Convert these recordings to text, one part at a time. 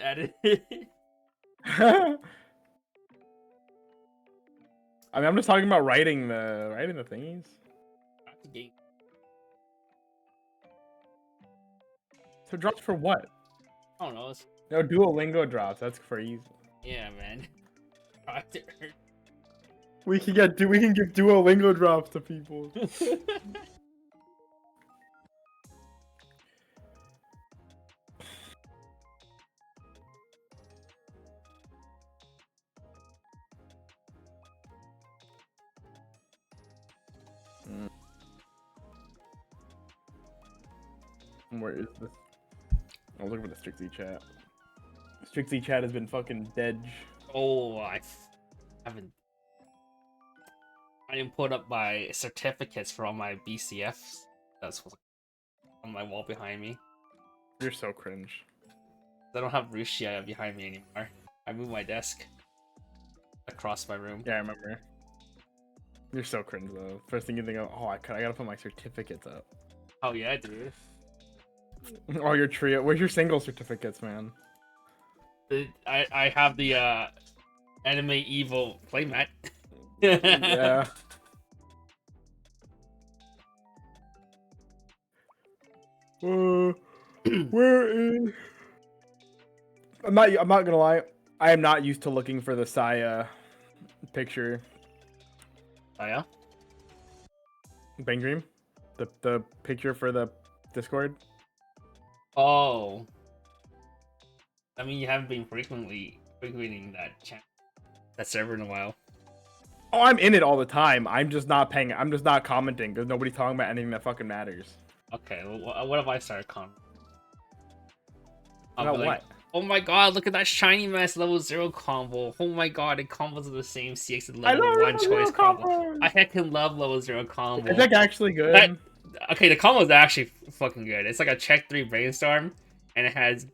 Edit. I mean, I'm just talking about writing the thingies. So drops for what? I don't know. No, Duolingo drops. That's crazy. Yeah, man. We can give Duolingo drops to people. Where is this? Oh, look at the Strixie chat. Strixie chat has been fucking dead. Oh, I didn't put up my certificates for all my BCFs. That's what's on my wall behind me. You're so cringe. I don't have Rushia behind me anymore. I moved my desk across my room. Yeah, I remember. You're so cringe though. First thing you think of, oh, I gotta put my certificates up. Oh yeah, dude. Oh, your trio. Where's your single certificates, man? I have the Anime Evil playmat. Yeah. Where is? I'm not gonna lie. I am not used to looking for the Saya picture. Oh yeah. Bang Dream, the picture for the Discord. Oh. I mean, you haven't been frequenting that server in a while. Oh, I'm in it all the time. I'm just not paying. I'm just not commenting because nobody's talking about anything that fucking matters. Okay, well, what if I start commenting? About like, what? Oh my god, look at that shiny mess level 0 combo. Oh my god, it combos with the same CX and level 1 choice combo. I heckin' love level 0 combo. Is that actually good? Okay, the combo is actually fucking good. It's like a check 3 brainstorm, and it has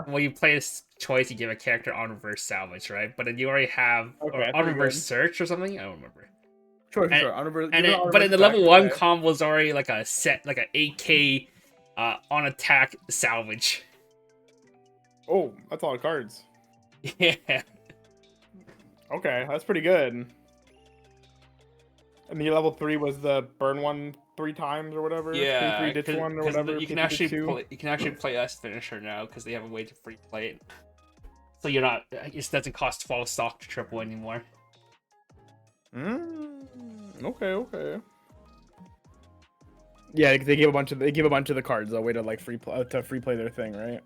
when you play this choice, you give a character on reverse salvage, right? But then you already have on reverse search or something. I don't remember. Sure. But in the level 1 combo is already like a set, like an 8k on attack salvage. Oh, that's a lot of cards. Yeah. Okay, that's pretty good. And the level 3 was the burn one 3 times or whatever. Yeah, Pay 3 ditch one or whatever. You can actually play S finisher now because they have a way to free play it. So you're not. It doesn't cost 12 stock to triple anymore. Okay. Yeah, they give a bunch of the cards a way to like free play their thing, right?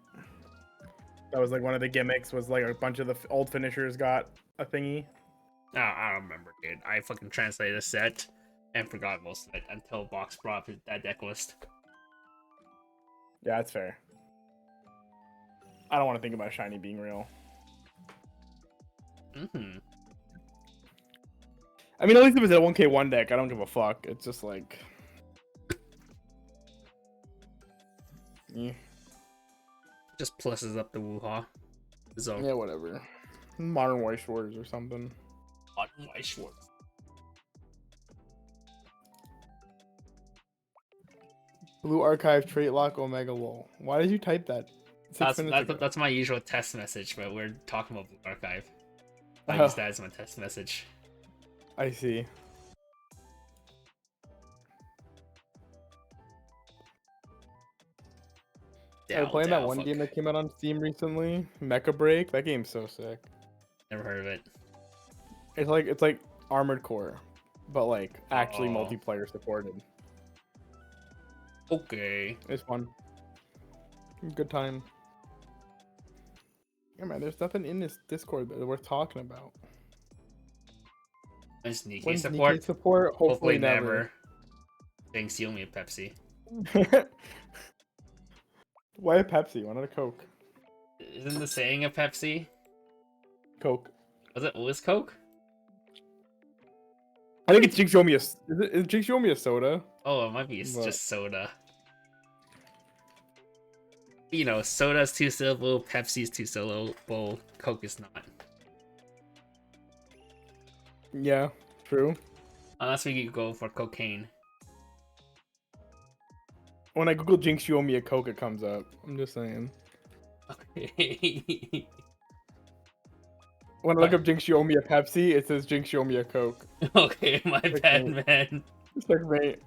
That was like one of the gimmicks. Was like a bunch of the old finishers got a thingy. Oh, I don't remember, dude. I fucking translated a set and forgot most of it until Box brought up that deck list. Yeah, that's fair. I don't want to think about shiny being real. I mean, at least if it's a 1k1 deck, I don't give a fuck. It's just like... Yeah. Just pluses up the woo-ha. Yeah, whatever. Modern Weiss Schwarz or something. Modern Weiss Schwarz. Blue Archive Trait Lock Omega Lol. Why did you type that? That's my usual test message, but we're talking about Blue Archive. I use that as my test message. I see. I was playing that one game that came out on Steam recently, Mecha Break. That game's so sick. Never heard of it. It's like Armored Core, but like actually multiplayer supported. Okay. It's fun. Good time. Yeah, man. There's nothing in this Discord that worth talking about. Sneaky support. Hopefully never. Thanks, you owe me a Pepsi. Why a Pepsi? Why not a Coke? Isn't the saying a Pepsi? Coke. Was it always Coke? I think it's Jinx owe me a. Is Jinx owe me a soda? Oh, it might be just soda. You know, soda's 2 syllable, Pepsi's 2 syllable, Coke is not. Yeah, true. Unless we could go for cocaine. When I Google Jinx, you owe me a Coke, it comes up. I'm just saying. Okay. When I look up Jinx, you owe me a Pepsi. It says Jinx, you owe me a Coke. Okay, my bad, man. It's like, mate.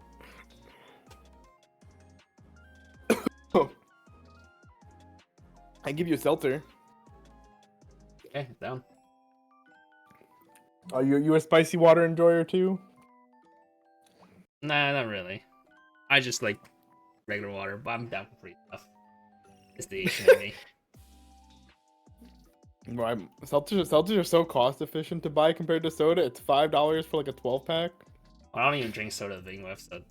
I give you a seltzer. Okay, down. Are you a spicy water enjoyer too? Nah, not really. I just like regular water, but I'm down for free stuff. It's the Asian in me. Well, seltzers are so cost efficient to buy compared to soda. It's $5 for like a 12-pack. I don't even drink soda to begin with, so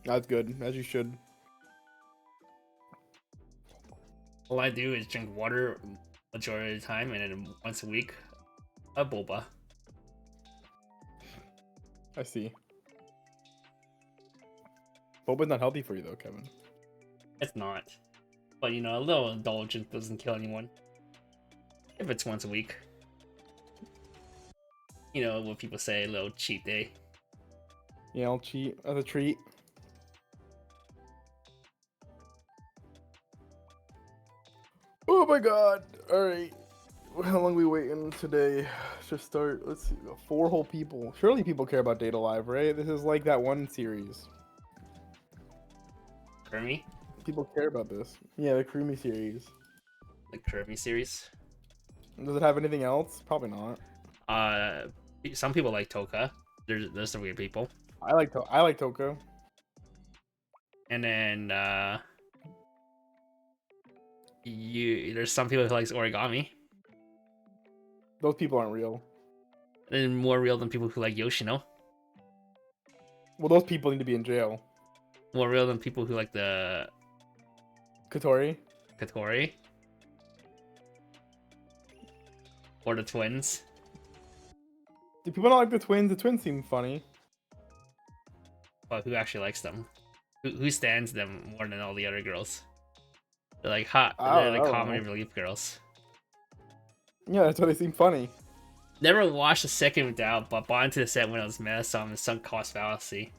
That's good, as you should. all I do is drink water majority of the time, and then once a week, a boba. I see. Boba's not healthy for you though, Kevin. It's not. But you know, a little indulgence doesn't kill anyone. If it's once a week. You know what people say, a little cheat day. Yeah, I'll cheat as a treat. Oh my god! Alright. How long are we waiting today to start? Let's see. 4 whole people. Surely people care about Data Live, right? This is like that one series. Kirby? People care about this. Yeah, the Creamy series. The Kirby series? Does it have anything else? Probably not. Some people like Toka. There's some weird people. I like Toko. And then there's some people who likes origami. Those people aren't real. And more real than people who like Yoshino. Well, those people need to be in jail. More real than people who like the Katori. Katori. Or the twins. Do people not like the twins? The twins seem funny. But who actually likes them? Who stands them more than all the other girls? They're like hot. They're the comedy relief girls. Yeah, that's why they seem funny. Never watched the second without, but bought into the set when it was meta, so I'm a sunk cost fallacy.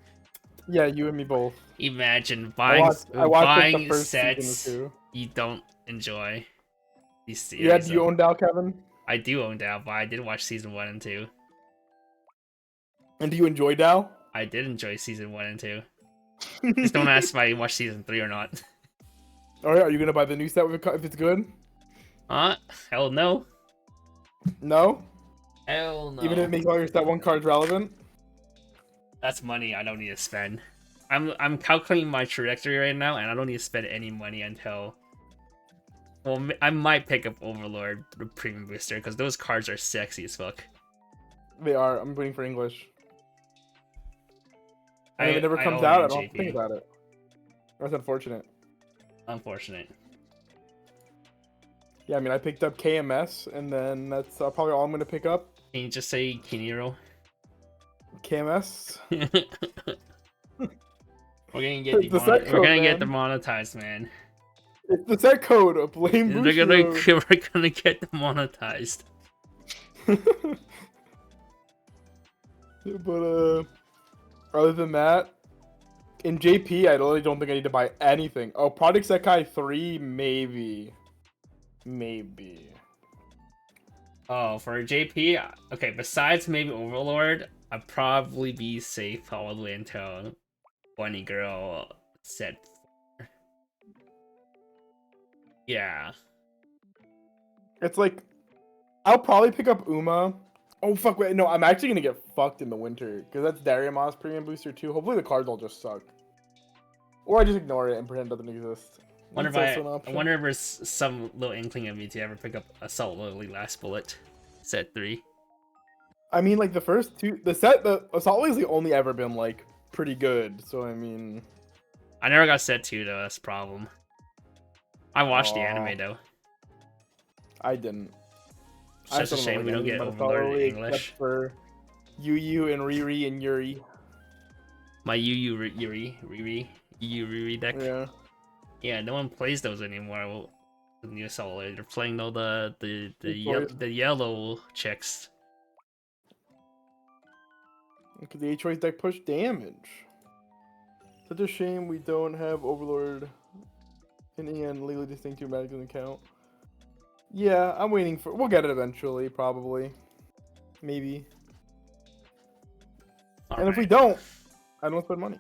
Yeah, you and me both. Imagine buying like, the first sets you don't enjoy. These series. Yeah, do you own Dao, Kevin? I do own Dao, but I did watch season 1 and 2. And do you enjoy Dao? I did enjoy season 1 and 2. Just don't ask if I watched season 3 or not. Alright, are you gonna buy the new set if it's good? Hell no. No? Hell no. Even if it makes all your set 1 cards relevant? That's money I don't need to spend. I'm calculating my trajectory right now, and I don't need to spend any money until... Well, I might pick up Overlord, the Premium Booster, because those cards are sexy as fuck. They are. I'm waiting for English. And if it never comes out, I don't have to think about it. That's unfortunate. Unfortunate. Yeah, I mean, I picked up KMS, and then that's probably all I'm going to pick up. Can you just say Kiniro? KMS? We're gonna get demonetized, man. It's the set code. Blame Bushiro. We're gonna get demonetized. But other than that, in JP, I really don't think I need to buy anything. Oh, Project Sekai 3, maybe. Oh, for JP, okay. Besides maybe Overlord, I'd probably be safe probably until Bunny Girl set 4. Yeah. It's like, I'll probably pick up Uma. Oh, fuck, wait, no, I'm actually gonna get fucked in the winter, because that's Darius' premium booster too. Hopefully the cards all just suck. Or I just ignore it and pretend it doesn't exist. I wonder if there's some little inkling of me to ever pick up Assault Lily Last Bullet, set 3. I mean, like, the first two, the Assault Lily's only ever been, like, pretty good, so I mean... I never got set 2, though, that's the problem. I watched the anime, though. I didn't. It's just a shame we don't get Overlord in English. Except for Yu and Riri and Yuri. My Riri deck. Yeah. Yeah, no one plays those anymore. The new Assault Lily. They're playing all the yellow chicks. Because the H-Choice deck push damage. Such a shame we don't have Overlord And legally distinct two magic doesn't count. Yeah, I'm waiting for. We'll get it eventually, probably, maybe. And if we don't, I don't spend money.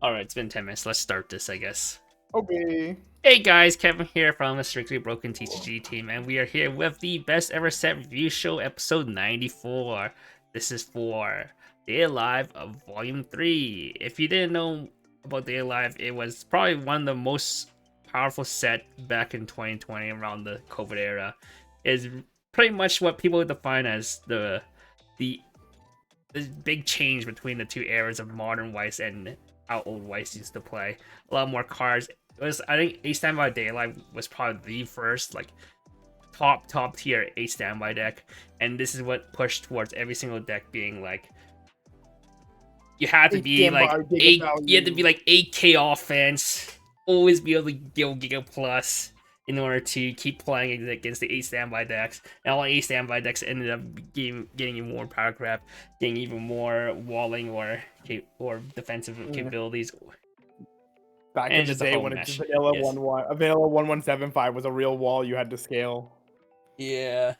All right, it's been 10 minutes. Let's start this, I guess. Okay. Hey guys, Kevin here from the Strictly Broken TCG team, and we are here with the Best Ever Set Review Show, episode 94. This is for Day Alive of Volume 3. If you didn't know about Day Alive, it was probably one of the most powerful set back in 2020 around the COVID era. Is pretty much what people define as the big change between the two eras of modern Weiss and how old Weiss used to play. A lot more cards. It was, I think, A Standby Daylight was probably the first like top tier A Standby deck, and this is what pushed towards every single deck being like you had to be like you had to be like 8K offense, always be able to go Giga Plus in order to keep playing against the 8 standby decks. And all 8 standby decks ended up getting even more power grab, getting even more walling or defensive capabilities. Back in the day when it's vanilla 1-1, vanilla 1175 was a real wall you had to scale. Yeah.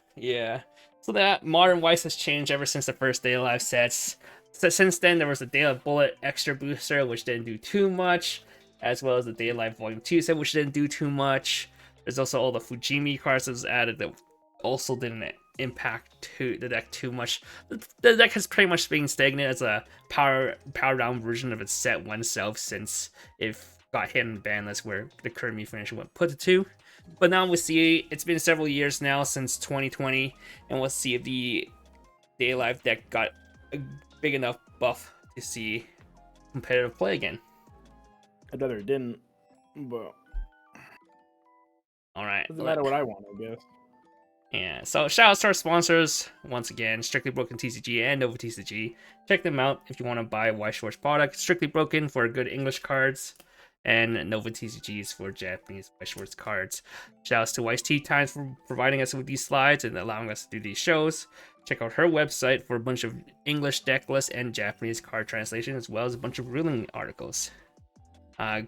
So that modern Weiss has changed ever since the first Day Alive sets. So since then, there was the Day Alive Bullet Extra Booster, which didn't do too much, as well as the Day Alive Volume 2 set, which didn't do too much. There's also all the Fujimi cards that was added that also didn't impact the deck too much. The deck has pretty much been stagnant as a power down version of its set oneself since it got hit in ban list where the Kirby finish went put it to. But now we'll see, it's been several years now since 2020, and we'll see if the Day Alive deck got a big enough buff to see competitive play again. I'd rather it didn't, but alright. Doesn't matter what I want, I guess. Yeah, so shout out to our sponsors, once again, Strictly Broken TCG and Nova TCG. Check them out if you want to buy Weiss Schwarz product. Strictly Broken for good English cards, and Nova TCGs for Japanese Weiss Schwarz cards. Shout outs to Weiss Tea Times for providing us with these slides and allowing us to do these shows. Check out her website for a bunch of English deck lists and Japanese card translation, as well as a bunch of ruling articles.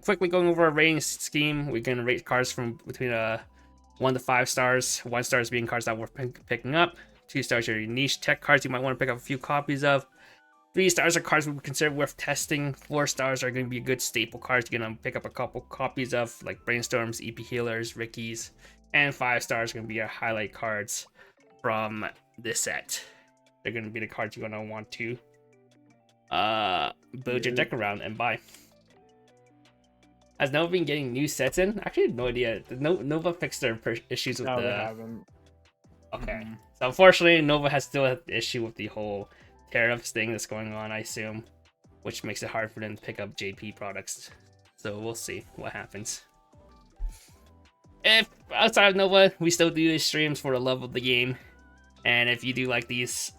Quickly going over our rating scheme, we're going to rate cards from between 1 to 5 stars. 1 stars being cards that we're picking up. 2 stars are your niche tech cards you might want to pick up a few copies of. 3 stars are cards we would consider worth testing. 4 stars are going to be good staple cards you're going to pick up a couple copies of, like Brainstorms, EP Healers, Rickies. And 5 stars are going to be your highlight cards from this set. They're going to be the cards you're going to want to build your deck around and buy. Has Nova been getting new sets in? Actually, I have no idea. Nova fixed their issues with they haven't. Okay. So unfortunately, Nova has still had the issue with the whole tariffs thing that's going on, I assume, which makes it hard for them to pick up JP products. So we'll see what happens. If outside of Nova, we still do these streams for the love of the game, and if you do like these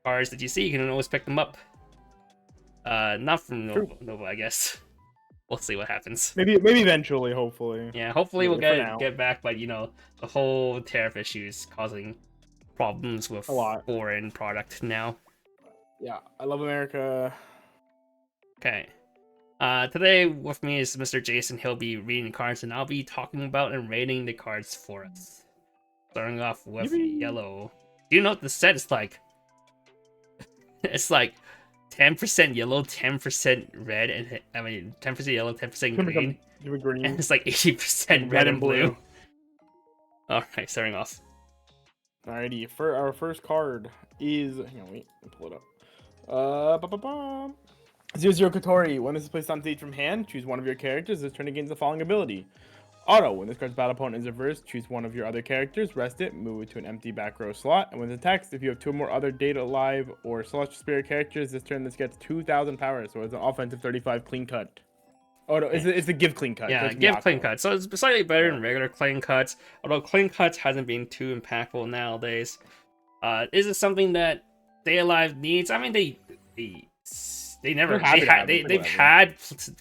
cards that you see, you can always pick them up. Not from Nova, I guess. We'll see what happens. Maybe eventually, hopefully. Yeah, hopefully we'll get back, but you know, the whole tariff issue is causing problems with foreign product now. Yeah, I love America. Okay. Today with me is Mr. Jason. He'll be reading the cards, and I'll be talking about and rating the cards for us. Starting off with yellow. Do you know what the set is like? It's like 10% yellow, 10% red, and 10% yellow, 10% green. And it's like 80% red and blue. Alright, starting off. Alrighty, for our first card is, hang on, wait, let me pull it up. 0-0 Kotori. When this is placed on stage from hand, choose one of your characters. This turn against the following ability. Auto. When this card's battle opponent is reversed, choose one of your other characters, rest it, move it to an empty back row slot. And when it attacks, if you have 2 or more other Data Alive or Celestial Spirit characters, this turn this gets 2,000 power. So it's an offensive 35 clean cut. Oh no, it's a give clean cut. Yeah, give clean cut. So it's slightly better than regular clean cuts, although clean cuts hasn't been too impactful nowadays. Is it something that Day Alive needs? I mean, they've had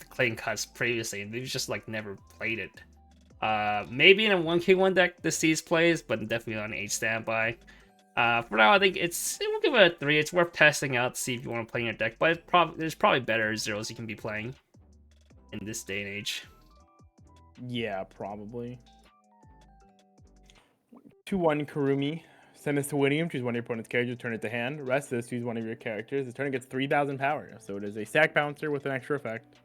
clean cuts previously, and they've just like never played it. Maybe in a 1k1 deck this sees plays, but definitely on 8 standby. For now, I think we'll give it a 3. It's worth testing out to see if you want to play in your deck, but there's probably better zeros you can be playing in this day and age. Yeah, probably. 2/1 Kurumi. Send this to Winningham. Choose one of your opponent's characters. Turn it to hand. Rest this. Choose one of your characters. This turn gets 3,000 power. So it is a sack bouncer with an extra effect.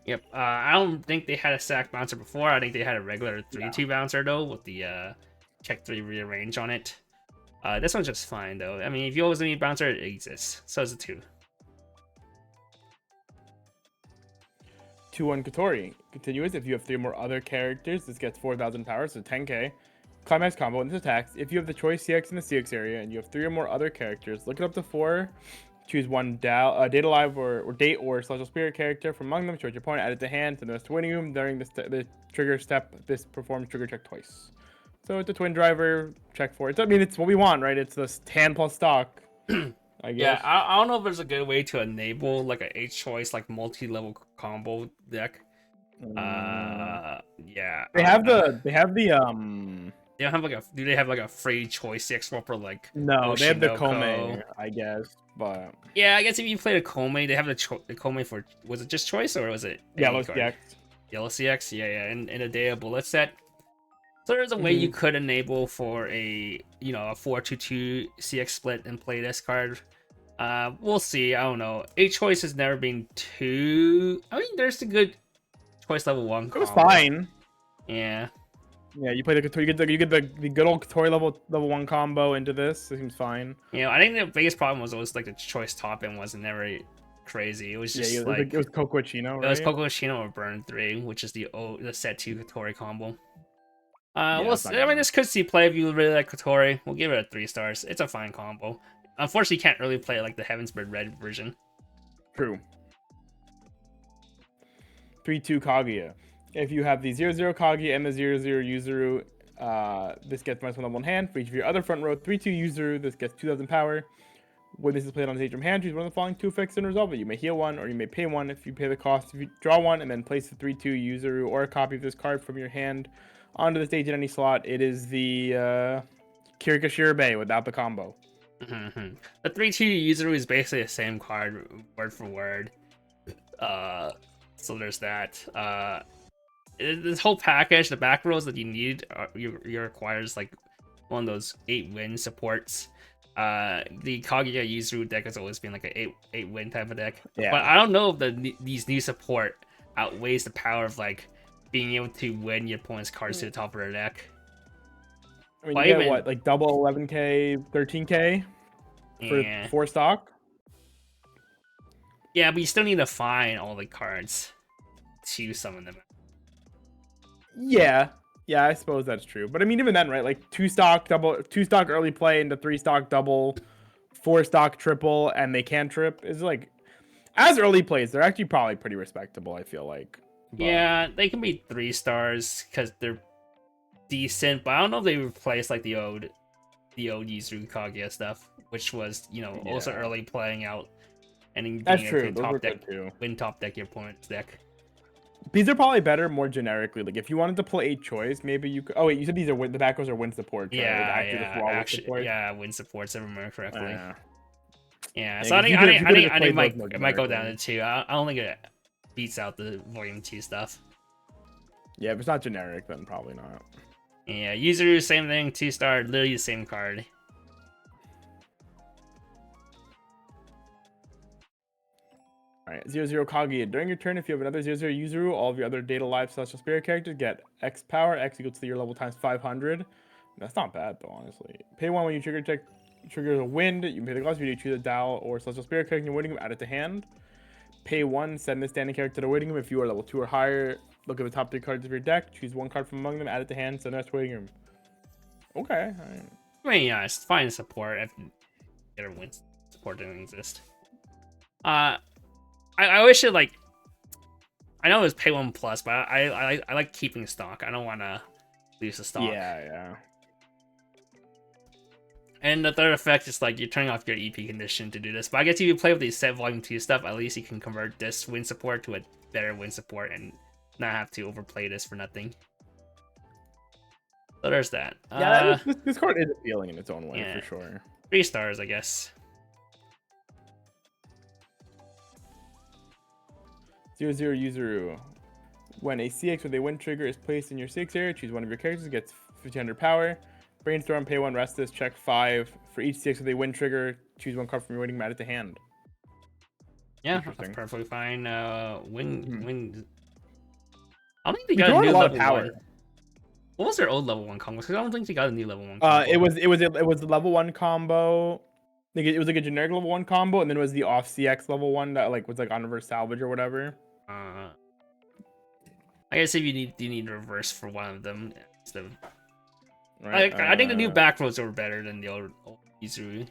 Yep. I don't think they had a sack bouncer before. I think they had a regular 3/2 bouncer though, with the check 3 rearrange on it. This one's just fine though. I mean, if you always need bouncer, it exists. So is a 2. 2/1 Kotori. Continuous. If you have 3 more other characters, this gets 4,000 power, so 10k. Climax combo and this attacks. If you have the choice CX in the CX area and you have 3 or more other characters, look it up to 4. Choose one Data Live or Date or Celestial Spirit character from among them. Choose your opponent, add it to hand, send the rest to winning room. During the trigger step, this performs trigger check twice. So it's a twin driver, check 4. I mean, it's what we want, right? It's the hand plus stock, I guess. Yeah, I don't know if there's a good way to enable like a H-choice, like multi-level combo deck. Yeah. They have the They don't have like a. Do they have like a free choice CX for like? No, they have the Kome, I guess, but yeah, I guess if you played a Kome, they have the Kome for. Was it just choice or was it Yellow CX? Yellow CX, yeah, and in a day of bullet set. So there's a way you could enable for a a 4/2/2 CX split and play this card. We'll see. I don't know. H-choice has never been too. I mean, there's a good choice level 1 combo. It was fine. Yeah. Yeah, you play the Kotori, you get the good old Kotori level 1 combo into this. It seems fine. I think the biggest problem was always like the choice top end wasn't never crazy. It was just it was Cocoachino, right? It was Cocoachino or Burn 3, which is the set 2 Kotori combo. I mean, this could see play if you really like Kotori. We'll give it a 3 stars. It's a fine combo. Unfortunately, you can't really play like the Heaven's Bird Red version. True. 3/2 Kaguya. If you have the 0/0 Kaguya and the 0/0 Yuzuru, this gets -1 on one hand. For each of your other front row, 3/2 Yuzuru, this gets 2,000 power. When this is played on stage from hand, choose one of the following 2 effects and resolve it. You may heal 1, or you may pay 1. If you pay the cost, if you draw 1 and then place the 3/2 Yuzuru or a copy of this card from your hand onto the stage in any slot, it is the Kirika Shirobei without the combo. The 3/2 Yuzuru is basically the same card, word for word. So there's that. This whole package, the back rows that you need, you requires like one of those 8-win supports. The Kaguya Yuzuru deck has always been like an 8-win type of deck. Yeah. But I don't know if these new support outweighs the power of like being able to win your opponent's cards to the top of their deck. I mean, you get what, like double 11k, 13k for 4 stock? Yeah, but you still need to find all the cards to summon them. Yeah, I suppose that's true. But I mean, even then, right? Like 2 stock early play into 3 stock double, 4 stock triple, and they can trip is like, as early plays, they're actually probably pretty respectable. I feel like. But... yeah, they can be 3 stars because they're decent, but I don't know if they replace like the old Yuzuru Kaguya stuff, which was also early playing out and then that's true. Top deck too. Win top deck your opponent's deck. These are probably better more generically. Like if you wanted to play 8 choice, maybe you could. Oh wait, you said these are the back rows are win support. Right? Yeah, win supports. If I remember correctly. So I think it might go down to 2. I don't think it beats out the Volume 2 stuff. Yeah, if it's not generic, then probably not. Yeah, Yuzuru, same thing, 2-star, literally the same card. Alright, 0/0 Kaguya. During your turn, if you have another 0/0 Yuzuru, all of your other Data Live Celestial Spirit characters get X power. X equals to your level times 500. That's not bad, though, honestly. Pay 1 when you trigger a wind. You can pay the cost if you choose a Dao or Celestial Spirit character in your waiting room, add it to hand. Pay 1, send this standing character to the waiting room. If you are level 2 or higher, look at the top 3 cards of your deck. Choose 1 card from among them, add it to hand, send the rest to waiting room. Okay. Right. I mean, yeah, it's fine support if better win support didn't exist. I wish it like. I know it was pay 1 plus, but I like keeping stock. I don't want to lose the stock. Yeah. And the third effect is like you're turning off your EP condition to do this. But I guess if you play with the set volume 2 stuff, at least you can convert this win support to a better win support and not have to overplay this for nothing. So there's that. Yeah, this card is appealing in its own way, for sure. 3 stars, I guess. 0/0 Yuzuru. When a CX with a wind trigger is placed in your CX area, choose one of your characters, gets 1500 power. Brainstorm, pay 1, rest this, check 5. For each CX with a wind trigger, choose one card from your waiting mat at the hand. Yeah, that's perfectly fine. Wind. I don't think they got a new level power. 1. What was their old level 1 combo? Because I don't think they got a new level 1 combo. It was the level 1 combo. It was like a generic level 1 combo, and then it was the off CX level 1 that like was like on reverse salvage or whatever. I guess if you need reverse for one of them, right. I think the new back rows were better than the old Izuru.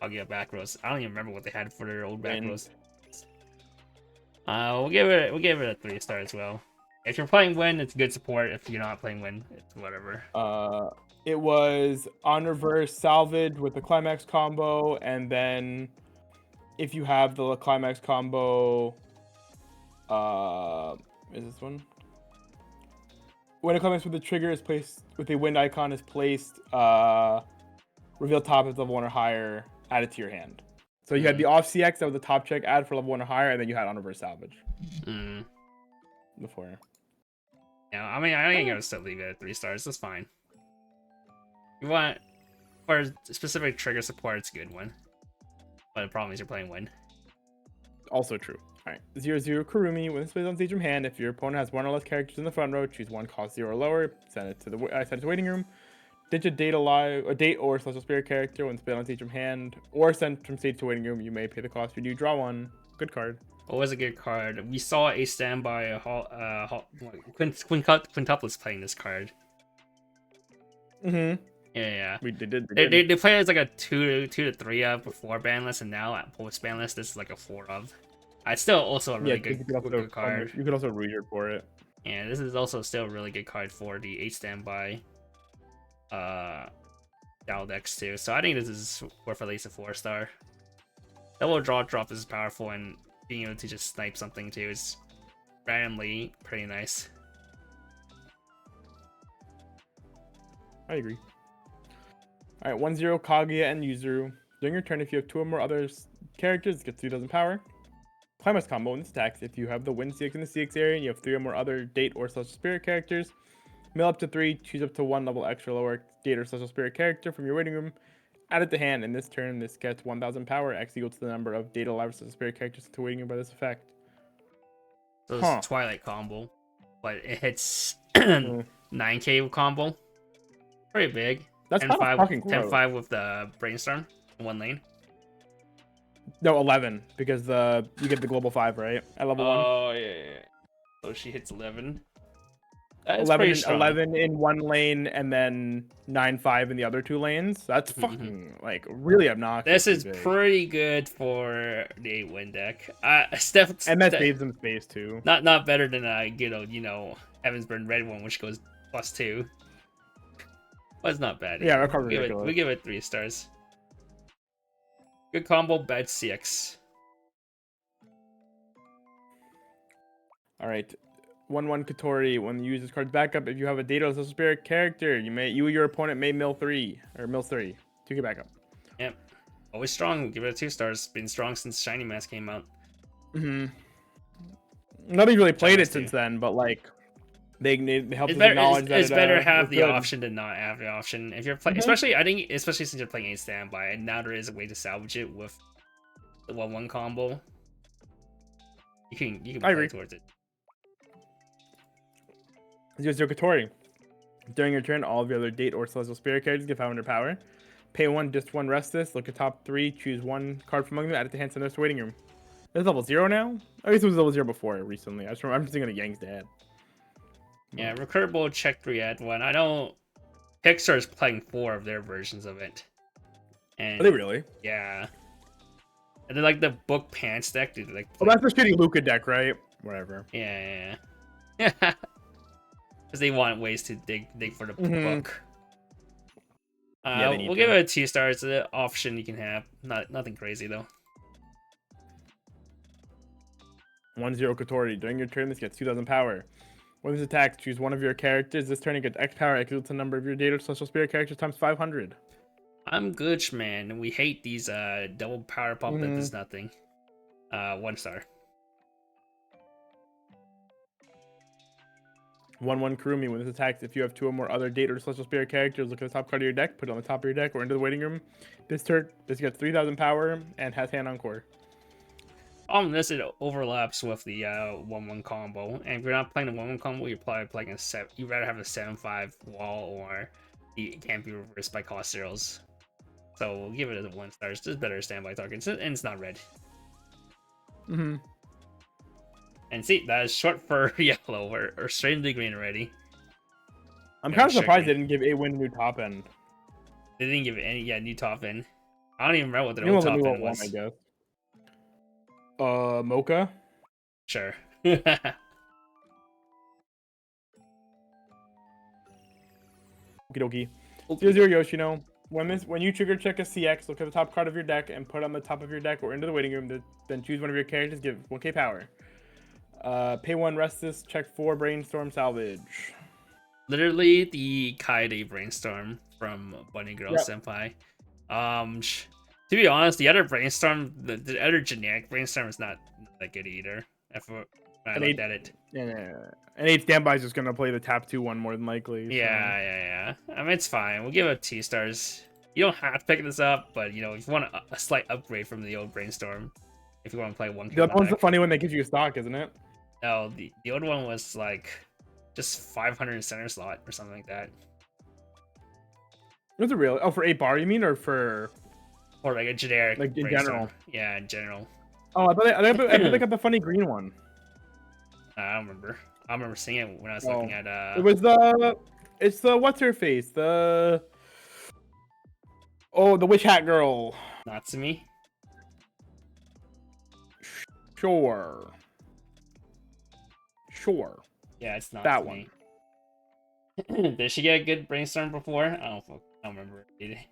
I'll get back rows. I don't even remember what they had for their old back rows. We'll give it a 3-star as well. If you're playing Win, it's good support. If you're not playing Win, it's whatever. It was on reverse salvage with the climax combo, and then if you have the climax combo, is this one? When a climax with the trigger is placed with a wind icon is placed, reveal top is level 1 or higher, add it to your hand. So you had the off CX that was the top check, add for level 1 or higher, and then you had on reverse salvage. Before. Yeah, I mean, I think I'm gonna still leave it at 3 stars. That's fine. You want for specific trigger support, it's a good one. But the problem is you're playing Win. Also true. Alright. 0/0 Kurumi. When this plays on stage from hand, if your opponent has 1 or less characters in the front row, choose one cost 0 or lower, send it to the waiting room. Ditch a date or Celestial Spirit character when spelled on stage from hand, or sent from stage to waiting room. You may pay the cost. You do draw 1. Good card. Always a good card. We saw a standby quintuplets playing this card. Yeah. They did. They play it as like a 2 to 3 of before banlist, and now at post banlist this is like a 4 of. It's still also a really good card. You could also read it for it. Yeah, this is also still a really good card for the 8 standby Dow decks too. So I think this is worth at least a 4-star. Double drop is powerful, and being able to just snipe something too is randomly pretty nice. I agree. Alright, 1/0 Kaguya and Yuzuru. During your turn, if you have 2 or more other characters, it gets 3,000 power. Climax combo in this attacks. If you have the Wind CX in the CX area and you have 3 or more other Date or Celestial Spirit characters, mill up to 3, choose up to 1 level extra lower Date or Celestial Spirit character from your waiting room, add it to hand. In this turn, this gets 1,000 power, X equal to the number of Date or Celestial Spirit characters to waiting room by this effect. So it's Twilight combo, but it hits 9k combo. Pretty big. That's 10-5 with the Brainstorm in 1 lane. No, 11, because you get the global 5, right? At level 1. Oh, yeah. So she hits 11. 11 in 1 lane, and then 9-5 in the other 2 lanes. That's fucking, like, really obnoxious. This is pretty good for the 8-win deck. And that saves them space, too. Not better than, Evansburn Red one, which goes +2. But it's not bad. Yeah, that card's ridiculous. We give it 3 stars. Good combo, bad CX. Alright. 1/1 Katori. When you use this card's backup, if you have a Date or Celestial Spirit character, you or your opponent may mill 3. Or mill 3. 2 get backup. Yep. Always strong. Give it a 2 stars. Been strong since Shiny Mask came out. Nobody's really played it since then, but like they help us acknowledge that it's better to have the option than not have the option. If you're playing, especially since you're playing a standby, and now there is a way to salvage it with the 1/1 combo. You can play towards it. 0/0 Katori. During your turn, all of your other Date or Celestial Spirit characters get 500 power. Pay 1, just 1, rest this. Look at top 3, choose 1 card from among them, add it to hand, send this to waiting room. It's level 0 now? I guess it was level 0 before recently. I'm just thinking of Yang's dad. Yeah, Recurable check 3 add 1. I know Pixar is playing 4 of their versions of it. And are they really? Yeah. And they're like the book pants deck, dude. Like, that's the shitty Luca deck, right? Whatever. Yeah. Because they want ways to dig for the book. We'll give it a 2 stars. It's an option you can have. Nothing crazy though. 1/0 Katori. During your turn, this gets 2,000 power. When this attacks, choose one of your characters. This turn, you get X power equal to the number of your Date or Celestial Spirit characters times 500. I'm good, man. We hate these double power pop that does nothing. 1 star. 1/1 Kurumi. When this attacks, if you have 2 or more other date or celestial spirit characters, look at the top card of your deck, put it on the top of your deck or into the waiting room. This turn, this gets 3,000 power and has hand on core. This it overlaps with the 1/1 combo, and if you're not playing the 1/1 combo, you're probably playing a 7. You'd rather have a 7/5 wall, or it can't be reversed by cost zeros. So we'll give it a 1 star. It's just better standby targets, and it's not red. Mm-hmm. And see, that is short for yellow or straight into green already. I'm kind of surprised they didn't give A-Win a new top end. They didn't give it any new top end. I don't even remember what their old top end was. I guess. Mocha? Sure. Okie dokie. 0/0 Yoshino. When you trigger check a CX, look at the top card of your deck and put it on the top of your deck or into the waiting room. Then choose one of your characters, give 1k power. Pay 1, rest this, check 4, brainstorm, salvage. Literally the Kaede brainstorm from Bunny Girl Senpai. To be honest, the other brainstorm, the other generic brainstorm is not that good either. I looked at it. Yeah. And 8 standby is just gonna play the tap 2 one more than likely. So. Yeah. I mean, it's fine. We'll give it 2 stars. You don't have to pick this up, but if you want a slight upgrade from the old brainstorm, if you want to play 1. The other one's the funny one that gives you a stock, isn't it? No, the old one was like just 500 center slot or something like that. Was it real? Oh, for 8 bar, you mean, or for? Or like a generic. Like in general. Yeah, in general. Oh, I thought they got the funny green one. I don't remember. I remember seeing it when I was looking at. It was it's the what's her face, the witch hat girl. Natsumi. Sure. Yeah, it's not that one. Did she get a good brainstorm before? I don't remember.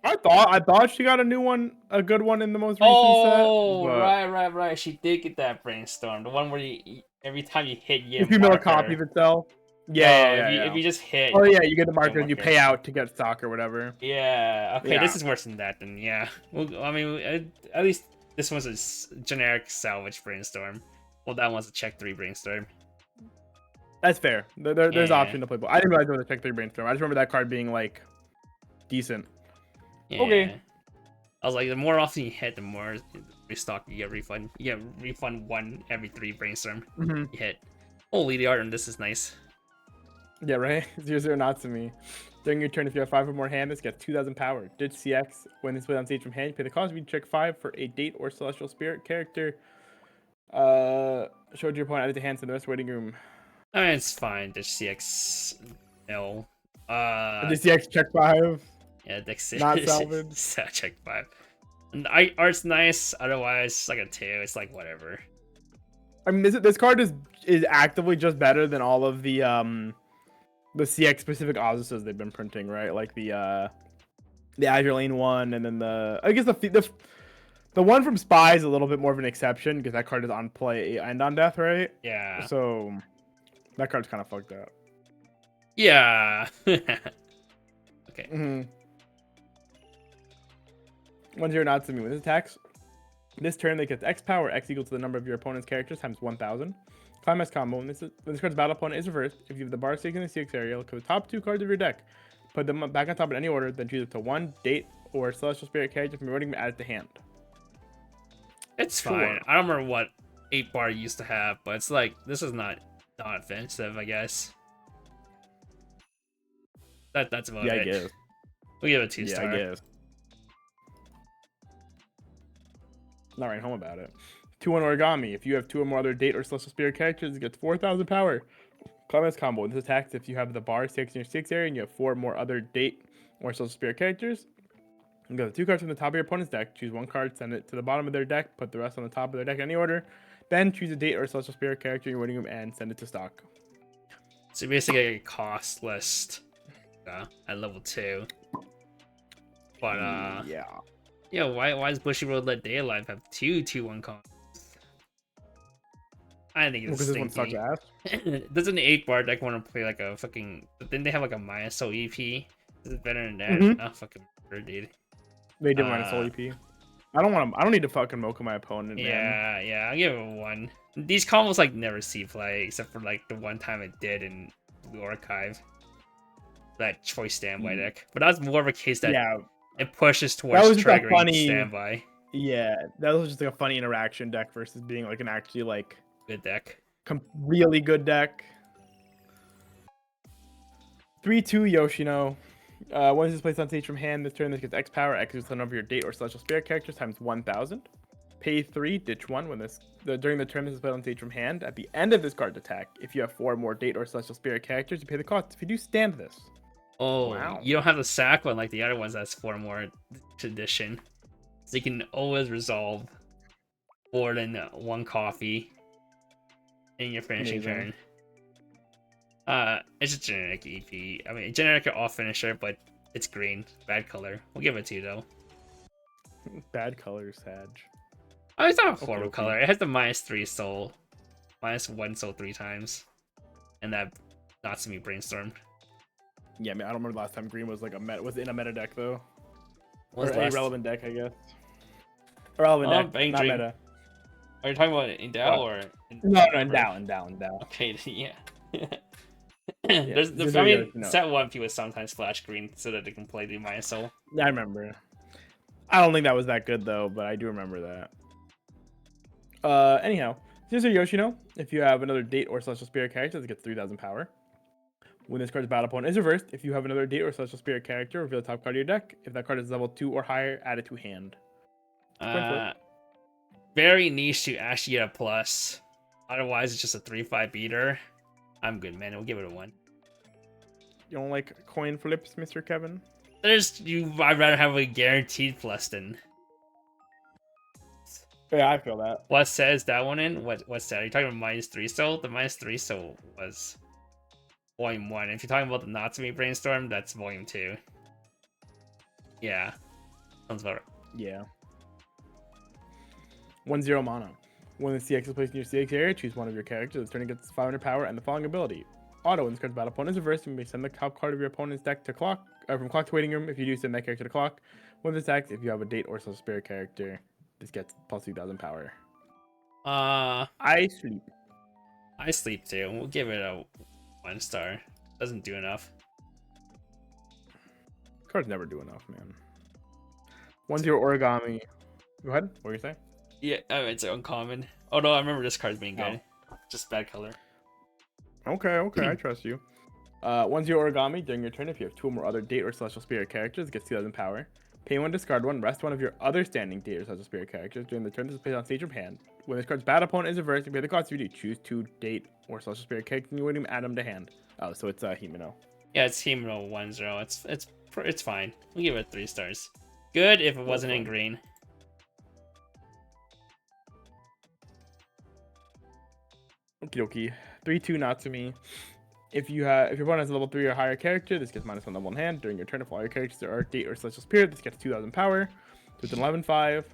I thought she got a good one in the most recent set. Oh, right. She did get that brainstorm. The one where every time you hit, you get a copy of itself. Yeah. If you just hit. Oh yeah, you get the marker and you pay out to get stock or whatever. Yeah. Okay, this is worse than that. Then yeah. Well, I mean, at least this one's a generic salvage brainstorm. Well, that one's a check 3 brainstorm. That's fair. There's option to play both. I didn't realize there was a check 3 brainstorm. I just remember that card being like decent. Yeah. Okay. I was like, the more often you hit, the more restock you get refund. You get refund 1 every 3 brainstorm you hit. Holy, the art on this is nice. Yeah, right? 0/0 Natsumi. During your turn, if you have 5 or more hand, this gets 2,000 power. Ditch CX. When this plays on stage from hand, you pay the cost. You check 5 for a date or celestial spirit character. Showed your opponent added to hand to the rest waiting room. I mean, it's fine. Ditch CX. No. Ditch CX, check 5. Yeah, Dex not salvage. Check 5. And art's nice. Otherwise, it's like a 2. It's like whatever. I mean, this card is actively just better than all of the CX specific Ozuses they've been printing, right? Like the Azure Lane one, and then I guess the one from Spy is a little bit more of an exception because that card is on play and on death, right? Yeah. So that card's kind of fucked up. Yeah. Okay. 1/0 Natsumi. With this attacks, this turn they get X power, X equal to the number of your opponent's characters times 1,000. Climax combo. When this card's battle opponent is reversed, if you have the bar stake in the CX area, look at the top 2 cards of your deck, put them back on top in any order, then choose up to 1 date or celestial spirit character from your waiting room, add it to hand. It's fine. I don't remember what 8 bar used to have, but it's like this is not offensive, I guess. That's about it. I guess. We'll give it a 2 star. I guess. Not writing home about it. 2/1 Origami. If you have 2 or more other date or celestial spirit characters, it gets 4,000 power. Climax combo. This attacks if you have the bar 6 in your 6 area and you have 4 more other date or celestial spirit characters. You go 2 cards from the top of your opponent's deck. Choose 1 card, send it to the bottom of their deck, put the rest on the top of their deck in any order. Then choose a date or celestial spirit character in your waiting room and send it to stock. So basically a cost list at level 2. But yeah, why does Bushy Road Let Day Alive have 2/1 costs? I think it's because this one sucks ass. Doesn't the 8 bar deck want to play like a fucking? Didn't they have like a minus soul EP? Is it better than that? Oh, fucking weird, dude. They did minus soul EP. I don't need to fucking mocha my opponent. Man. Yeah, I'll give it a 1. These combos like never see play except for like the one time it did in the archive. That choice standby deck. But that was more of a case that it pushes towards triggering standby. Yeah, that was just like a funny interaction deck versus being like an actually like good deck. Really good deck. 3/2 Yoshino. Once it's placed on stage from hand, this turn this gets X power, X is the number of your date or celestial spirit characters times 1,000. Pay 3, ditch 1 when during the turn this is played on stage from hand. At the end of this card's attack, if you have 4 more date or celestial spirit characters, you pay the cost. If you do, stand this. Oh, wow. You don't have the sack one like the other ones. That's 4 more tradition. So you can always resolve more than 1 coffee in your finishing turn. It's just generic EP. I mean, generic off finisher, but it's green. Bad color. We'll give it to you though. Bad color, Sag. Oh, it's not a horrible color. It has the -3 soul, -1 soul 3 times, and that Natsumi brainstormed. Yeah, I mean, I don't remember the last time green was like a meta. Was it in a meta deck though? Or a relevant deck, I guess. A relevant deck, not meta. Are you talking about Endow or? No, Endow. Okay, yeah. I mean, set 1P was sometimes flash green so that they can play the minus soul. Yeah, I remember. I don't think that was that good though, but I do remember that. Anyhow, here's a Yoshino. If you have another date or celestial spirit character, it gets 3,000 power. When this card's battle opponent is reversed, if you have another date or celestial spirit character, reveal the top card of your deck. If that card is level 2 or higher, add it to hand. Very niche to actually get a plus. Otherwise, it's just a 3/5 beater. I'm good, man. We'll give it a 1. You don't like coin flips, Mr. Kevin? I'd rather have a guaranteed plus than. Yeah, I feel that. What says that one in? What's that? Are you talking about -3 soul? The -3 soul was Volume 1. If you're talking about the Natsumi brainstorm, that's Volume 2. Yeah. Sounds about right. Yeah. 1/0 mono. When the CX is placed in your CX area, choose one of your characters. This turn gets 500 power and the following ability. Auto, when this card's battle opponent is reversed, you may send the top card of your opponent's deck to clock, from clock to waiting room. If you do, send that character to clock. When this acts, if you have a date or social spirit character, this gets plus 2,000 power. I sleep too. We'll give it a 1 star. Doesn't do enough. Cards never do enough, man. 1/0 origami. Go ahead. What were you saying? Yeah, it's uncommon. Oh no, I remember this card's being good. Just bad color. Okay, I trust you. 1/0 origami. During your turn, if you have 2 or more other date or celestial spirit characters, it gets 2,000 power. Pay 1, discard 1, rest 1 of your other standing date or celestial spirit characters. During the turn, this is placed on stage from hand. When this card's battle opponent is reversed, you pay the cost. If you do, choose 2 date or celestial spirit characters and you win them, add them to hand. Oh, so it's Himeno. Yeah, it's Himeno 1/0. It's fine. We'll give it 3 stars. Good if it wasn't in green. Okie dokie. 3/2 Natsumi. If your opponent has a level 3 or higher character, this gets -1 level in hand. During your turn, if all your characters are date or celestial spirit, this gets 2,000 power. So it's an 11/5.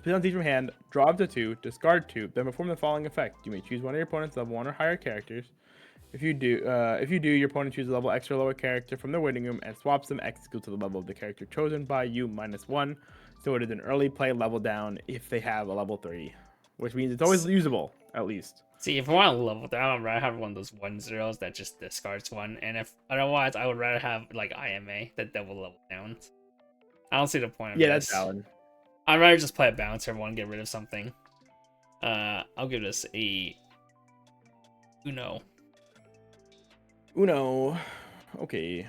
Play on stage from hand, draw up to 2, discard 2, then perform the following effect. You may choose one of your opponent's level 1 or higher characters. If you do, your opponent chooses a level X or lower character from the waiting room and swaps them. X equal to the level of the character chosen by you -1. So it is an early play level down if they have a level 3, which means it's always usable, at least. See, if I want to level down, I'd rather have one of those 1/0s that just discards 1. And if otherwise, I would rather have like IMA that will level down. I don't see the point of this. That's valid. I'd rather just play a bouncer if I want to get rid of something. I'll give this a Uno. Okay.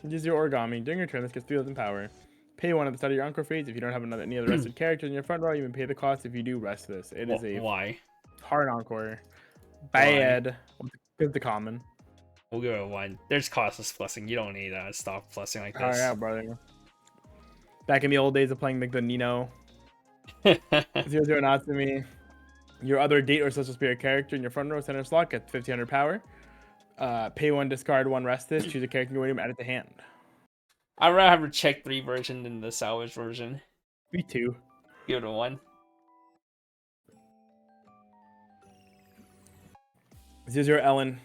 1/0 origami. During your turn, this gets 3,000 power. Pay 1 at the start of your encore phase. If you don't have any other rested characters in your front row, you may pay the cost. If you do, rest this. It is a why? Hard encore. Bad. It's the common. We'll give it a 1. There's costless plussing. You don't need stop plussing like this. Oh yeah, brother. Back in the old days of playing like the Nino. 0/0 Natsumi. Your other date or social spirit character in your front row center slot gets 1,500 power. Pay 1, discard 1, rest this. Choose a character you want, add it to hand. I'd rather have a check 3 version than the salvage version. Me too. Give it a 1. 0/0 Ellen.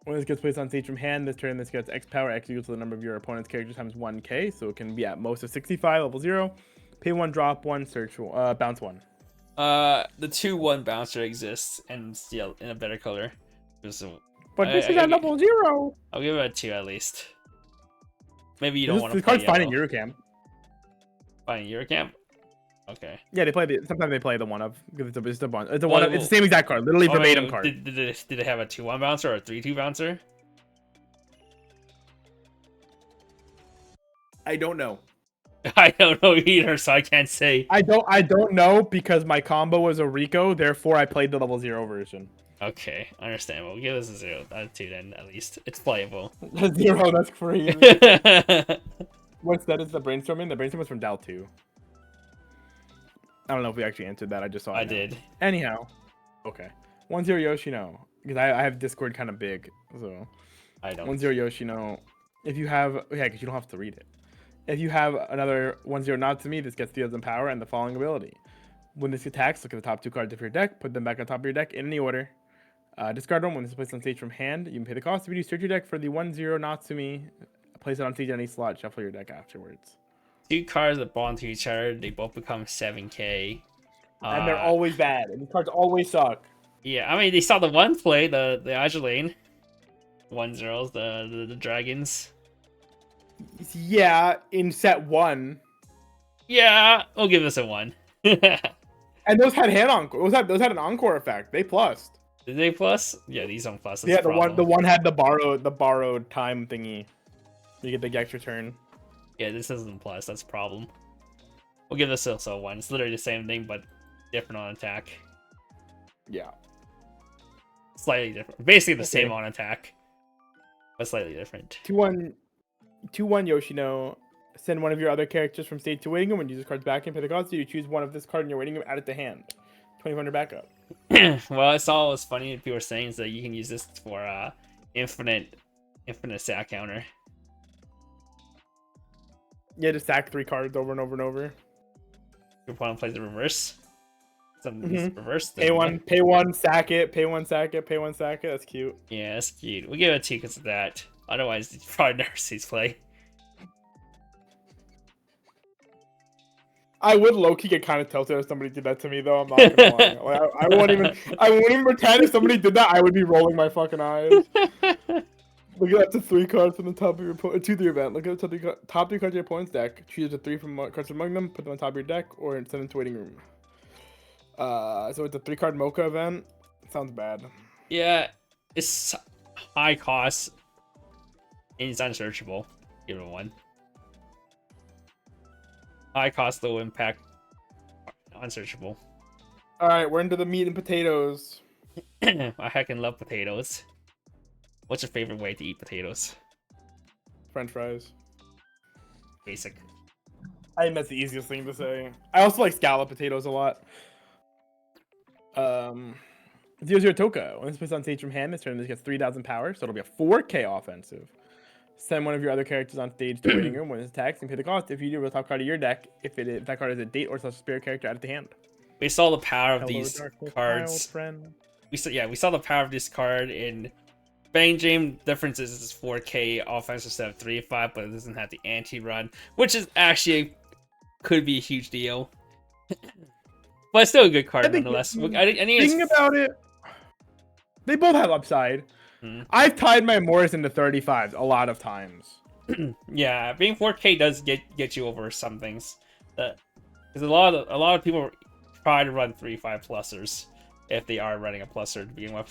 When this gets placed on stage from hand, this turn this gets X power, X equals to the number of your opponent's characters times 1k, so it can be at most of 65, level 0. Pay 1, drop 1, search bounce 1. The 2/1 bouncer exists and still in a better color. But this is a level 0. I'll give it a 2 at least. Maybe you don't want to This play card's fine in Eurocamp. Fine in Eurocamp? Okay. Yeah, sometimes they play the one of because it's a bunch. It's the same exact card, literally verbatim card. Did they have a 2/1 bouncer or a 3/2 bouncer? I don't know. I don't know either, so I can't say. I don't know because my combo was a Rico, therefore I played the level 0 version. Okay, understandable. Give us a 0 out of 2 then, at least. It's playable. 0, that's crazy. What's that? Is the brainstorming? The brainstorm was from Dal 2. I don't know if we actually answered that. I just saw it. I did. Anyhow. Okay. 1-0 Yoshino. Because I have Discord kind of big. So I don't. 1-0 Yoshino. If you have... Yeah, because you don't have to read it. If you have another 1-0 Natsumi, this gets 3,000 power and the following ability. When this attacks, look at the top 2 cards of your deck. Put them back on top of your deck in any order. Discard them when this is placed on stage from hand. You can pay the cost. If you do, search your deck for the 1-0 Natsumi. Place it on stage on any slot. Shuffle your deck afterwards. 2 cards that bond to each other. They both become 7k. And they're always bad. And these cards always suck. Yeah, I mean, they saw the one play, the Ajulane. 1-0s, the dragons. Yeah, in set 1. Yeah, we'll give this a 1. And those had those had an encore effect. They plussed. Did they plus? Yeah, these don't plus. Yeah, the one had the borrowed time thingy. You get the extra turn. Yeah, this isn't plus. That's a problem. We'll give this also a 1. It's literally the same thing, but different on attack. Yeah. Slightly different. Basically the same on attack, but slightly different. 2-1 Yoshino. Send one of your other characters from stage to waiting room. When you use this card's back and pay the cost, you choose one of this card in your waiting room, add it to hand. 2,500 backup. Well, I saw what was funny. People were saying is that you can use this for infinite sack counter. Yeah, just sack 3 cards over and over and over. Your opponent plays the reverse. Reverse thing. Pay one, sack it. Pay one, sack it. Pay one, sack it. That's cute. Yeah, that's cute. We give it a 2 because of that. Otherwise, you probably never see play. I would low-key get kind of tilted if somebody did that to me, though. I'm not gonna lie. Like, I won't even pretend if somebody did that, I would be rolling my fucking eyes. Look at up to 3 cards from the top of your opponent. 2-3 event. Look at the top 3 cards of your opponent's deck. Choose the 3 from cards among them. Put them on top of your deck, or send them to waiting room. So it's a 3-card mocha event. Sounds bad. Yeah, it's high cost. And it's unsearchable. Give it a 1. High cost, low impact. Unsearchable. Alright, we're into the meat and potatoes. I heckin' love potatoes. What's your favorite way to eat potatoes? French fries. Basic. I think that's the easiest thing to say. I also like scallop potatoes a lot. 0-0 Toka. When this puts on stage from hand, this turn this gets 3,000 power, so it'll be a 4k offensive. Send one of your other characters on stage to waiting room when it attacks and pay the cost. If you do, with the top card of your deck, if that card is a date or such spirit character, add it to hand. We saw the power of these cards. We saw the power of this card in Bang Jam. Difference is it's 4k offense instead of 3-5, but it doesn't have the anti-run, which is actually could be a huge deal. But it's still a good card nonetheless. Thinking about it, they both have upside. I've tied my Morris into 35s a lot of times. Yeah, being 4k does get you over some things. Because a lot of people try to run 3-5 plussers if they are running a plusser to begin with.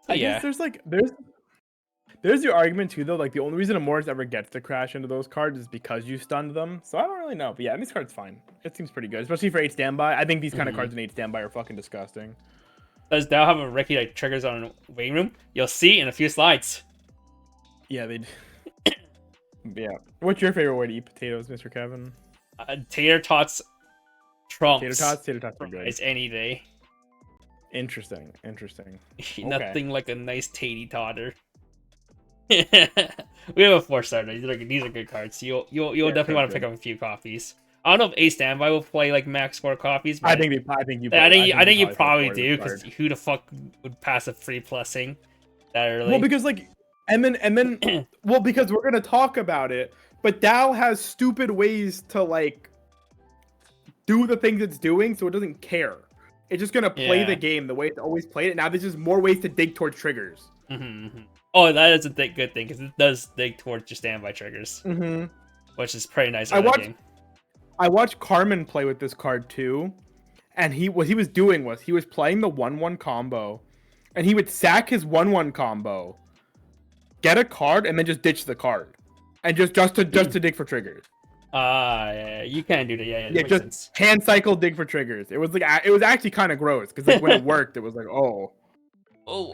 So, I guess there's your argument too, though. Like the only reason a Morris ever gets to crash into those cards is because you stunned them. So I don't really know. But yeah, this card's fine. It seems pretty good, especially for 8 standby. I think these kind of cards in 8 standby are fucking disgusting. Does Dow have a Ricky that triggers on waiting room? You'll see in a few slides. Yeah, they. Yeah. What's your favorite way to eat potatoes, Mr. Kevin? Tater tots, trunks. Tater tots are good. It's any day. Interesting. Nothing like a nice tatey totter. We have a 4-star. These are good cards. You'll definitely want to pick up a few copies. I don't know if A standby will play like max 4 copies. But I think you probably do, because who the fuck would pass a free plussing that early? Well, because and then well, because we're gonna talk about it, but Dow has stupid ways to do the things it's doing, so it doesn't care. It's just gonna play the game the way it's always played it. Now there's just more ways to dig towards triggers. Oh, that is a good thing because it does dig towards your standby triggers, which is pretty nice. I watched Carmen play with this card too, and what he was doing was he was playing the 1/1 combo, and he would sack his 1/1 combo, get a card, and then just ditch the card, and just to dig for triggers. Yeah, you can do that. Yeah, just sense. Hand cycle dig for triggers. It was actually kind of gross because like when it worked, it was like, oh,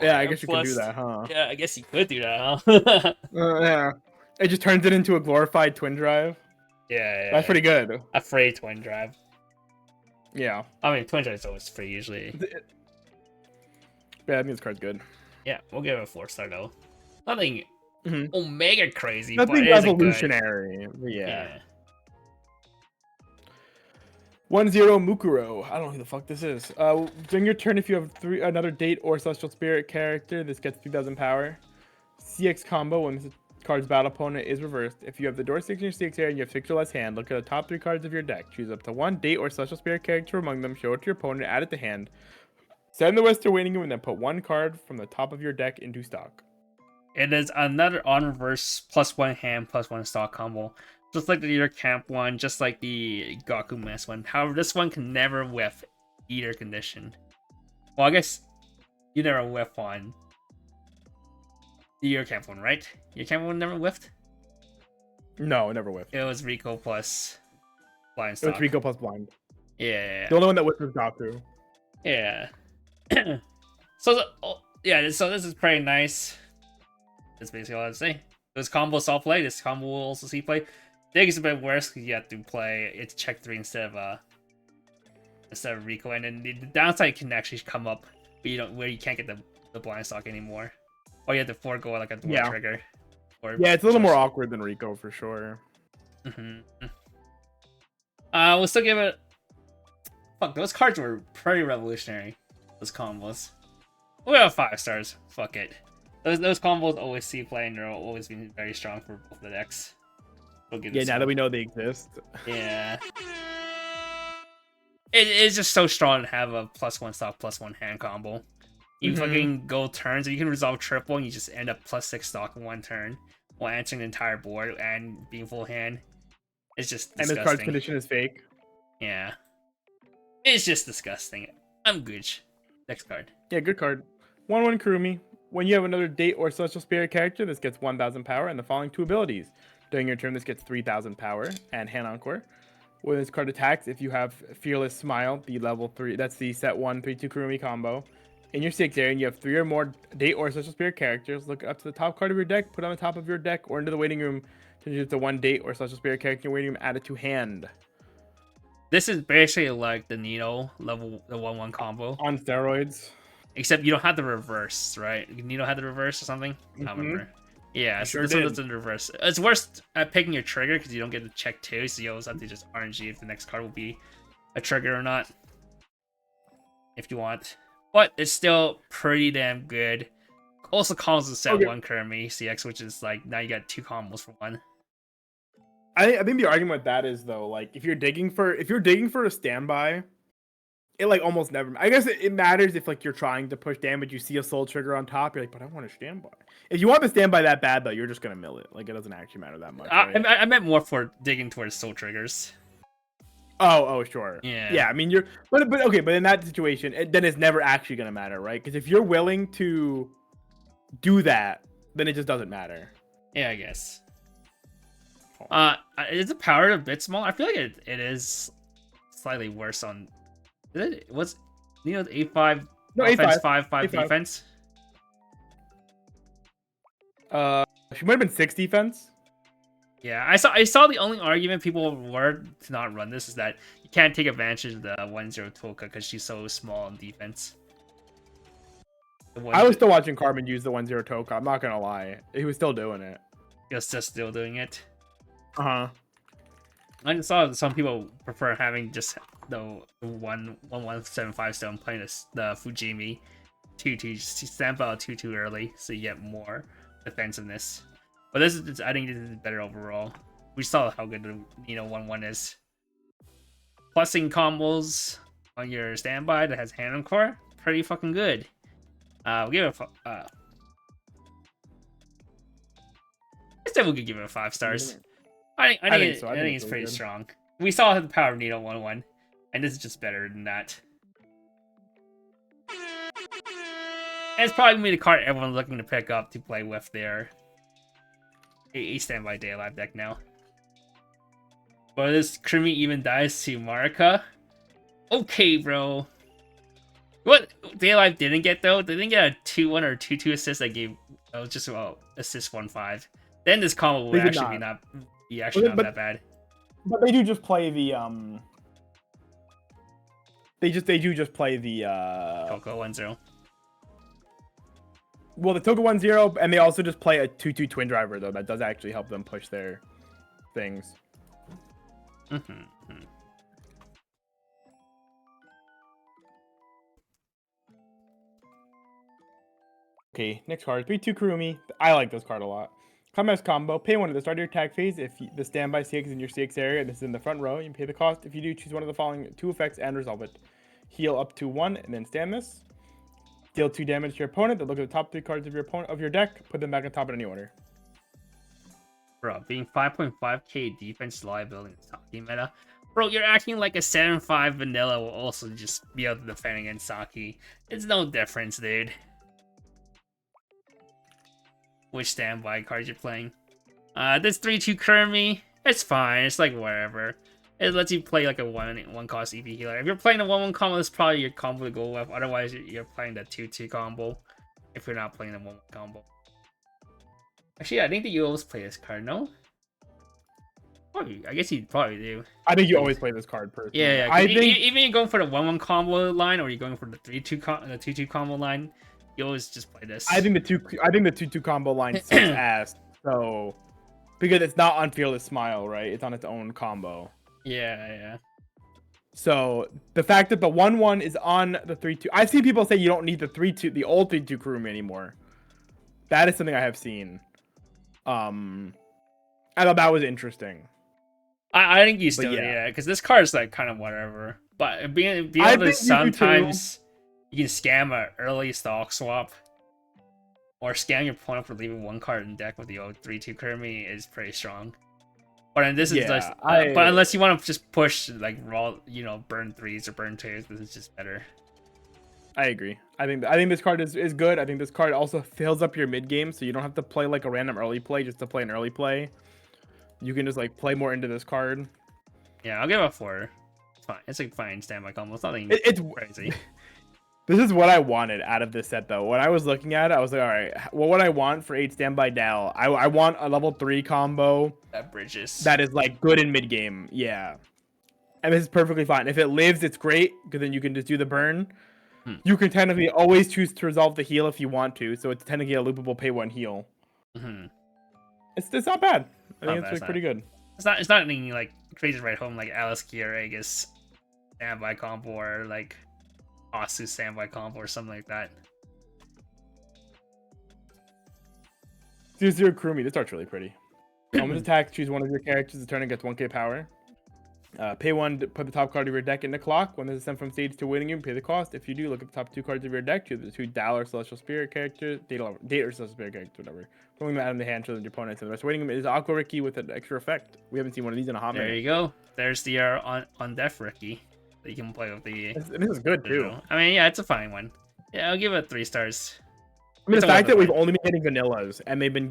yeah, I guess you can do that, huh? Yeah, I guess you could do that, huh? Yeah, it just turns it into a glorified twin drive. Yeah, that's pretty good. A free twin drive. Yeah, I mean, twin drive is always free usually. Yeah, I think this card's good. Yeah, we'll give it a 4-star though. Nothing omega crazy. Nothing revolutionary. Yeah. 1-0 Mukuro. I don't know who the fuck this is. During your turn, if you have another date or celestial spirit character, this gets 3,000 power. CX combo, when this card's battle opponent is reversed. If you have the door 6 in your CX area and you have 6 or less hand, look at the top 3 cards of your deck. Choose up to 1 date or celestial spirit character among them, show it to your opponent, add it to hand. Send the Western waiting room and then put 1 card from the top of your deck into stock. It is another on reverse +1 hand +1 stock combo. Just like the Leader Camp one, just like the Gaku Mess one. However, this one can never whiff either condition. Well, I guess you never whiff on the Year Camp one, right? Year Camp one never whiffed? No, it never whiffed. It was Rico plus blind stock. It was Rico plus blind. Yeah. The only one that whiffed was Gaku. Yeah. So this is pretty nice. That's basically all I have to say. This combo saw play. This combo will also see play. Dig is a bit worse because you have to play it's check 3 instead of Rico, and then the downside can actually come up, but you can't get the blind stock anymore, or you have to forego like a door trigger. It's a little more awkward than Rico for sure. We'll still give it. Fuck, those cards were pretty revolutionary. Those combos. We'll have 5 stars. Fuck it. Those combos always see play, and they're always been very strong for both the decks. Now that we know they exist. Yeah. It's just so strong to have a +1 stock +1 hand combo. You fucking go turns, and you can resolve triple, and you just end up +6 stock in 1 turn while answering the entire board and being full hand. It's just disgusting. And the card's condition is fake. Yeah. It's just disgusting. I'm good. Next card. Yeah, good card. 1/1 Kurumi. When you have another date or celestial spirit character, this gets 1,000 power and the following 2 abilities. During your turn, this gets 3,000 power and hand encore. When this card attacks, if you have Fearless Smile, the level 3, that's the set 1 3/2 Kurumi combo. In your 6 area, and you have 3 or more date or celestial spirit characters, look up to the top card of your deck, put it on the top of your deck or into the waiting room. Change it to 1 date or celestial spirit character in your waiting room, add it to hand. This is basically like the Nino level, the 1/1 combo on steroids. Except you don't have the reverse, right? Nino had the reverse or something. I don't remember. Yeah, so this one doesn't reverse. It's worse at picking your trigger because you don't get to check 2, so you always have to just RNG if the next card will be a trigger or not, if you want. But it's still pretty damn good. Also combos with set 1 Kurumi CX, which is like now you got 2 combos for 1. I think the argument with that is though, like if you're digging for a standby, it like almost never. I guess it matters if like you're trying to push damage, you see a soul trigger on top, you're like, but I want a standby. If you want the standby that bad though, you're just gonna mill it. Like it doesn't actually matter that much. Right? I meant more for digging towards soul triggers. Oh, sure. Yeah. I mean, but in that situation, then it's never actually gonna matter, right? Because if you're willing to do that, then it just doesn't matter. Yeah, I guess. Is the power a bit small? I feel like it is slightly worse on. What's Nino's 8-5 offense, 5-5 defense? She might have been 6 defense. Yeah, I saw the only argument people were to not run this is that you can't take advantage of the 1-0 Toka because she's so small in defense. I was still watching Carmen use the 1-0 Toka. I'm not gonna lie, he was still doing it. Just still doing it. I just saw some people prefer having just the 1-1-7-5 stone playing the Fujimi 2-2, just stamp out 2-2 early so you get more defensiveness. But I think this is better overall. We saw how good the 1-1 is. Plussing combos. on your standby that has Hand Core, pretty fucking good. We'll give it I said we could give it 5 stars. I think it's pretty strong. We saw the Power of Needle 1-1, and this is just better than that. And it's probably gonna be the card everyone's looking to pick up to play with their a Standby Day Alive deck now. But this Krimi even dies to Marika. Okay, bro. What Day Alive didn't get though? They didn't get a 2-1 or 2-2 assist that gave just assist 1-5. Then this combo would actually not be that bad. But they do just play the They do just play the Coco 1-0. Well, the Toka 1-0, and they also just play a 2-2 Twin Driver though. That does actually help them push their things. Okay, next card, 3-2 Kurumi. I like this card a lot. Come as combo, pay 1 at the start of your attack phase. If the standby CX is in your CX area and this is in the front row, you can pay the cost. If you do, choose one of the following 2 effects and resolve it. Heal up to 1 and then stand this. Deal 2 damage to your opponent. Then look at the top 3 cards of your deck. Put them back on top in any order. Bro, being 5.5k defense liability in Saki meta. Bro, you're acting like a 7-5 vanilla will also just be able to defend against Saki. It's no difference, dude. Which standby cards you're playing. This 3-2 Kurumi, it's fine. It's like whatever. It lets you play like a 1 cost EV healer. If you're playing a 1-1 combo, that's probably your combo to go with. Otherwise, you're playing the 2-2 combo. If you're not playing the 1-1 combo. Actually, I think that you always play this card, no? Probably, I guess you probably do. I think you always play this card personally. Yeah. I think even you're going for the 1-1 combo line, or you're going for the 2-2 combo line, you always just play this. I think the 2-2 combo line sucks ass. So because it's not on Fearless Smile, right? It's on its own combo. Yeah. So the fact that the 1-1 is on the 3-2, I've seen people say you don't need the 3-2, the old 3-2 Kurumi anymore. That is something I have seen. I thought that was interesting. I think you still need because this card is like kind of whatever. But being able to sometimes you can scam an early stock swap, or scam your opponent for leaving 1 card in deck with the old 3-2 Kurumi is pretty strong. But then this is just, but unless you want to just push like raw, burn 3s or burn 2s, this is just better. I agree. I think this card is good. I think this card also fills up your mid game, so you don't have to play like a random early play just to play an early play. You can just like play more into this card. Yeah, I'll give it a 4. It's fine. It's like fine standby combo. It's nothing it's crazy. This is what I wanted out of this set, though. When I was looking at it, I was like, all right, well, what I want for 8 standby Dal, I want a level 3 combo that bridges. That is like good in mid game. Yeah, and this is perfectly fine. If it lives, it's great because then you can just do the burn. You can technically always choose to resolve the heal if you want to, so it's technically a loopable pay 1 heal. It's not bad. I think it's pretty good. It's not anything like crazy right home like Alice Kieraga's standby combo or like Asu standby combo or something like that. 0-0 Kurumi. This art's really pretty. Moment attack. Choose one of your characters to turn and gets 1k power. Pay 1 to put the top card of your deck in the clock. When this is sent from stage to waiting room, pay the cost. If you do, look at the top 2 cards of your deck. Choose the 2 Dal or Celestial Spirit characters. Date or Celestial Spirit characters, whatever. Throwing them out of the hand, choosing your opponents. And the rest waiting room is Aqua Ricky with an extra effect. We haven't seen one of these in a hot minute. There you go. There's the on Death Ricky that you can play with the. This is good too. I mean, yeah, it's a fine one. Yeah, I'll give it 3 stars. I mean, the fact that we've only been getting vanillas, and we've been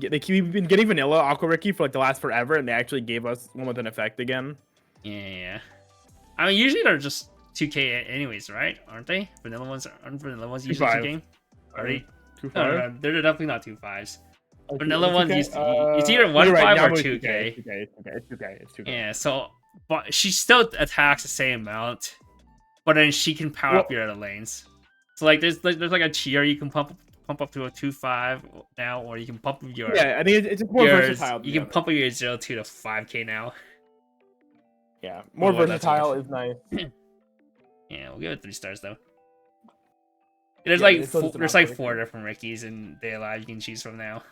getting vanilla Aqua Ricky for like the last forever, and they actually gave us one with an effect again. Yeah. I mean, usually they're just 2k anyways, right? Aren't they? Aren't vanilla ones usually 2k? Are they? 2.5? No, they're definitely not 2.5s. Vanilla ones, it's either 1.5 or 2k. It's 2k. Yeah, so but she still attacks the same amount, but then she can power up your other lanes. So like, there's like a cheer you can pump up to a 2.5 now, or you can pump up your. Yeah, I think it's more versatile. You can pump up your 0.2 to 5k now. Yeah, more versatile is nice. Yeah, we'll give it 3 stars though. There's like 4 different Rickies in Day Alive you can choose from now,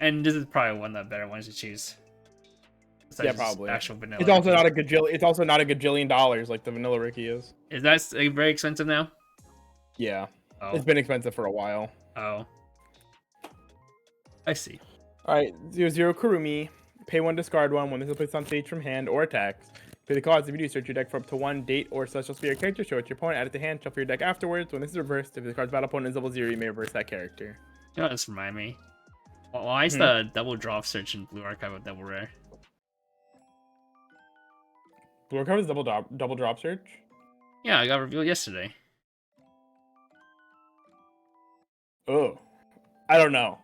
and this is probably one of the better ones to choose. Yeah, probably. Actual vanilla. It's also not a gajillion. It's also not a gajillion dollars like the vanilla Ricky is. Is that very expensive now? Yeah, oh. It's been expensive for a while. Oh, I see. All right, 0-0 Kurumi. Pay 1, discard 1 when this is placed on stage from hand or attacks. Pay the cost. If you do, search your deck for up to 1 date or celestial spirit character. Show it to your opponent. Add it to hand. Shuffle your deck afterwards. When this is reversed, if the card's battle opponent is level 0, you may reverse that character. You know what this remind me? Why is the double drop search in Blue Archive a double rare? Blue Archive is double drop search? Yeah, I got revealed yesterday. Oh, I don't know.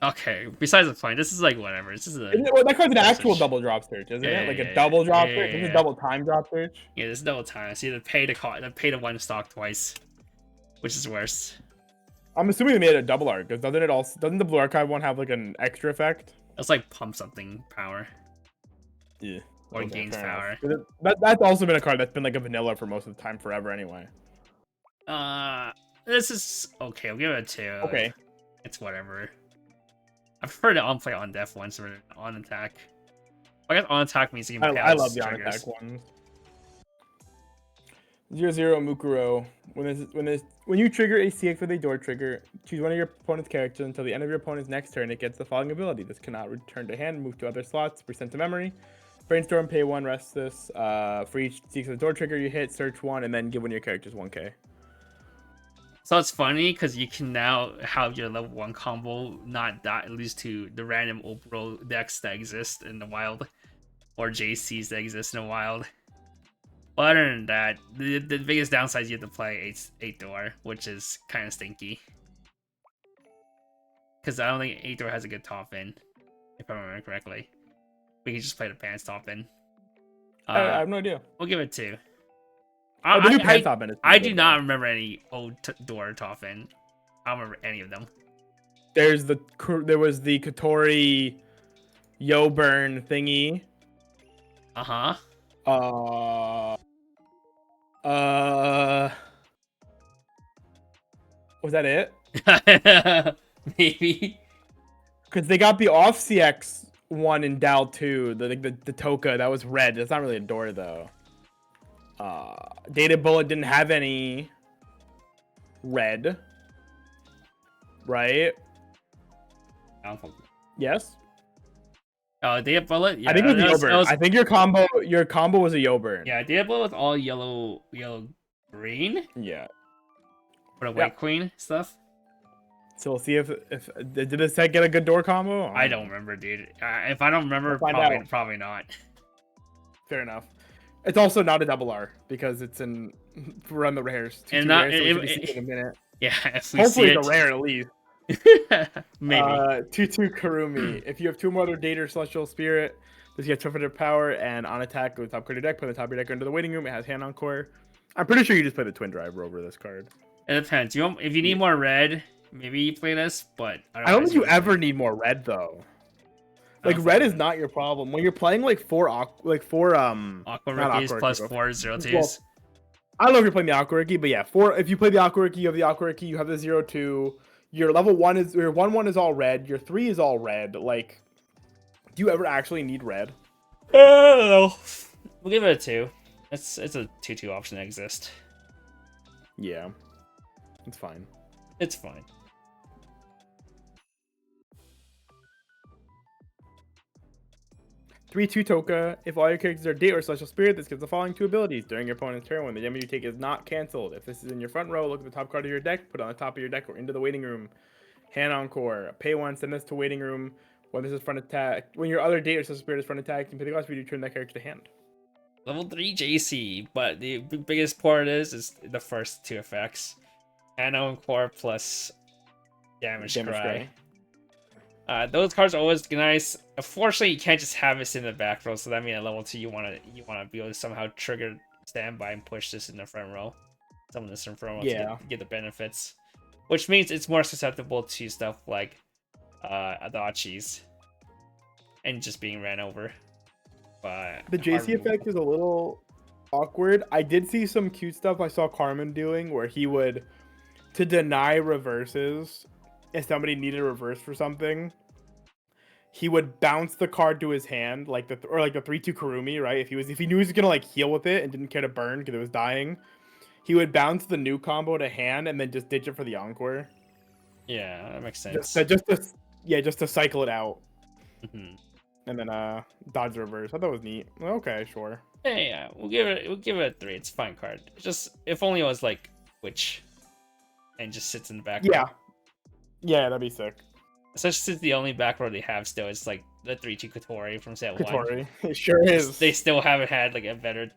Okay, besides the point, this is like whatever. This is that card's an actual double drop search, isn't it? Like a double drop search? This is double time drop search? Yeah, this is double time. So you have to pay to one stock twice, which is worse. I'm assuming they made it a double arc, because doesn't the Blue Archive one have like an extra effect? It's like pump something power. Yeah. Or gains power. That's also been a card that's been like a vanilla for most of the time forever anyway. This is okay. I'll give it a 2. Okay. It's whatever. I prefer the on-play on-def ones or on-attack. I guess on-attack means you can pay I love the on-attack ones. 0-0 Mukuro. When you trigger a CX with a door trigger, choose one of your opponent's characters until the end of your opponent's next turn. It gets the following ability. This cannot return to hand, move to other slots, be sent to memory. Brainstorm, pay 1, rest this. For each CX with a door trigger you hit, search 1, and then give one of your characters 1k. So it's funny because you can now have your level 1 combo not die, at least to the random Opero decks that exist in the wild, or JCs that exist in the wild. But other than that, the biggest downside is you have to play 8 door, which is kind of stinky. Because I don't think 8 door has a good top in, if I remember correctly. We can just play the pants top in. I have no idea. We'll give it 2. I do not remember any old door top in. I don't remember any of them. There was the Kotori Yo Burn thingy. Was that it? Maybe. Because they got the off CX one in Dal 2, the Toka that was red. That's not really a door though. Data Bullet didn't have any red, right? Yes. Data Bullet. Yeah, I think it was Yoburn. I think your combo was a Yoburn. Yeah, Data Bullet with all yellow green. Yeah. For the White Queen stuff. So we'll see if did this set get a good door combo? I don't remember, dude. If I don't remember, probably not. Fair enough. It's also not a double R because it's in run the rares. And not rares, so in a minute. Yeah, if we hopefully see it's a rare at least. Maybe. 2/2 Kurumi. If you have 2 more other Date or Celestial Spirit, this gets Trumpeter Power and on attack with top card of your deck. Put the top of your deck into the waiting room. It has Hand Encore. I'm pretty sure you just play the Twin Driver over this card. It depends. If you need more red, maybe you play this, but I don't think you ever need more red though. Like red is not your problem when you're playing like Aqua Rickies plus 4 0-2s. Well, I don't know if you're playing the Aqua Ricky, but yeah, if you play the Aqua Ricky, you have the Aqua Ricky, you have the 0-2. Your level 1 is your 1/1 is all red. Your 3 is all red. Like, do you ever actually need red? I don't know. We'll give it a 2. It's a 2/2 option that exists. Yeah, it's fine. It's fine. 3/2 Toka. If all your characters are Date or Celestial Spirit, this gives the following 2 abilities during your opponent's turn when the damage you take is not canceled. If this is in your front row, look at the top card of your deck, put it on the top of your deck or into the waiting room. Hand Encore. Pay 1, send this to waiting room. When this is front attack, when your other Date or Celestial Spirit is front attack, you can pay the cost if you turn that character to hand. Level 3 JC, but the biggest part is the first 2 effects. Hand Encore plus Damage Cry. Those cards are always nice. Unfortunately, you can't just have this in the back row, so that means at level 2 you wanna be able to somehow trigger standby and push this in the front row. Some of this in front row to get the benefits. Which means it's more susceptible to stuff like Adachis and just being ran over. But the JC effect is a little awkward. I did see some cute stuff I saw Carmen doing where he would, to deny reverses, if somebody needed a reverse for something, he would bounce the card to his hand, like the 3/2 Kurumi, right? If he knew he was gonna like heal with it and didn't care to burn because it was dying, he would bounce the new combo to hand and then just ditch it for the encore. Yeah, that makes sense. Just to cycle it out. Mm-hmm. And then dodge reverse. I thought it was neat. Okay, sure. Yeah, we'll give it a 3. It's a fine card. Just if only it was like Witch, and just sits in the back row. Yeah, that'd be sick. Especially since the only back row they have still is like the 3/2 Kotori from set 1. It sure is. They still haven't had like a better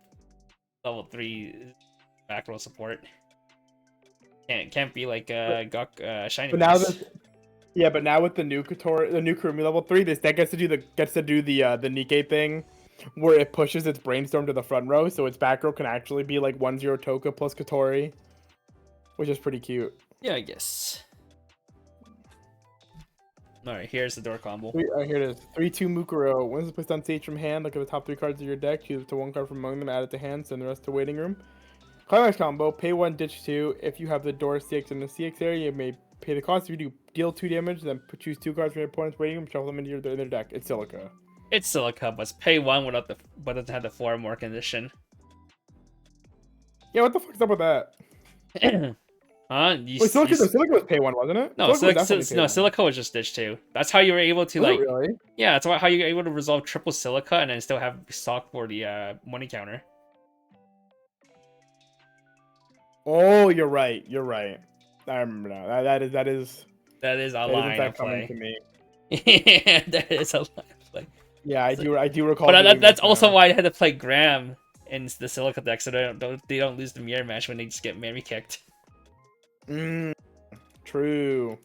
level 3 back row support. Can't be like Gok Shiny. But now but now with the new Kotori, the new Kurumi level 3, this deck gets to do the Nikkei thing, where it pushes its Brainstorm to the front row, so its back row can actually be like 1/0 Toka plus Kotori, which is pretty cute. Yeah, I guess. Alright, here's the door combo. Here it is. 3/2 Mukuro. Once it's placed on stage from hand, look at the top 3 cards of your deck, choose up to 1 card from among them, add it to hand, send the rest to waiting room. Climax combo, pay 1, ditch 2. If you have the door CX in the CX area, you may pay the cost. If you do, deal 2 damage, then choose 2 cards from your opponent's waiting room, shuffle them into their deck. It's Silica. It's Silica, but it's pay 1 without but doesn't have the 4 more condition. Yeah, what the fuck's up with that? Wait, Silica was pay 1, wasn't it? No, Silica was just ditch 2. That's how you were able to like. Really? Yeah, that's how you were able to resolve triple Silica and then still have stock for the money counter. Oh, you're right. I remember now. That is a line of play. To me. Yeah, that is a line of play. Yeah, I do recall. But that's also why I had to play Graham in the Silica deck, so they don't lose the mirror match when they just get Mary kicked. True.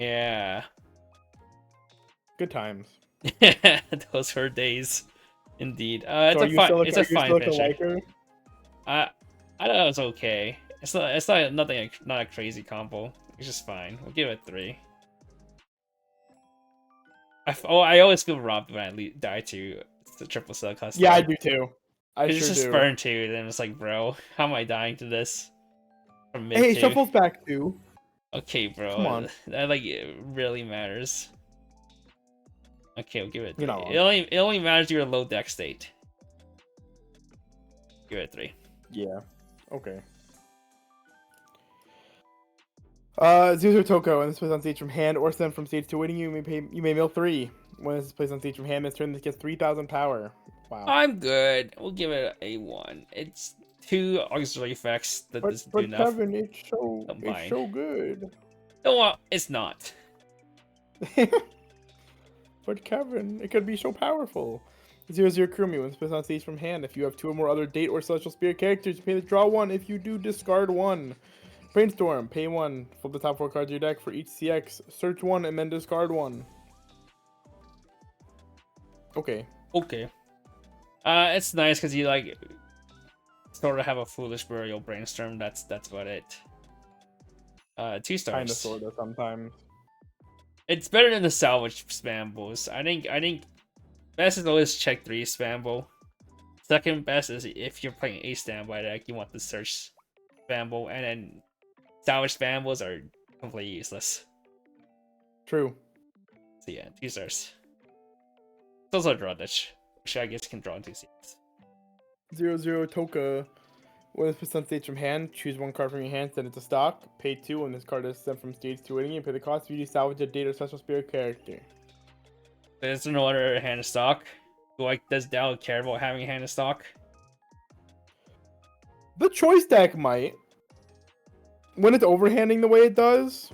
Yeah. Good times. Those were days, indeed. It's a fine finisher. I thought it was okay. It's not a crazy combo. It's just fine. We'll give it 3. I always feel robbed when I die to the triple Silica. Yeah, I do too. It's just burn 2, then it's like, bro, how am I dying to this? From mid hey, 2? Shuffle's back 2. Okay, bro. Come on. That like it really matters. Okay, we'll give it 3. It only matters your low deck state. Give it 3. Yeah. Okay. 0/0 Toko. When this is placed on stage from hand or sent from stage to waiting, you may mill 3. When this is placed on stage from hand, this turn this gets 3,000 power. Wow. I'm good. We'll give it a 1. It's 2 auxiliary effects that does do enough. But Kevin, it's so good. No, it's not. But Kevin, it could be so powerful. 0/0 Kurumi. When it's placed on stage from hand, if you have 2 or more other date or celestial spirit characters, you pay the draw 1. If you do, discard 1. Brainstorm, pay 1. Flip the top 4 cards of your deck for each CX. Search 1 and then discard 1. Okay. It's nice because you like sort of have a foolish burial Brainstorm. That's about it. 2 stars. Kind of, sort of, sometimes. It's better than the salvage spambles. I think best is always check 3 spamble. Second best is if you're playing a standby deck, you want the search spamble, and then salvage spambles are completely useless. True. So yeah, 2 stars. It's also a draw ditch, which I guess can draw into 2 CX. 0/0 Toka. When it's placed on stage from hand, choose 1 card from your hand, send it to stock. Pay 2 when this card is sent from stage to waiting, and pay the cost if you do salvage a date or special spirit character. There's no other hand of stock. Does Dow care about having a hand of stock? The choice deck might. When it's overhanding the way it does.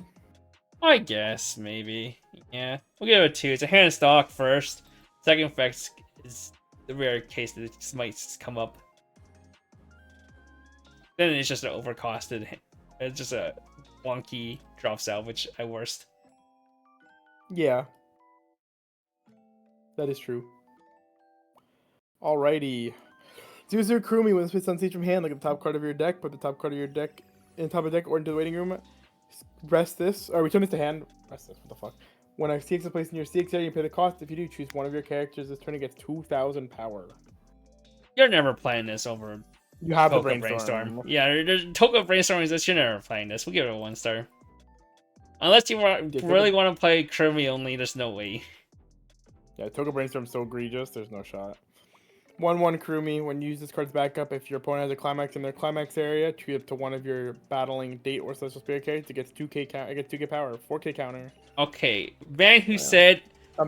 I guess, maybe. Yeah. We'll give it a 2. It's a hand of stock first. Second effect is the rare case that it just might come up. Then it's just an overcosted. It's just a wonky drop salvage at worst. Yeah. That is true. Alrighty. 0/0 Kurumi. When it's placed on stage from hand, look at the top card of your deck. Put the top card of your deck in the top of the deck or into the waiting room. Rest this. Or return this to hand. Rest this. What the fuck? When a CX is placed in your CX area, you pay the cost. If you do, choose 1 of your characters. This turn it gets 2,000 power. You're never playing this over. You have Toka the Brainstorm. Yeah, Toka Brainstorm is this. You're never playing this. We'll give it a 1 star. Unless you really want to play Kurumi only, there's no way. Yeah, Toka Brainstorm's so egregious, there's no shot. 1/1 Kurumi. When you use this card's backup, if your opponent has a climax in their climax area, treat it to one of your battling date or celestial spirit characters. It gets 2k count. It gets 2k power, 4k counter. Okay, man who said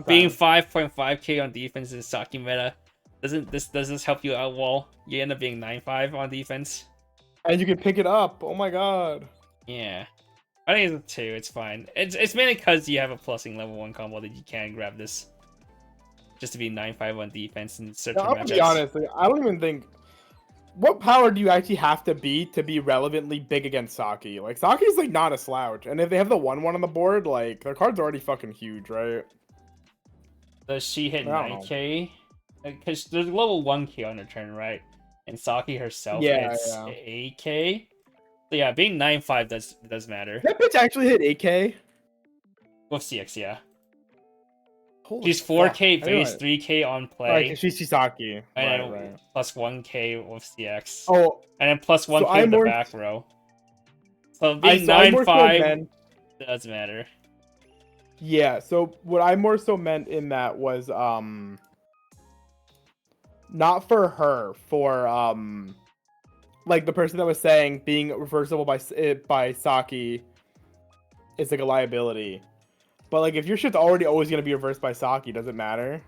being 5.5k on defense is Saki meta. Does this help you out, Wall? You end up being 9.5 on defense. And you can pick it up. Oh my god. Yeah. I think it's a 2, it's fine. It's mainly because you have a plusing level 1 combo that you can grab this. Just to be 9.5 on defense and certain matchups. I'll be honest, like, I don't even think... What power do you actually have to be relevantly big against Saki? Like, Saki's, like, not a slouch. And if they have the 1/1 on the board, like, their card's already fucking huge, right? Does she hit 9k? Because there's level 1k on her turn, right? And Saki herself hits 8k. So yeah, being 9.5 does matter. That bitch actually hit 8k? With CX, yeah. Holy she's 4k base, 3k on play. Right, she's Shisaki. And right. plus 1k with CX. Oh. And then plus 1k in the back row. So being 9.5 does matter. Yeah, so what I more so meant in that was not for her, for like the person that was saying being reversible by Saki is like a liability. But like if your shit's already always gonna be reversed by Saki, does it matter?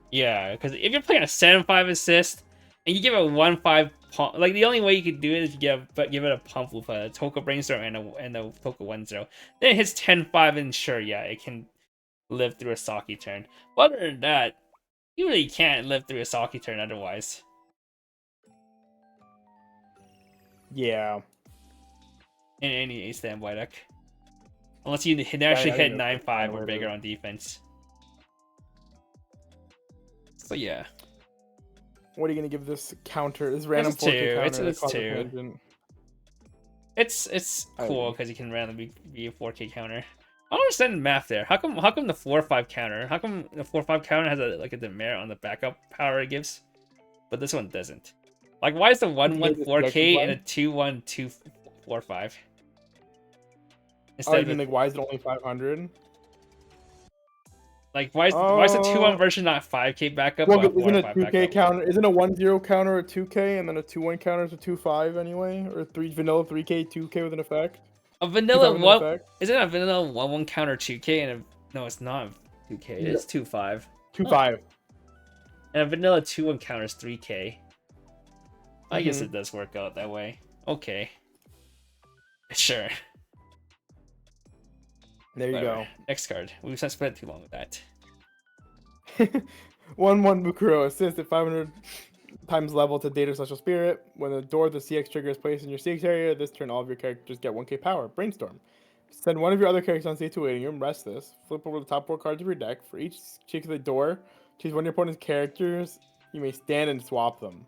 Yeah, because if you're playing a 7.5 assist and you give it a 1.5 pump, like the only way you could do it is you give it a pump with a Toka Brainstorm and a Toka 1-0. Then it hits 10.5 and sure, yeah, it can live through a Saki turn. But other than that, you really can't live through a Saki turn otherwise. Yeah. In any standby deck. Unless you actually hit 9.5 or bigger on defense. So yeah. What are you gonna give this counter? This random 4K counter. It's 2. It's cool because you can randomly be a 4K counter. I don't understand the math there. How come the 4/5 counter? How come the 4/5 counter has a demerit on the backup power it gives, but this one doesn't? Like, why is the 1/1 4K and a 2/1 2/4/5? Instead of like, why is it only 500? Like, why is the 2/1 version not 5K backup? Well, isn't a 2K counter? Isn't a 1/0 counter a 2K, and then a 2/1 counter is a 2/5 anyway, or vanilla 3K 2K with an effect? A vanilla one isn't a vanilla 1/1 counter 2K and no, it's not 2K. It's 2/5. 2/5. And a vanilla 2/1 counter is 3K. I guess it does work out that way. Okay. Sure. There you go. Next card. We've not spent too long with that. 1/1 Mukuro. Assist at 500 times level to Data Celestial Spirit. When the door of the CX trigger is placed in your CX area, this turn all of your characters get 1k power. Brainstorm. Send one of your other characters on stage to waiting room. Rest this. Flip over the top 4 cards of your deck. For each check of the door, choose one of your opponent's characters. You may stand and swap them.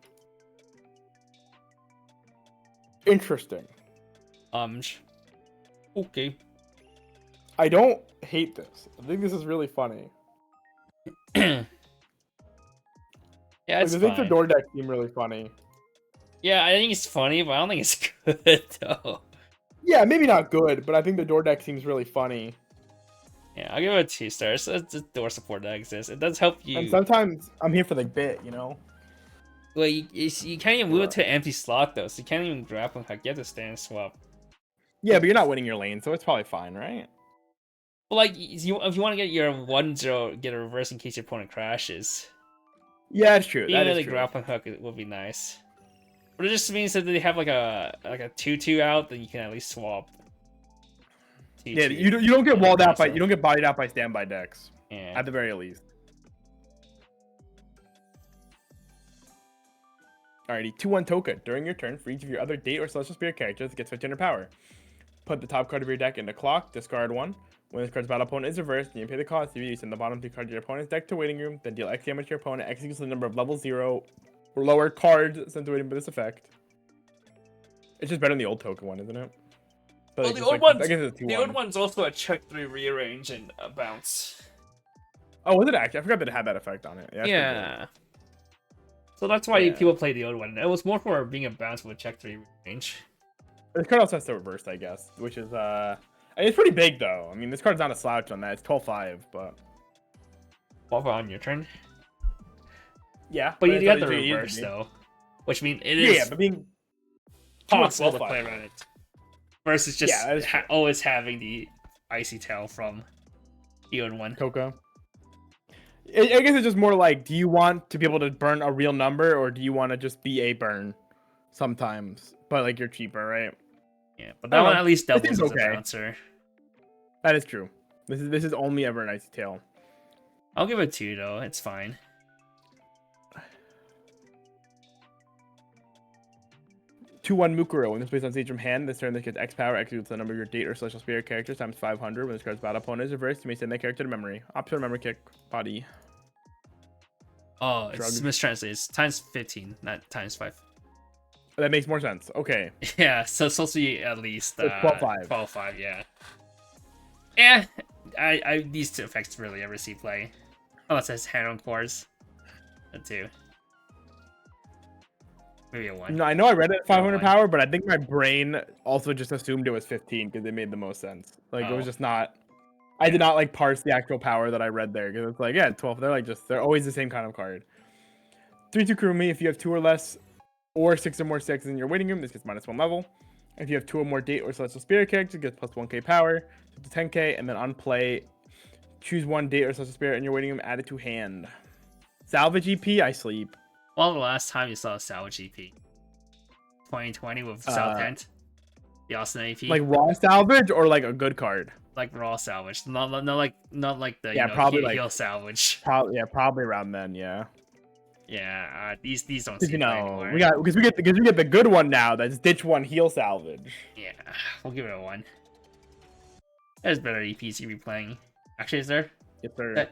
Interesting. Okay. I don't hate this. I think this is really funny. Yeah, it's fine. I think the door deck seem really funny. Yeah, I think it's funny, but I don't think it's good though. Yeah, maybe not good, but I think the door deck seems really funny. Yeah, I'll give it 2 stars. It's a door support that exists. It does help you. And sometimes I'm here for the bit, you know. Well, you can't even move it to an empty slot though, so you can't even grab one. You have to stand and swap. Yeah, but you're not winning your lane, so it's probably fine, right? Well, like, if you want to get your 1-0, get a reverse in case your opponent crashes. Yeah, that's true. Being a grappling hook would be nice. But it just means that they have like a 2/2 out, then you can at least swap. Yeah, you don't get walled out by you don't get bodied out by standby decks. Yeah. At the very least. Alrighty, 2/1 Toka. During your turn, for each of your other date or celestial spirit characters, it gets 1500 power. Put the top card of your deck into clock, discard 1. When this card's battle opponent is reversed, and you pay the cost, you send the bottom 2 cards of your opponent's deck to waiting room, then deal X damage to your opponent. X equals the number of level 0 or lower cards sent to waiting for this effect. It's just better than the old Toka one, isn't it? Well, like, the old one's also a check 3 rearrange and a bounce. Oh, was it actually? I forgot that it had that effect on it. Yeah. So that's why people play the old one. It was more for being a bounce with a check 3 rearrange. This card also has to reverse, I guess, which is it's pretty big though. I mean, this card's not a slouch on that. It's 12/5, but What on your turn? Yeah, but you got the reverse though, which means it is but being possible to play around it. Versus just always having the icy tail from EO1. Coco. I guess it's just more like, do you want to be able to burn a real number, or do you want to just be a burn sometimes? But like you're cheaper, right? Yeah, but that one at least doubles as a bouncer. That is true. This is only ever an icy tail. I'll give it 2 though. It's fine. 2/1 Mukuro. When this plays on stage from hand, this turn this gets X power, executes the number of your date or celestial spirit characters times 500. When this card's battle opponent is reversed, you may send that character to memory. Optional memory kick, body. Oh, it's mistranslated. It's times 15, not times 5. That makes more sense. Okay. Yeah, so it's supposed to be at least 12/5. 12/5, yeah. Yeah, these two effects really ever see play. Unless it's hand on cores. That too. Maybe a 1. No, I know I read it at 500 power, but I think my brain also just assumed it was 15 because it made the most sense. Like it was just not. I did not like parse the actual power that I read there because it's like 12. They're always the same kind of card. 3/2 Kurumi. If you have 2 or less, or 6 or more 6s in your waiting room, this gets -1 level. If you have 2 or more date or celestial spirit characters, it gets +1k power, up to 10k, and then on play, choose 1 date or celestial spirit in your waiting room, add it to hand. Salvage EP, I sleep. Well, the last time you saw a salvage EP? 2020 with Southend? The Austin EP? Like raw salvage or like a good card? Like raw salvage. Not like the probably heal salvage. Probably around then, yeah. Yeah, these don't seem anymore. We get the good one now. That's ditch 1 heal salvage. Yeah, we'll give it a 1. There's better EPs you be playing. Actually, is there? Yes, sir.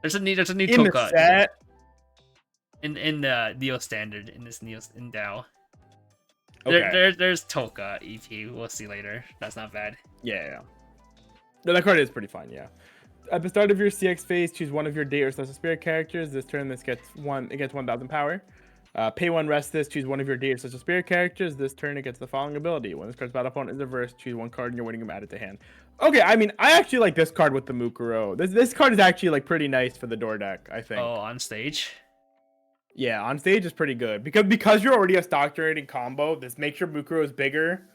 There's a new in Toka. The set? In the Neo standard in DAO. Okay. There's Toka EP. We'll see later. That's not bad. Yeah. No, that card is pretty fine. Yeah. At the start of your CX phase, choose 1 of your date or celestial spirit characters. This turn, it gets 1,000 power. Pay 1, rest this. Choose 1 of your date or celestial spirit characters. This turn, it gets the following ability: when this card's battle opponent is reversed, choose 1 card in your waiting room, add it to hand. Okay, I mean, I actually like this card with the Mukuro. This card is actually like pretty nice for the door deck, I think. Oh, on stage. Yeah, on stage is pretty good because you're already a stock generating combo. This makes your Mukuros bigger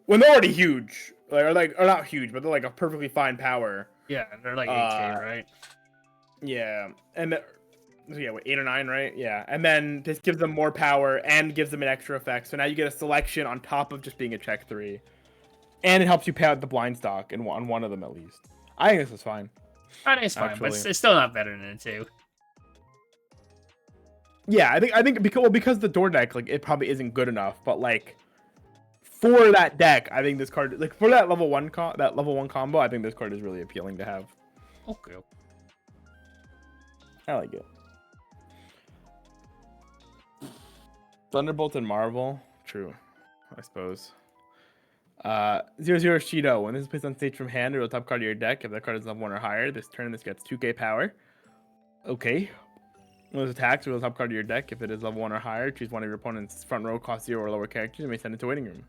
when they're already huge, or not huge, but they're like a perfectly fine power. Yeah, they're like 8k, right? Yeah, and 8 or 9, right? Yeah, and then this gives them more power and gives them an extra effect. So now you get a selection on top of just being a check 3, and it helps you pay out the blind stock on one of them at least. I think this is fine. I think it's fine, but it's still not better than it 2. Yeah, I think because the door deck, like, it probably isn't good enough, but like for that deck, I think this card, like, for that level 1 combo, I think this card is really appealing to have. Okay. I like it. Thunderbolt and Marvel, true, I suppose. 0/0 Shido. When this is placed on stage from hand, or the top card of your deck, if that card is level 1 or higher, this turn this gets 2k power. Okay. When this attacks, reveal the top card of your deck. If it is level 1 or higher, choose 1 of your opponent's front row, cost 0 or lower characters, and may send it to waiting room.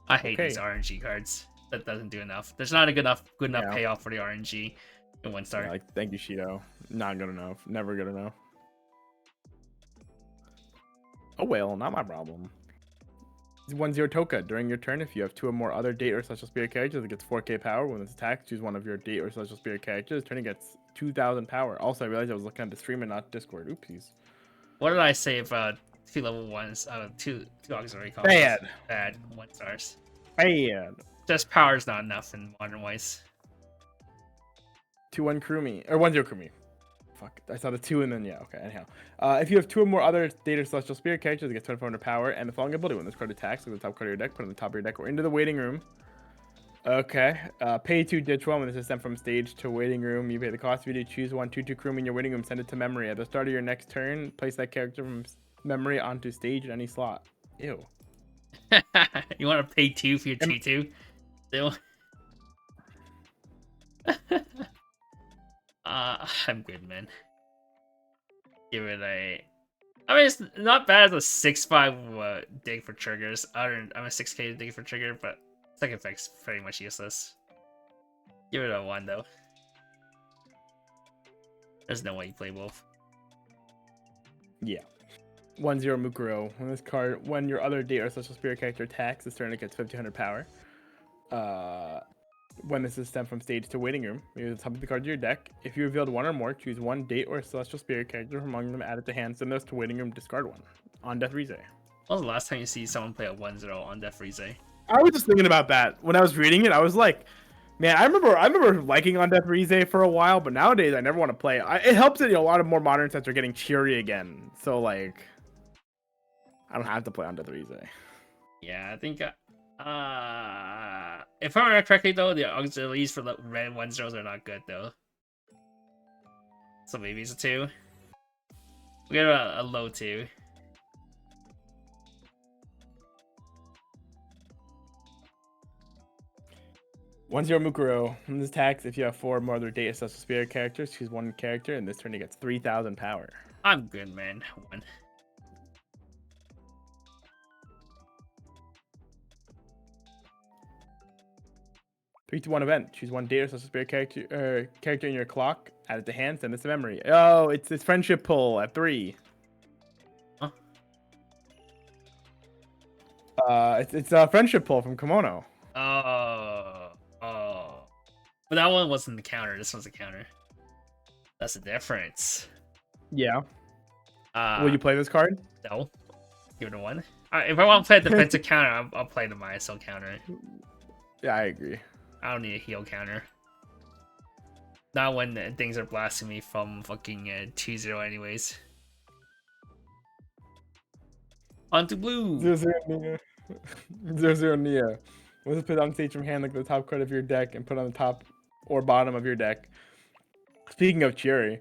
I hate these RNG cards. That doesn't do enough. There's not a good enough payoff for the RNG in 1 star. Yeah, like, thank you, Shido. Not good enough. Never good enough. Oh well, not my problem. 1/0 Toka. During your turn, if you have 2 or more other date or celestial spirit characters, it gets 4k power. When this attacks, choose 1 of your date or celestial spirit characters. This turn, it gets 2,000 power. Also, I realized I was looking at the stream and not Discord. Oopsies. What did I say about 2 level 1s? 2 auxiliary combos? Bad 1 stars. Bad. Just power's not enough in Modern Weiss. 2/1 Kurumi. Or 1/0 Kurumi. Fuck. I saw the 2 and then, yeah, okay, anyhow. If you have 2 or more other date or celestial spirit characters, it gets 2400 power. And the following ability: when this card attacks, look at the top card of your deck, put it on the top of your deck or into the waiting room. Okay. Pay 2, ditch 1. When this is sent from stage to waiting room, you pay the cost of it. Choose 1 2/2 Kurumi in your waiting room, send it to memory. At the start of your next turn, place that character from memory onto stage in any slot. Ew. You want to pay 2 for your 2/2? Still. I'm good, man. Give it a. I mean, it's not bad as a 6/5 dig for triggers. I'm a 6k dig for trigger, but second effect's pretty much useless. Give it a 1 though. There's no way you play both. Yeah. 1-0 Mukuro. When your other date or social spirit character attacks, this turn it gets 1500 power. When this is sent from stage to waiting room, use the top of the card of your deck. If you revealed one or more, choose one date or celestial spirit character from among them, add it to hand, send those to waiting room, discard one. On Death Rize. When was the last time you see someone play a 1-0 on Death Rize? I was just thinking about that when I was reading it. I was like, man, I remember liking on Death Rize for a while, but nowadays I never want to play. It helps that a lot of more modern sets are getting cheery again. So like, I don't have to play on Death Rize. Yeah, I think. If I remember correctly, though, the auxiliaries for the red 1-0s are not good, though. So maybe it's a 2. We got a low 2. One zero Mukuro. When this attacks, if you have 4 or more other data celestial spirit characters, choose one character, and this turn he gets 3000 power. I'm good, man. 1. 3-2-1 event. Choose one data celestial spirit character in your clock. Add it to hand. Send this to memory. Oh, it's this friendship pull at 3. Huh? It's a friendship pull from Kimono. Oh. But that one wasn't the counter. This one's a counter. That's the difference. Yeah. Will you play this card? No. Give it a 1. If I want to play a defensive counter, I'll play the ISO counter. Yeah, I agree. I don't need a heal counter. Not when things are blasting me from fucking 2-0 anyways. On to blue. 0-0 Nia. Once it's put on stage from hand, look at the top card of your deck and put on the top or bottom of your deck. Speaking of cheery,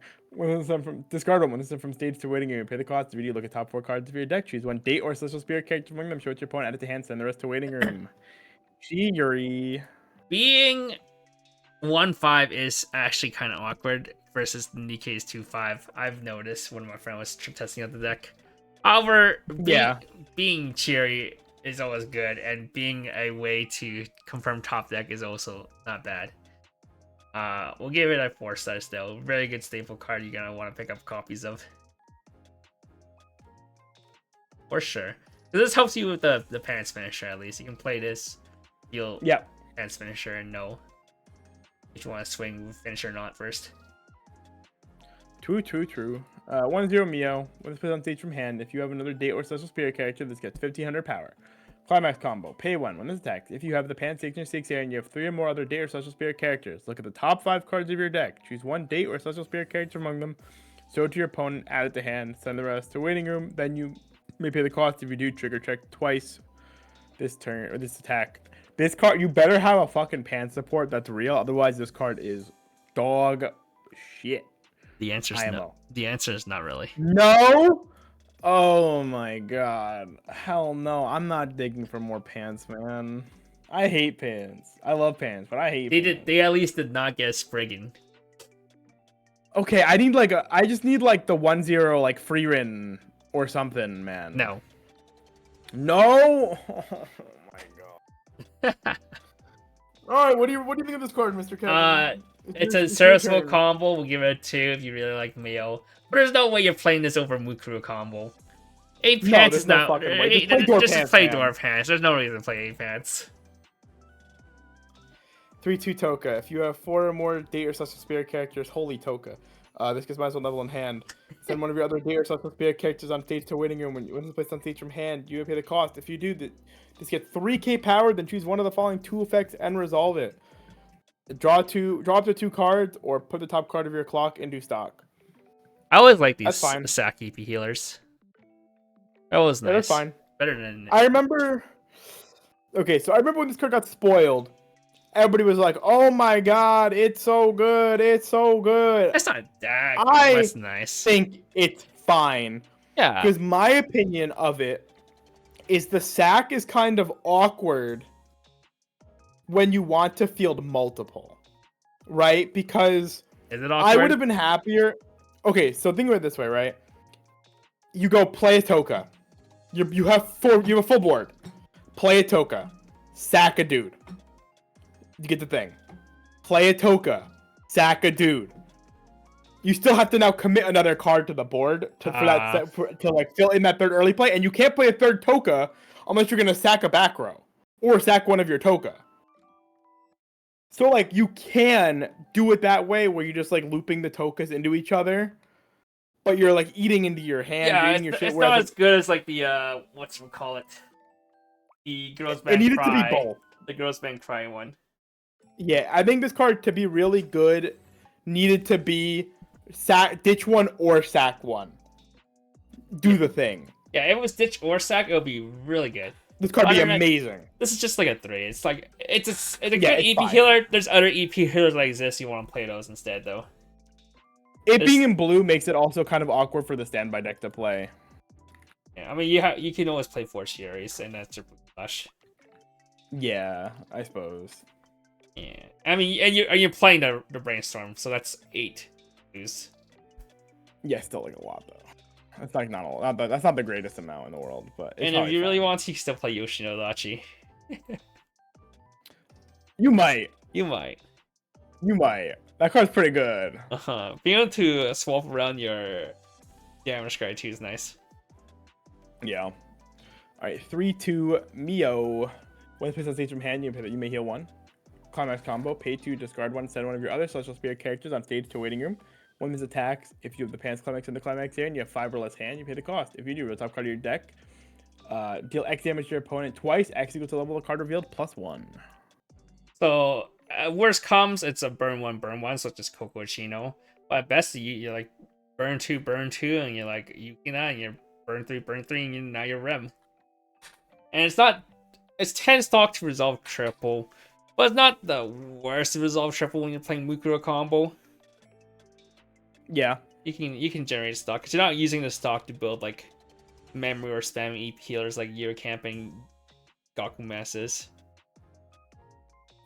discard one. When this is from stage to waiting room, pay the cost. If you look at top 4 cards of your deck, choose one date or celestial spirit character among them, show it to your opponent, add it to hand, send the rest to waiting room. Cheery. Being 1-5 is actually kind of awkward versus Nikkei's 2-5. I've noticed when my friend was testing out the deck. However, being cheery is always good, and being a way to confirm top deck is also not bad. We'll give it a 4 stars though. Very good staple card you're gonna want to pick up copies of. For sure. This helps you with the Pants Finisher at least. You can play this. You'll Pants Finisher and know if you want to swing with Finisher or not first. True. 1-0 Mio. When it's put on stage from hand, if you have another date or special spirit character, this gets 1500 power. Climax combo. Pay 1. When this attacks, if you have the Pan Signature 6 here and you have 3 or more other date or special spirit characters, look at the top 5 cards of your deck. Choose one date or special spirit character among them, show it to your opponent, add it to hand, send the rest to waiting room. Then you may pay the cost if you do trigger check twice this turn or this attack. This card, you better have a fucking pan support that's real, otherwise this card is dog shit. The answer is no. The answer is not really. No? Oh my god. Hell no. I'm not digging for more pants, man. I hate pants. I love pants, but I hate pants. They at least did not get Spriggan. Okay, I just need like the 1-0 like free written or something, man. No. No? Oh my god. Alright, what do you think of this card, Mr. Kevin? It's a serviceable combo. We'll give it a 2 if you really like Mio. But there's no way you're playing this over Mukuro combo. 8 pants is not. Just play Dwarf Pants. There's no reason to play 8 pants. 3-2 Toka. If you have 4 or more date or celestial spirit characters, holy Toka. This gets might as well level in hand. Send one of your other date or celestial spirit characters on stage to waiting room. When it's placed on stage from hand, you pay the cost. If you do, this gets 3k power. Then choose one of the following 2 effects and resolve it. Draw up to 2 cards, or put the top card of your clock into stock. I always like these sack EP healers. That was nice. Yeah, that's fine. Better than. I remember. Okay, so I remember when this card got spoiled. Everybody was like, "Oh my god, it's so good! It's so good!" That's not that. That's nice. I think it's fine. Yeah. Because my opinion of it is the sack is kind of awkward when you want to field multiple, right? Because is it awkward? I would have been happier. Okay, so think of it this way, right? You go play a Toka. You have a full board. Play a Toka. Sack a dude. You get the thing. Play a Toka. Sack a dude. you still have to now commit another card to the board to like fill in that third early play, and you can't play a third Toka unless you're gonna sack a back row or sack one of your Toka. So like you can do it that way where you're just like looping the Tokas into each other, but you're like eating into your hand, yeah, eating your shit. It's not as good as like the whatchamacallit, the Grossman It needed Cry, to be both. The Grossman Cry one. Yeah, I think this card to be really good needed to be ditch one or sack one. Do the thing. Yeah, if it was ditch or sack, it would be really good. This card would be amazing. This is just like a 3. It's like it's a good EP healer. There's other EP healers that exist. You want to play those instead, though. It being in blue makes it also kind of awkward for the standby deck to play. Yeah, I mean you can always play 4 Sherry's, and that's your flush. Yeah, I suppose. Yeah, I mean, and you're playing the brainstorm, so that's 8 lose. Yeah, still like a lot though. That's like not a lot. That's not the greatest amount in the world, but. And if you really want to, you can still play Yoshino Dachi. You might. You might. You might. That card's pretty good. Being able to swap around your damage card too is nice. Yeah. All right, 3/2 Mio. When this on stage from hand, you may heal 1. Climax combo. Pay 2, discard 1, send one of your other Celestial Spirit characters on stage to a waiting room. When this attacks, if you have the Pants Climax in the Climax area and you have 5 or less hand, you pay the cost. If you do, reveal the top card of your deck. Deal X damage to your opponent twice. X equals to the level of the card revealed plus 1. So worst comes, it's a burn 1, so it's just Kokochino. But at best, you're like burn 2, and you're like and you're burn 3, and now you're Rem. And it's 10 stock to resolve triple, but it's not the worst to resolve triple when you're playing Mukuro combo. Yeah, you can generate stock because you're not using the stock to build like memory or spam EP healers like you're camping Gaku masses.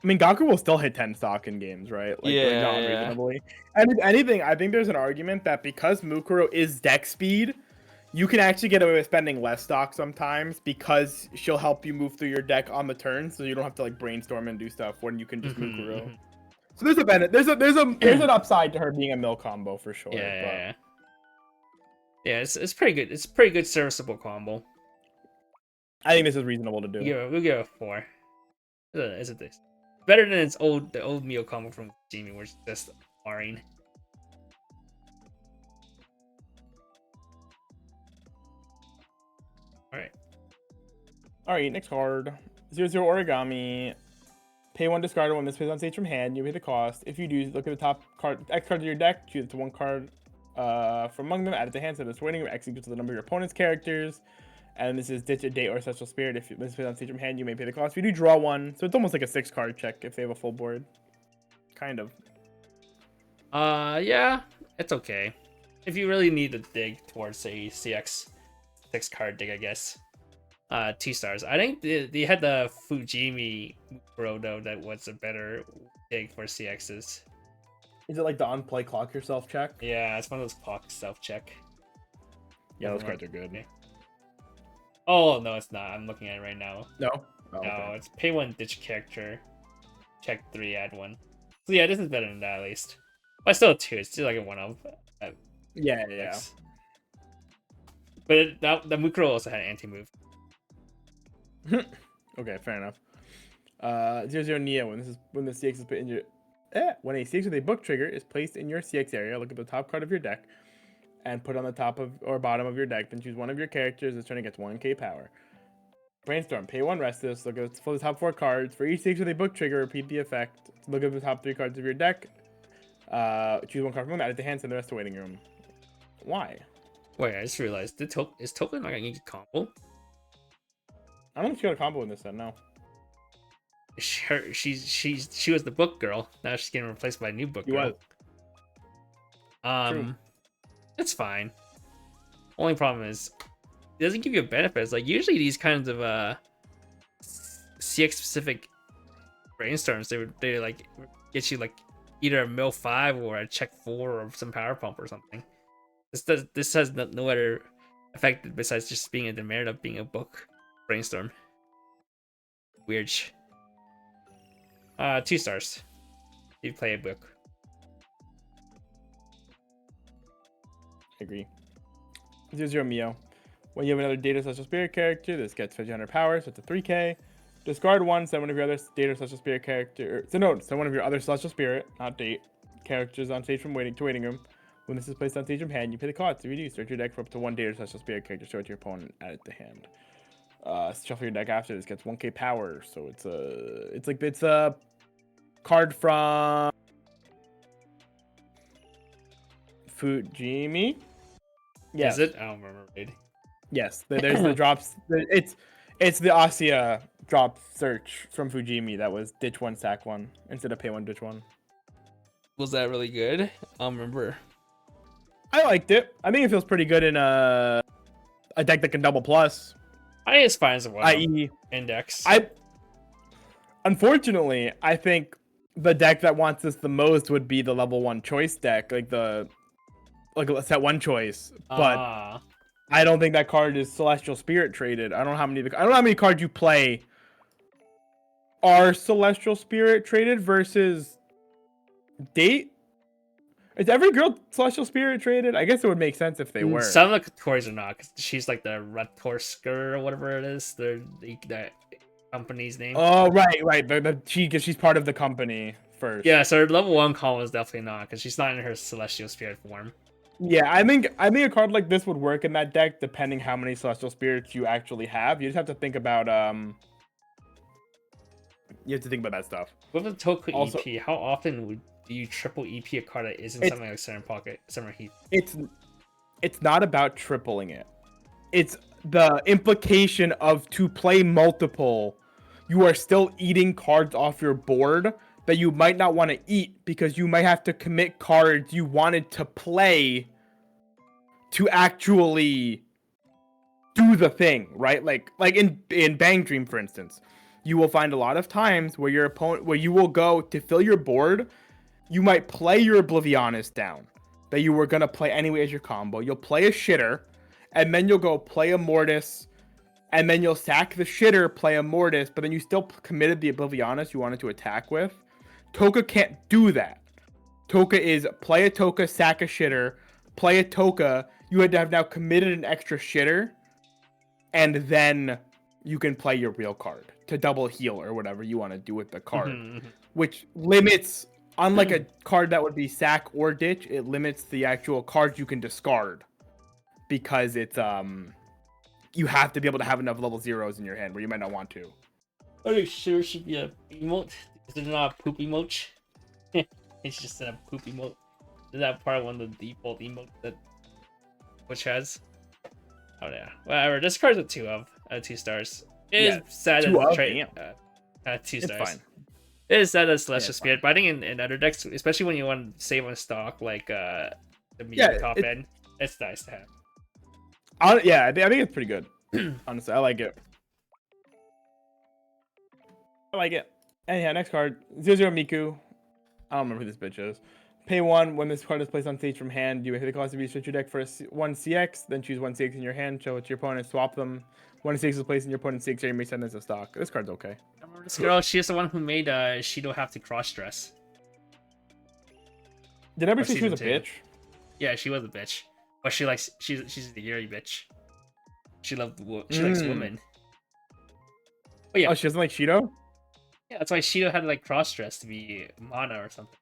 I mean, Gaku will still hit 10 stock in games, right? Like, yeah. Not reasonably. And if anything, I think there's an argument that because Mukuro is deck speed, you can actually get away with spending less stock sometimes because she'll help you move through your deck on the turn, so you don't have to like brainstorm and do stuff when you can just Mukuro. So there's a benefit. There's an upside to her being a mill combo for sure. Yeah, it's pretty good. It's a pretty good serviceable combo. I think this is reasonable to do. Yeah, we'll give it a 4. Is it this? Better than the old Mio combo from Jimmy, which is just boring. Alright, next card. 0/0 Origami. Pay 1, discard 1. This plays on stage from hand. You pay the cost. If you do, look at the top card, X cards of your deck. Choose the 1 card from among them. Add it to hand. So this waiting. X equals to the number of your opponent's characters. And this is ditch a date or Celestial Spirit. If this plays on stage from hand, you may pay the cost. If you do, draw 1. So it's almost like a 6 card check if they have a full board. Kind of. Yeah, it's okay. If you really need to dig towards a CX 6 card dig, I guess. 2 stars. I think they had the Fujimi Pro though that was a better dig for CXs. Is it like the on-play clock yourself check? Yeah, it's one of those clock self check. Yeah, those cards are good. Okay. Oh no, it's not. I'm looking at it right now. No? Oh, no, okay. It's pay 1, ditch character, check 3, add 1. So yeah, this is better than that at least. But still a 2. It's still like a 1 of. Yeah. But the Mukuro also had an anti-move. Okay, fair enough. 0/0 Nia. When the CX is put in your when a CX with a book trigger is placed in your CX area, look at the top card of your deck and put it on the top of or bottom of your deck. Then choose one of your characters. This turn it gets 1k power. Brainstorm. Pay 1 Restless. Look at the top 4 cards. For each CX with a book trigger, repeat the effect. Look at the top 3 cards of your deck. Choose 1 card from them. Add it to hand. Send the rest to waiting room. Why? Wait, I just realized is Token not gonna get combo? I don't think she got a combo in this set, no. She was the book girl. Now she's getting replaced by a new book girl. True. It's fine. Only problem is it doesn't give you benefits. Like usually these kinds of CX specific brainstorms, they like get you like either a mill 5 or a check 4 or some power pump or something. This has no other effect besides just being a demerit of being a book brainstorm. Weird. 2 stars. You play a book. agree. 0-0 Mio. When you have another Data Celestial Spirit character, this gets 1500 power, so it's a 3k. Discard one, send one of your other Data Celestial Spirit character. Send one of your other Celestial Spirit, not date, characters on stage from waiting room. When this is placed on stage from hand, you pay the cost to reduce. Search your deck for up to one Data Celestial Spirit character, show it to your opponent, add it to hand. Shuffle your deck after this, gets 1k power, so it's a card from Fujimi. Yes. Is it? I don't remember. Yes, there's the drops. It's the Asia drop search from Fujimi that was ditch one, sack one instead of pay one, ditch one. Was that really good? I don't remember. I liked it. I think it feels pretty good in a deck that can double plus. I think it's fine as a one. I.e. index. Unfortunately, I think the deck that wants this the most would be the level 1 choice deck, like set one choice. But I don't think that card is Celestial Spirit traded. I don't know how many cards you play are Celestial Spirit traded versus date. Is every girl Celestial Spirit traded? I guess it would make sense if they were. Some of the Tories are not, because she's like the Retorsker or whatever it is. The company's name. Oh, right. Because she's part of the company first. Yeah, so her level 1 call is definitely not, because she's not in her Celestial Spirit form. Yeah, I think a card like this would work in that deck, depending how many Celestial Spirits you actually have. You just have to think about that stuff. With the Toku also, EP, how often do you triple EP a card that isn't something like Summer Heat? It's not about tripling it. It's the implication of to play multiple, you are still eating cards off your board that you might not want to eat because you might have to commit cards you wanted to play to actually do the thing, right? Like in Bang Dream, for instance, you will find a lot of times where you will go to fill your board, you might play your Oblivionist down that you were gonna play anyway as your combo. You'll play a shitter, and then you'll go play a Mortis, and then you'll sack the shitter, play a Mortis, but then you still committed the Oblivionist you wanted to attack with. Toka can't do that. Toka is play a Toka, sack a shitter, play a Toka. You had to have now committed an extra shitter, and then you can play your real card to double heal or whatever you want to do with the card, which limits, unlike a card that would be sack or ditch, it limits the actual cards you can discard because it's you have to be able to have enough level 0s in your hand where you might not want to. Are you sure it should be a emote? Is it not a poop emote? It's just a poop emote. Is that part of one of the default emotes that Twitch has? Oh yeah, whatever. This card's a 2 stars. It is sad as a trade. 2 stars. It's fine. It is sad as Celestial Spirit, but I think in other decks, especially when you want to save on stock, like the medium top end, it's nice to have. I think it's pretty good. Honestly, I like it. Anyhow, next card, 0-0 Miku. I don't remember who this bitch is. Pay 1. When this card is placed on stage from hand, you may pay the cost to research your deck for 1 CX, then choose 1 CX in your hand, show it to your opponent, swap them. 1 CX is placed in your opponent's CX area, you may send this to stock. This card's okay. I remember this girl, she's the one who made Shido have to cross-dress. Did I ever say she was a bitch? Yeah, she was a bitch. But she's the Yuri bitch. She likes women. But yeah. Oh, she doesn't like Shido? Yeah, that's why Shido had to like cross-dress to be Mana or something.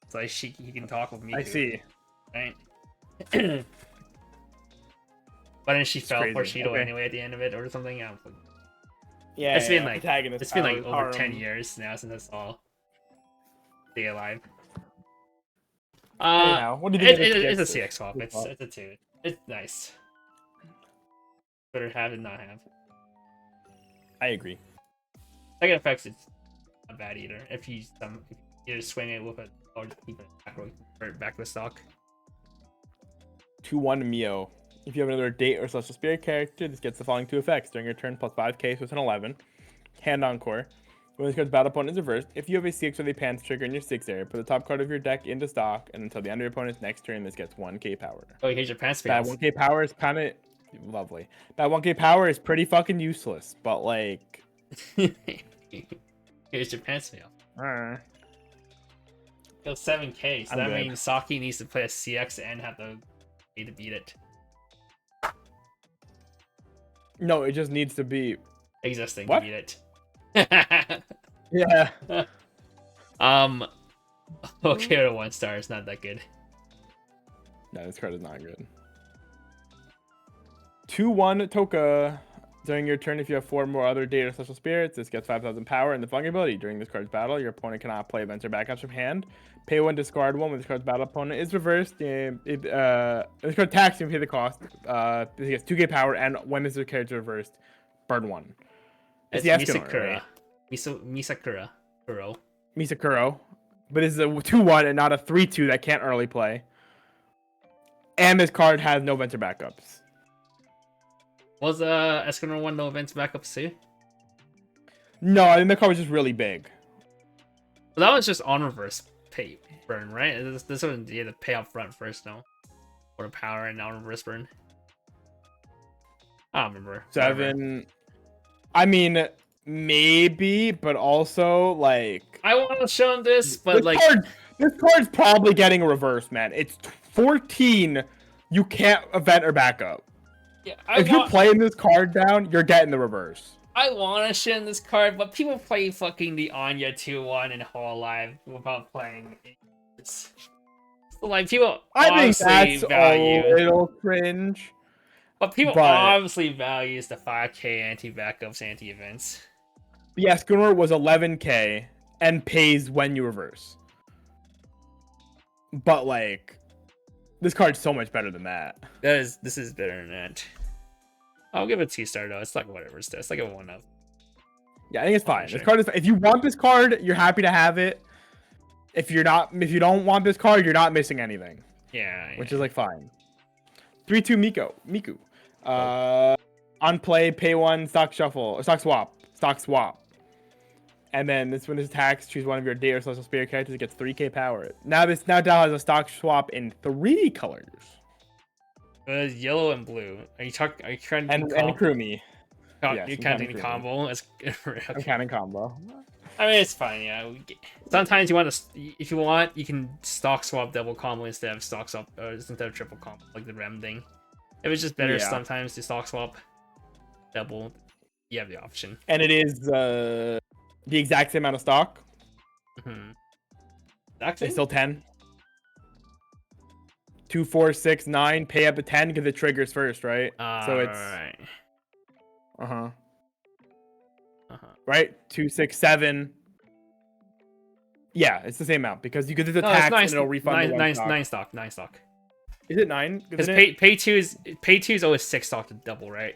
So like he can talk with me. I see. Right? But then she fell for Shido anyway at the end of it or something. Yeah, it's been like over 10 years now since that's all. Stay alive. Anyhow, what did you it's a CX swap. It's a 2. It's nice. Better have than not have. I agree. Second effects, it's not bad either. If you either swing it with it or just keep it back to stock. 2-1 Mio. If you have another date or Celestial Spirit character, this gets the following 2 effects. During your turn, plus 5k, so it's an 11. Hand Encore. When this card's battle opponent is reversed, if you have a 6 with a pants trigger in your 6 area, put the top card of your deck into stock, and until the end of your opponent's next turn, this gets 1k power. Oh, here's your pants fails. That 1k power is kind of lovely. That 1k power is pretty fucking useless, but like... Here's your pants fail. Go 7k, so that means Saki needs to play a CX and have the Need to beat it. No, it just needs to be Existing what? to beat it. Yeah. Okay, 1 star is not that good. No, this card is not good. 2/1 Toka. During your turn, if you have 4 more other data special spirits, this gets 5,000 power and the fungibility. During this card's battle, your opponent cannot play events or backups from hand. Pay 1, discard 1 when this card's battle opponent is reversed. This card attacks you and pay the cost. This gets 2k power, and when this character is reversed, burn 1. It's Misakura. Right? Misakura. Kuro. Misakuro. But this is a 2/1 and not a 3/2 that can't early play. And this card has no events or backups. Was Escanor 1 no events backups too? No, I think the card was just really big. Well, that was just on reverse pay burn, right? This one you had to pay up front first, no? Or power and on reverse burn. I don't remember. 7. I mean, maybe, but also like I want to show him this, but this card's probably getting a reverse, man. It's 14. You can't event or backup. Yeah, if you're playing this card down, you're getting the reverse. I want to shin this card, but people play fucking the Anya 2/1 and Hololive without playing it. So, like, people obviously value a little cringe. But people obviously values the 5k anti-backups, anti-events. Yeah, Schooner was 11k and pays when you reverse. But, like, this card's so much better than that. This is better than that. I'll give it a 2-star though. It's like whatever it's like a 1-up. Yeah, I think it's fine. Sure. This card is. If you want this card, you're happy to have it. If you don't want this card, you're not missing anything. Yeah. Which is like fine. 3/2 Miku. On play, pay 1, stock shuffle, or stock swap. And then this one is attacks. Choose one of your data or social spirit characters. It gets 3k power. Now Dal has a stock swap in 3 colors. Yellow and blue. Are you trying to and Krumi? Yes, you counting combo? Okay. I'm counting combo. I mean, it's fine. Yeah. Sometimes you want to, if you want, you can stock swap double combo instead of stock swap or instead of triple combo, like the Rem thing. If it's just better sometimes to stock swap double, you have the option. And it is the exact same amount of stock. Actually, it's still 10. 2, 4, 6, 9. Pay up to 10 because it triggers first, right? So it's right. Right? 2, 6, 7. Yeah, it's the same amount because you get the tax and it'll refund. 9 stock. Is it 9? Because pay two is always 6 stock to double, right?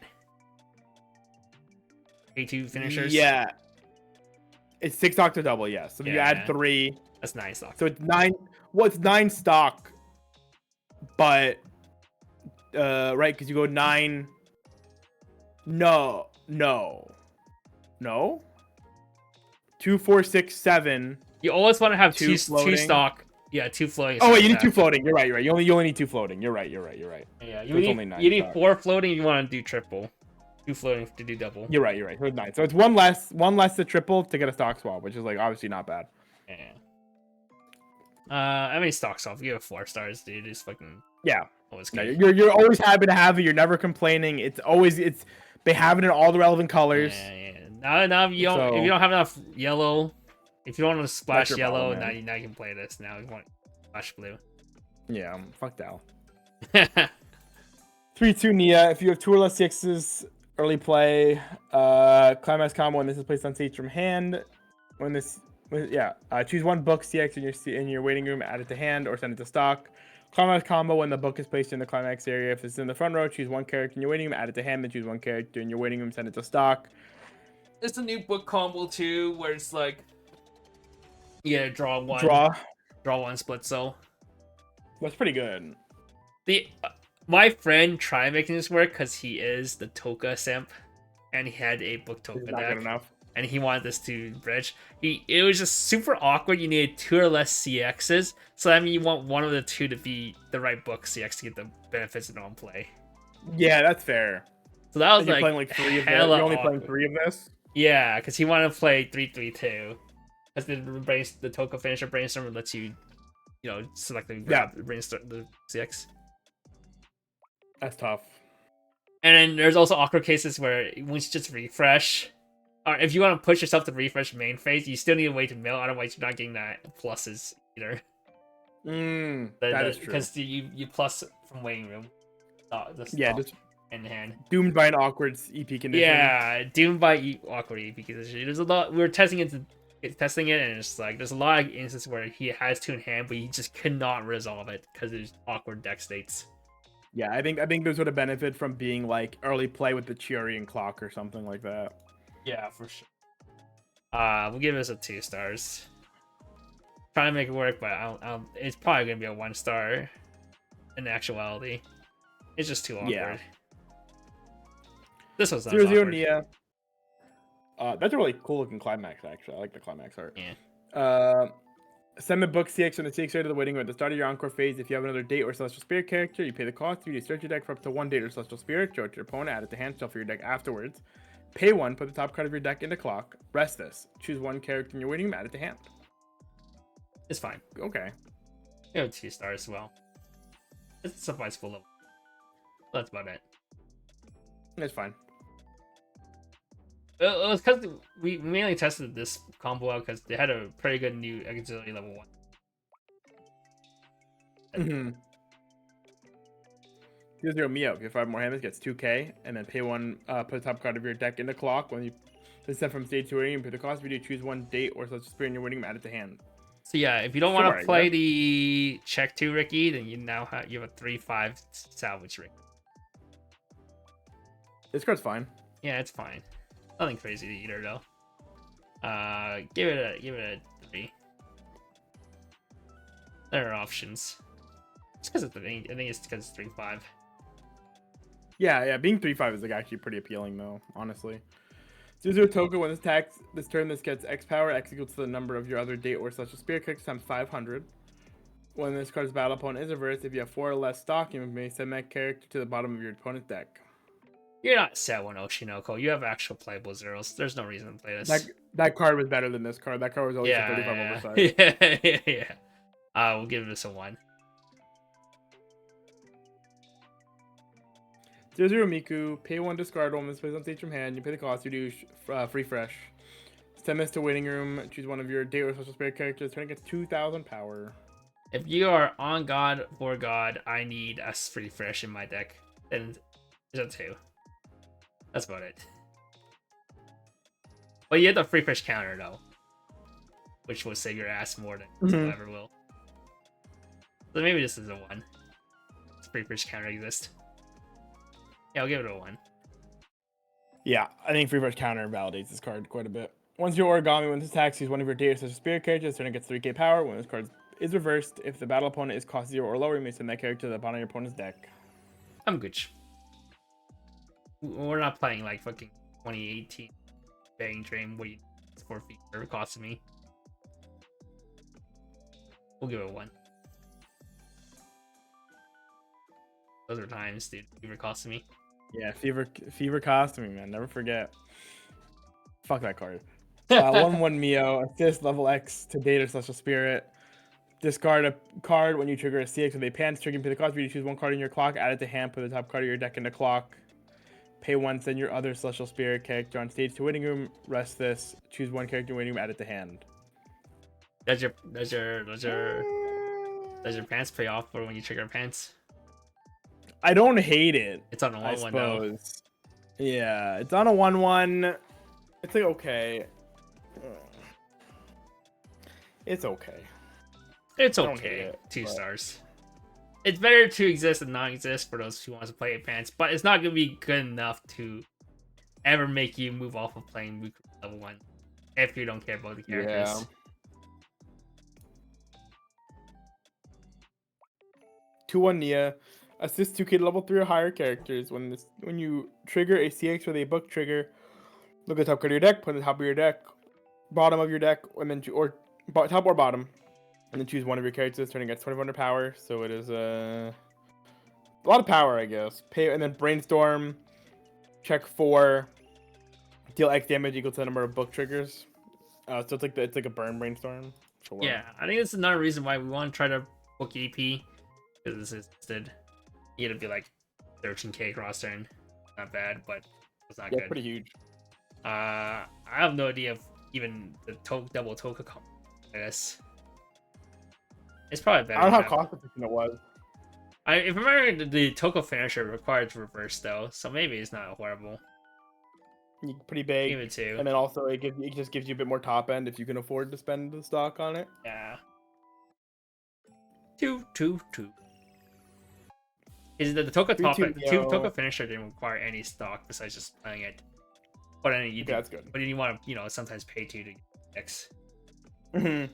Pay 2 finishers. Yeah, it's 6 stock to double. Yes. So if you add 3, that's 9 stock. So it's 9. Well, it's 9 stock, but right? Because you go 9. No. 2, 4, 6, 7. You always want to have two stock. Yeah, 2 floating. Oh wait, you need 2 floating. You're right. You only need 2 floating. You're right. Yeah, you need 4 floating. You want to do triple. 2 floating to do double. You're right. So it's 9. So it's one less to triple to get a stock swap, which is like obviously not bad. Yeah. I mean stock swap. You have 4 stars, dude. It's fucking always good. No, you're always happy to have it. You're never complaining. They have it in all the relevant colors. Yeah. Now if you don't have enough yellow, if you don't want to splash yellow, now you can play this. Now you want splash blue. Yeah, fuck Dal. 3/2 Nia. If you have 2 or less CXs, early play. Climax combo when this is placed on stage from hand. Choose 1 book CX in your waiting room, add it to hand, or send it to stock. Climax combo when the book is placed in the climax area. If it's in the front row, choose 1 character in your waiting room, add it to hand, then choose 1 character in your waiting room, send it to stock. It's a new book combo too, where it's like, draw 1 split. So that's pretty good. My friend tried making this work because he is the Toka simp, and he had a book Toka deck. Not good enough. And he wanted this to bridge. It was just super awkward. You needed 2 or less CXs, so that means you want one of the 2 to be the right book CX to get the benefits of non-play. Yeah, that's fair. So that was you're playing like 3 of this. You're only playing 3 of this. Yeah, because he wanted to play 3/3/2. Because the Toka finisher brainstorm lets you, select the brainstorm the CX. That's tough. And then there's also awkward cases where once you just refresh, or if you want to push yourself to refresh main phase, you still need to wait to mill. Otherwise, you're not getting that pluses either. That is true. Because you plus from waiting room. Yeah, just in hand. Doomed by an awkward EP condition. Yeah, doomed by awkward EP condition. There's a lot. We were testing it, and it's like there's a lot of instances where he has two in hand, but he just cannot resolve it because there's awkward deck states. Yeah, I think those would have benefited from being like early play with the Chiori and Clock or something like that. Yeah, for sure. We'll give this a 2 stars. Trying to make it work, but I don't, it's probably gonna be a 1 star. In actuality, it's just too awkward. Yeah. This was 0-0 Nia. That's a really cool looking climax. Actually, I like the climax art. Yeah. Send the book CX from the CX to the waiting room at the start of your encore phase. If you have another date or celestial spirit character, you pay the cost. You search your deck for up to 1 date or celestial spirit. Show it to your opponent. Add it to hand shuffle your deck afterwards. Pay 1. Put the top card of your deck into clock. Rest this. Choose 1 character in your waiting room. Add it to hand. It's fine. Okay. You have 2 stars as well. It's suffice full of. That's about it. It's fine. It was because we mainly tested this combo out because they had a pretty good new auxiliary level 1. Mm-hmm. 0-0 Mio. If you have 5 more hammies, gets 2k, and then pay 1. Put the top card of your deck into clock. When you descend from stage 2 and pay the cost. If you do choose 1 date or such spirit in your winning, add it to hand. So yeah, if you don't want to play the check 2 Ricky, then you now have a 3/5 salvage Ricky. This card's fine. Yeah, it's fine. Nothing crazy either though. Give it a 3. There are options. It's because I think it's because it's 3/5. Yeah, being 3/5 is like actually pretty appealing though, honestly. 0-0 Toka, when this turn this gets X power, X equals to the number of your other date or celestial spirit characters times 500. When this card's battle opponent is reversed, if you have 4 or less stock, you may send that character to the bottom of your opponent's deck. You're not set one Oshinoko. You have actual playable zeros. There's no reason to play this. That card was better than this card. That card was always a 35 oversized. Yeah. We'll give this a 1. 0-0 Miku, pay 1 discard 1 this plays on stage from hand. You pay the cost. You do free fresh. Send this to waiting room. Choose 1 of your date or social spirit characters. Turn gets 2,000 power. If you are on God for God, I need a free fresh in my deck. Then it's a 2. That's about it. But you have the free fresh counter though, which will save your ass more than it ever will. So maybe this is a 1. This free fresh counter exists. Yeah, I'll give it a 1. Yeah, I think free fresh counter validates this card quite a bit. Once your origami wins attacks, use 1 of your data such as spirit characters, turn it gets 3k power. When this card is reversed, if the battle opponent is cost 0 or lower, you may send that character to the bottom of your opponent's deck. I'm good. We're not playing like fucking 2018 Bang Train where you 4 feet for it costing me. We'll give it a 1. Those are times, dude. Fever costing me. Yeah, Fever costing me, man. Never forget. Fuck that card. 1/1 Mio, assist level X to data celestial spirit. Discard a card when you trigger a CX with a pants, trigger pay the cost. You choose 1 card in your clock, add it to hand, put the top card of your deck into clock. Pay 1, send your other celestial spirit character on stage to waiting room. Rest this. Choose 1 character in waiting room, add it to hand. Does your pants pay off for when you trigger pants? I don't hate it. It's on a 1/1 though. Yeah, it's on a 1/1. It's like okay. It's okay. It's okay. 2 stars. It's better to exist than not exist for those who want to play it pants, but it's not gonna be good enough to ever make you move off of playing level 1 if you don't care about the characters. Yeah. 2/1 Nia. Assist 2k to level 3 or higher characters. When you trigger a CX with a book trigger, look at the top card of your deck, put it on the top of your deck, bottom of your deck, and then top or bottom, and then choose 1 of your characters. Turning gets 2,500 power, so it is a lot of power, I guess. Pay and then brainstorm. Check 4. Deal X damage equal to the number of book triggers. So it's like a burn brainstorm. Sure. Yeah, I think that's another reason why we want to try to book EP because this is instead. You gotta be like 13k cross turn. Not bad, but it's not Yeah, good. pretty huge. I have no idea if even the double Toka I guess. It's probably better. I don't know how cost efficient it was. If I remember, the Toka finisher requires reverse though, so maybe it's not horrible. Pretty big. Give it 2. And then also it just gives you a bit more top end if you can afford to spend the stock on it. Yeah. 2, 2, 2. Is the Toka Toka finisher didn't require any stock besides just playing it. But then that's good. But then you want to, sometimes pay 2 to get X. Alright,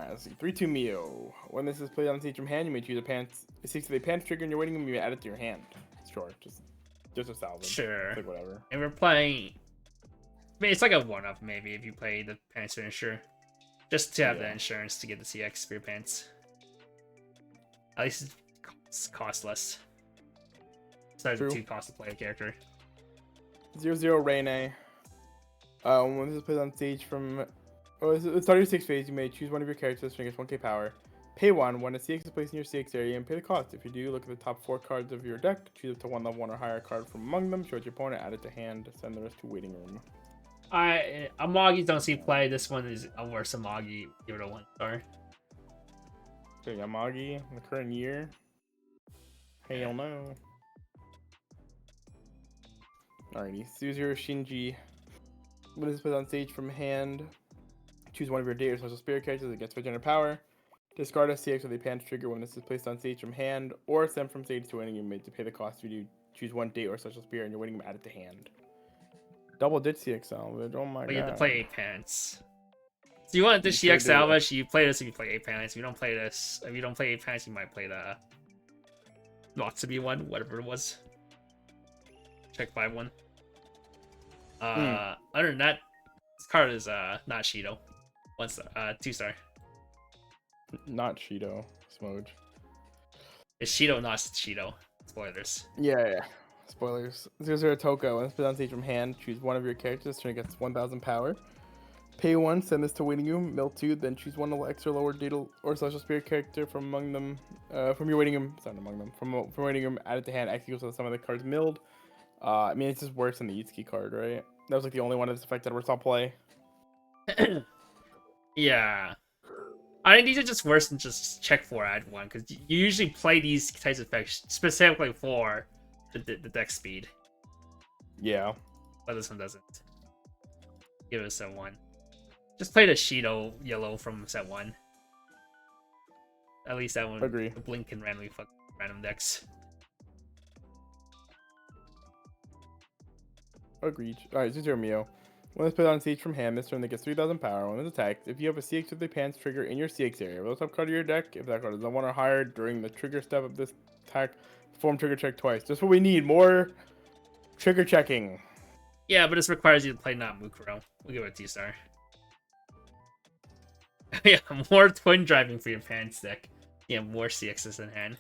let's see. 3-2 Mio. When this is played on stage from hand, you may choose a 6 pants trigger and you're waiting, you may add it to your hand. Sure, just a salvage. Sure. Like whatever. And we're playing. I mean, it's like a 1-up maybe if you play the pants finisher, just to have the insurance to get the CX for your pants. At least it's costless. It's not too cost to play a character. 0-0 Rene. When this is played on stage from the start of your 6 phase, you may choose one of your characters to gets 1k power. Pay 1 when a CX is placed in your CX area and pay the cost. If you do, look at the top 4 cards of your deck, choose up to 1 level 1 or higher card from among them, show it to your opponent, add it to hand, send the rest to waiting room. Amagi don't see play. This one is a worse Amagi. Give it a 1 star. Okay, Amagi in the current year. Hell no. Alrighty, Suzuru Shinji. When this is put on stage from hand, choose one of your date or social spirit characters that gets 500 power. Discard a CX with a pants trigger when this is placed on stage from hand, or send from stage to winning you made to pay the cost. You do choose one date or social spirit and you're winning, add it to hand. Double ditch CX salvage. Oh my god. You have to play 8 pants. So you want this CX salvage, you play this if you play 8 pants. If you don't play this, if you don't play 8 pants, you might play the Natsubi one, whatever it was. Check 5-1. Other than that, this card is not Shido. 1 star, 2 star. Not Shido, Smoj. It's Shido, not Shido. Spoilers. Yeah. Spoilers. 0-0 Toka. When it's put on stage from hand, choose one of your characters. Turn gets 1,000 power. Pay 1, send this to waiting room. Mill 2, then choose one extra lower data or social spirit character from among them. From your waiting room. Sorry, among them. From waiting room, add it to hand. X equals to some of the cards milled. I mean, it's just worse than the Itsuki card, right? That was like the only one of this effect that ever saw play. Yeah. I think these are just worse than just check 4 add 1, because you usually play these types of effects specifically for the deck speed. Yeah. But this one doesn't. Give it a set 1. Just play the Shido yellow from set 1. At least that one. Agree. The Blink can randomly fuck random decks. Agreed. Alright, 0-0 Mio. When it's put on stage from hand, this turn that gets 3,000 power. When it's attacked, if you have a CX with a pants trigger in your CX area, roll top card of your deck. If that card is a 1 or higher during the trigger step of this attack, perform trigger check twice. Just what we need. More trigger checking. Yeah, but this requires you to play not Mukuro. We'll give it a 2 star. Yeah, more twin driving for your pants deck. Yeah, more CXs in hand.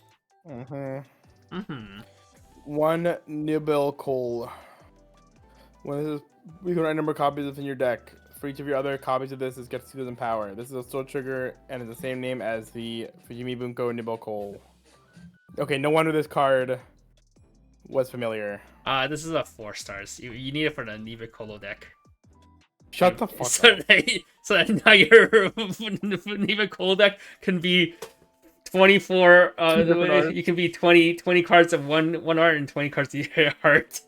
One Nibel Cole. When this is, you can write number of copies within your deck. For each of your other copies of this, it gets 2,000 power. This is a soul trigger and is the same name as the Fujimi Bunko Nibel Cole. Okay, no wonder this card was familiar. This is a 4 stars. You need it for the Nibe Colo deck. Shut the fuck up. So that now your Nibe Colo deck can be 24. You can be 20 cards of one art and 20 cards of your art.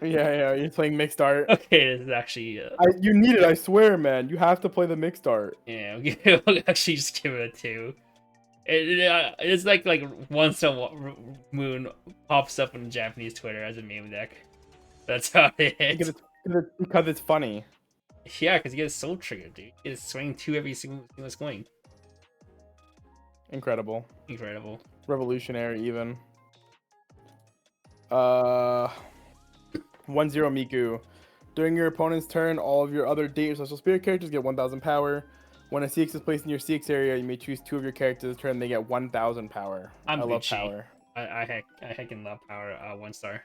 Yeah, you're playing mixed art. Okay, this is actually... you need it, I swear, man. You have to play the mixed art. Yeah, we'll actually just give it a 2. It's like once a moon pops up on Japanese Twitter as a meme deck. That's how it is. Because it's funny. Yeah, because you get a soul trigger, dude. You get a swing 2 every single swing. Incredible. Revolutionary, even. 1-0 Miku. During your opponent's turn, all of your other date or social spirit characters get 1,000 power. When a CX is placed in your CX area, you may choose 2 of your characters' turn. They get 1,000 power. I love power. I heckin' love power. 1 star.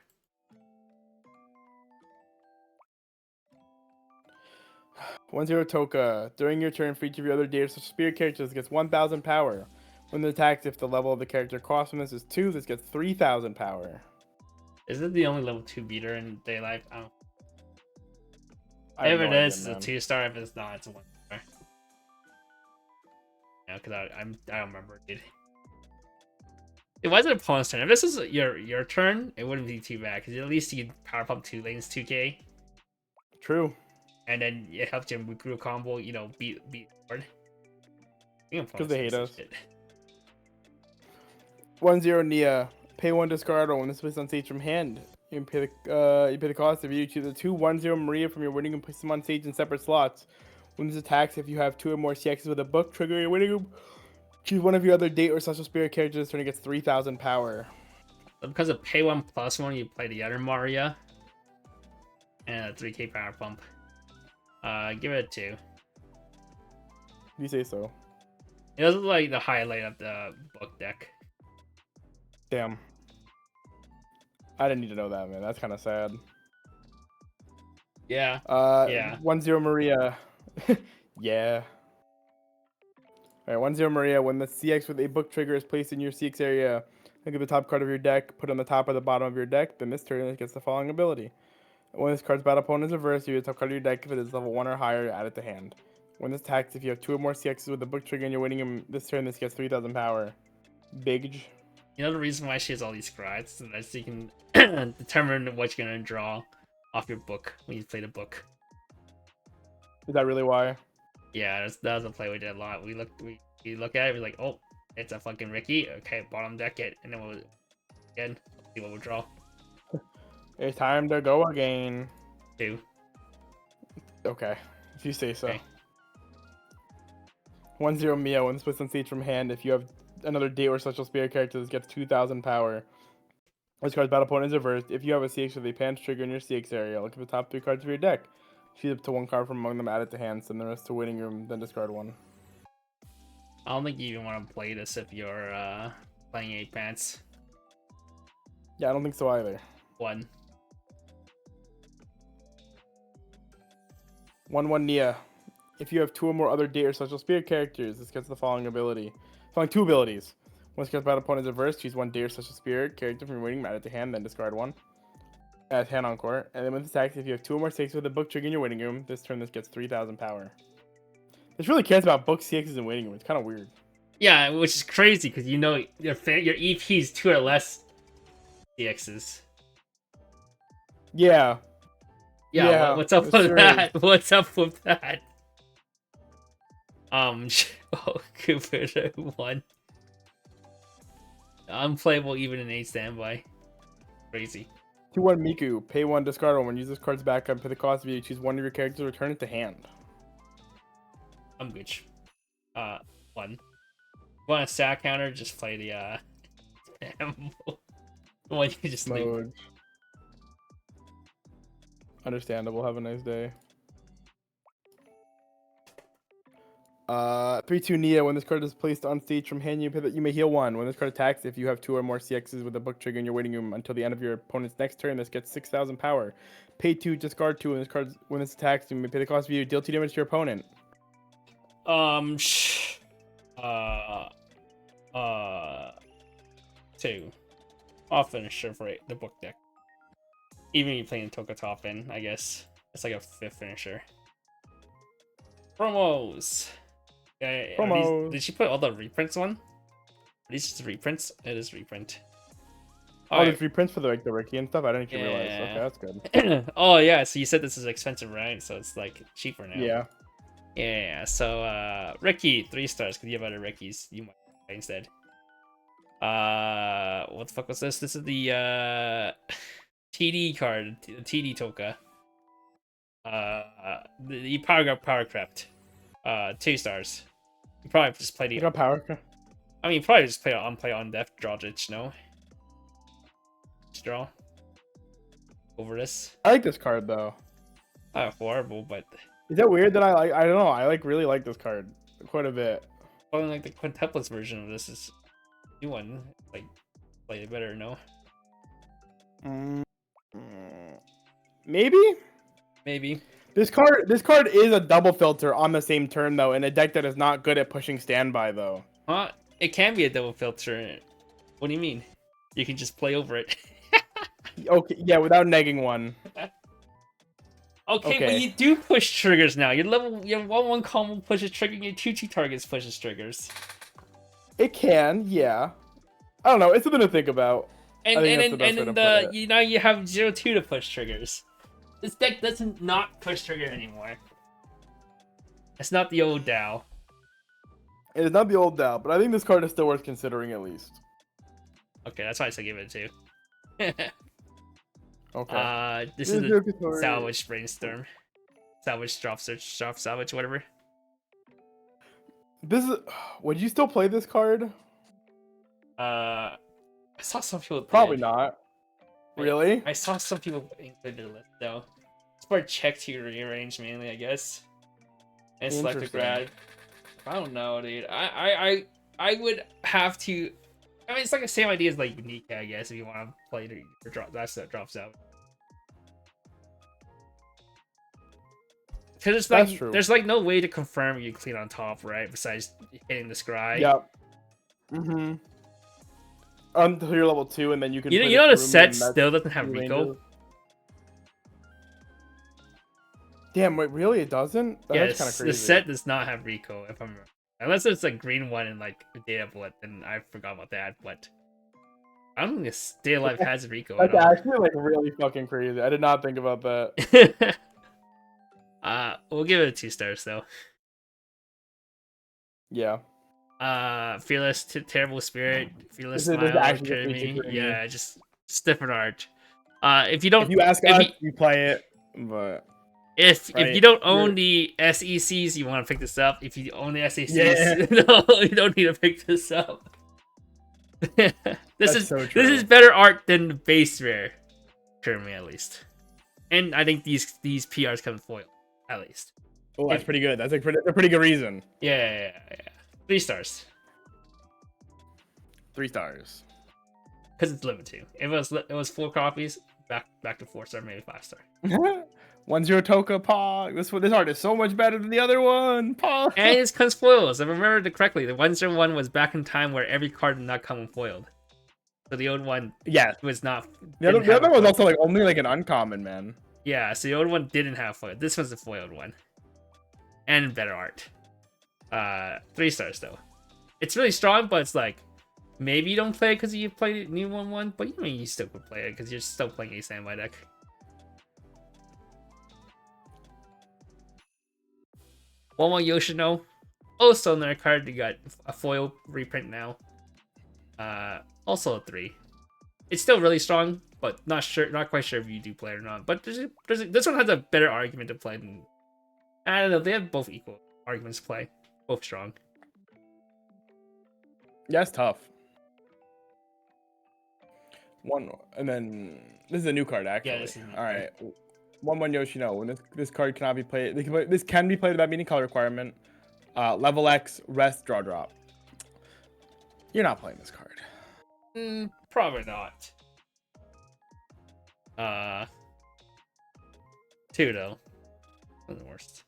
1-0 Toka. During your turn, for each of your other date or social spirit characters gets 1,000 power. When it attacks, if the level of the character cost from this is 2, this gets 3,000 power. Is it the only level 2 beater in Daylight? I don't. If it is, it's a 2-star. If it's not, it's a 1-star. Yeah, because I don't remember, dude. It wasn't opponent's turn. If this is your turn, it wouldn't be too bad because at least you can power pump 2 lanes 2k. True. And then it helps you recruit a combo. You know, beat board. Because they hate us. 1-0 Nia. Pay 1 discard when this plays on stage from hand. You pay the cost if you choose a 2/1-0 Maria from your winning and place them on stage in separate slots. When this attacks, if you have 2 or more CXs with a book, trigger your winning room. Choose one of your other date or special spirit characters. Turn, it gets 3,000 power. Because of pay 1+1, you play the other Maria. And a 3k power pump. Give it a 2. You say so. It was like the highlight of the book deck. Damn. I didn't need to know that, man. That's kind of sad. Yeah. Yeah. 1-0 Maria. Yeah. Alright, 1-0 Maria. When the CX with a book trigger is placed in your CX area, look at the top card of your deck, put it on the top or the bottom of your deck, then this turn it gets the following ability. When this card's battle opponent is reversed, you get the top card of your deck. If it is level 1 or higher, add it to hand. When this attacks, if you have 2 or more CXs with the book trigger and you're winning him this turn, this gets 3,000 power. Big. You know the reason why she has all these scribes? So that you can determine what you're going to draw off your book when you play the book. Is that really why? Yeah, that was a play we did a lot. We look at it, we're like, oh, it's a fucking Ricky. Okay, bottom deck it, and then we'll see what we'll draw. It's time to go again. 2. Okay, if you say so. Okay. 1-0 Mia. When this puts on stage from hand, if you have another date or special spirit character, this gets 2,000 power. This card's battle opponent is reversed. If you have a CX with a pants trigger in your CX area, look at the top 3 cards of your deck. Choose up to 1 card from among them, add it to hand, send the rest to winning room, then discard 1. I don't think you even want to play this if you're playing 8 pants. Yeah, I don't think so either. 1. 1-1 Nia. If you have 2 or more other date or special spirit characters, this gets the following ability. Following 2 abilities. Once card's battle opponent is reversed, choose 1 date or special spirit character from your winning, add it to hand, then discard 1. Add hand on court. And then with this attacks, if you have 2 or more CXs with a book trigger in your winning room, this turn this gets 3,000 power. This really cares about book CXs in waiting room. It's kind of weird. Yeah, which is crazy because you know your EP's 2 or less CXs. Yeah. Yeah. What's up with that? What's up with that? Oh, Cooper 1. Unplayable even in 8 standby. Crazy. 2-1 Miku. Pay 1, discard 1. When you use this card's backup, pay the cost of you. Choose 1 of your characters, return it to hand. I'm good. 1. Want a stat counter? Just play the one you just leave. Understandable. Have a nice day. 3-2 Nia. When this card is placed on stage from hand, you may heal 1. When this card attacks, if you have 2 or more CXs with a book trigger in your waiting room until the end of your opponent's next turn, this gets 6,000 power. Pay 2, discard 2. When this attacks, you may pay the cost of you. Deal 2 damage to your opponent. 2. I'll finish it for the book deck. Even if you're playing Tokatop in, I guess. It's like a 5th finisher. Promos! Yeah, Promos! Did she put all the reprints on? Are these just reprints? It is reprint. Oh, there's reprints for the Ricky and stuff? I didn't even realize. Okay, that's good. Oh, yeah, so you said this is expensive, right? So it's like cheaper now. Yeah. Yeah, so Ricky, 3 stars, because you have other Rickies. You might play instead. What the fuck was this? This is the TD card, the TD Toka. The power crept. 2 stars. You probably just play the power. I mean, you probably just play on death, draw ditch, no? Just draw. Over this. I like this card though. Not horrible, but is that weird that I don't know, I really like this card quite a bit. Well, like the quintuplets version of this is new one. Like play it better, no? Maybe. This card is a double filter on the same turn though, in a deck that is not good at pushing standby though. It can be a double filter. What do you mean? You can just play over it. Okay, yeah, without negging one. Okay, but you do push triggers now. Your 1/1 combo pushes trigger, your 2/2 targets pushes triggers. It can, yeah. I don't know. It's something to think about. And now you have 0/2 to push triggers. This deck doesn't not push trigger anymore. It's not the old Dow. It is not the old Dow, but I think this card is still worth considering at least. Okay, that's why I said give it a 2. Okay. This is the salvage brainstorm. Salvage drop search, drop salvage, whatever. This is. Would you still play this card? I saw some people. Probably not. Really? I saw some people include the list though. It's for check to rearrange mainly, I guess. And select a grad. I don't know, dude. I would have to. I mean, it's like the same idea as like unique, I guess, if you want to play the drop. That's that drops out. Because it's like there's like no way to confirm you clean on top, right? Besides hitting the scry. Yep. Until you're level 2, and then you can. You know the set still doesn't have Rico. Damn, wait, really? It doesn't? That's kind of crazy. The set does not have Rico, if I'm unless it's a green one in like Data Bullet, then I forgot about that. But I don't think this Stay Alive has Rico. That's actually like really fucking crazy. I did not think about that. We'll give it a 2 stars though. Yeah. Fearless, Terrible Spirit, Fearless Smile, yeah, just different art. If you don't, if you ask us, you play it, but if you don't own the SECs, you want to pick this up. If you own the SECs, no, you don't need to pick this up. This is better art than the base rare, currently at least. And I think these PRs come foil, at least. Oh, that's pretty good. That's a pretty good reason. Yeah. 3 stars. 3 stars. Because it's limited. If it was 4 copies, back to 4 star, maybe 5 star. 1-0 Toka Pog. This art is so much better than the other one. Pog. And it's comes foils. If I remember correctly, the 101 was back in time where every card did not come in foiled. So the old one, was not. The other one was also like only like an uncommon, man. Yeah, so the old one didn't have foil. This one's the foiled one, and better art. 3 stars though. It's really strong, but it's like maybe you don't play it because you played new 1/1, but you still could play it because you're still playing a standby deck. One Yoshino, also another card. You got a foil reprint now. Also a 3. It's still really strong, but not quite sure if you do play it or not. But this one has a better argument to play than. I don't know. They have both equal arguments to play, both strong. Yeah, it's tough. And then this is a new card actually. Yeah, all right. 1/1 Yoshino. When this card cannot be played, this can be played without meeting color requirement. Level X, rest, draw, drop. You're not playing this card. Probably not. 2 though. One of the worst.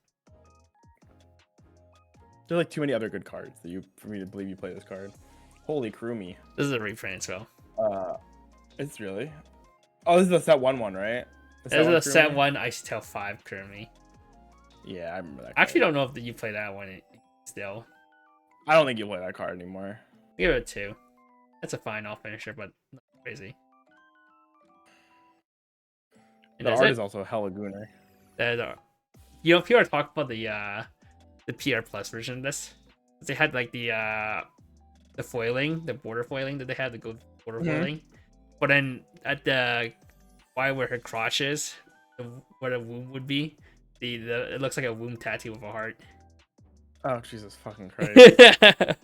There's like too many other good cards for me to believe you play this card. Holy crewmy. This is a reprint as well. It's really. Oh, this is the set 1/1, right? This is a set 1 Ice Tail 5 currently. Yeah, I remember that card. I actually don't know if you play that one still. I don't think you play that card anymore. Give it a 2. That's a fine off finisher, but not crazy. And the art is also hella gooner. You know, people talk about the PR Plus version of this. They had like the foiling, the border foiling that they had, the gold border foiling. But then at the where her crotch is, where the womb would be, it looks like a womb tattoo with a heart. Oh Jesus fucking Christ!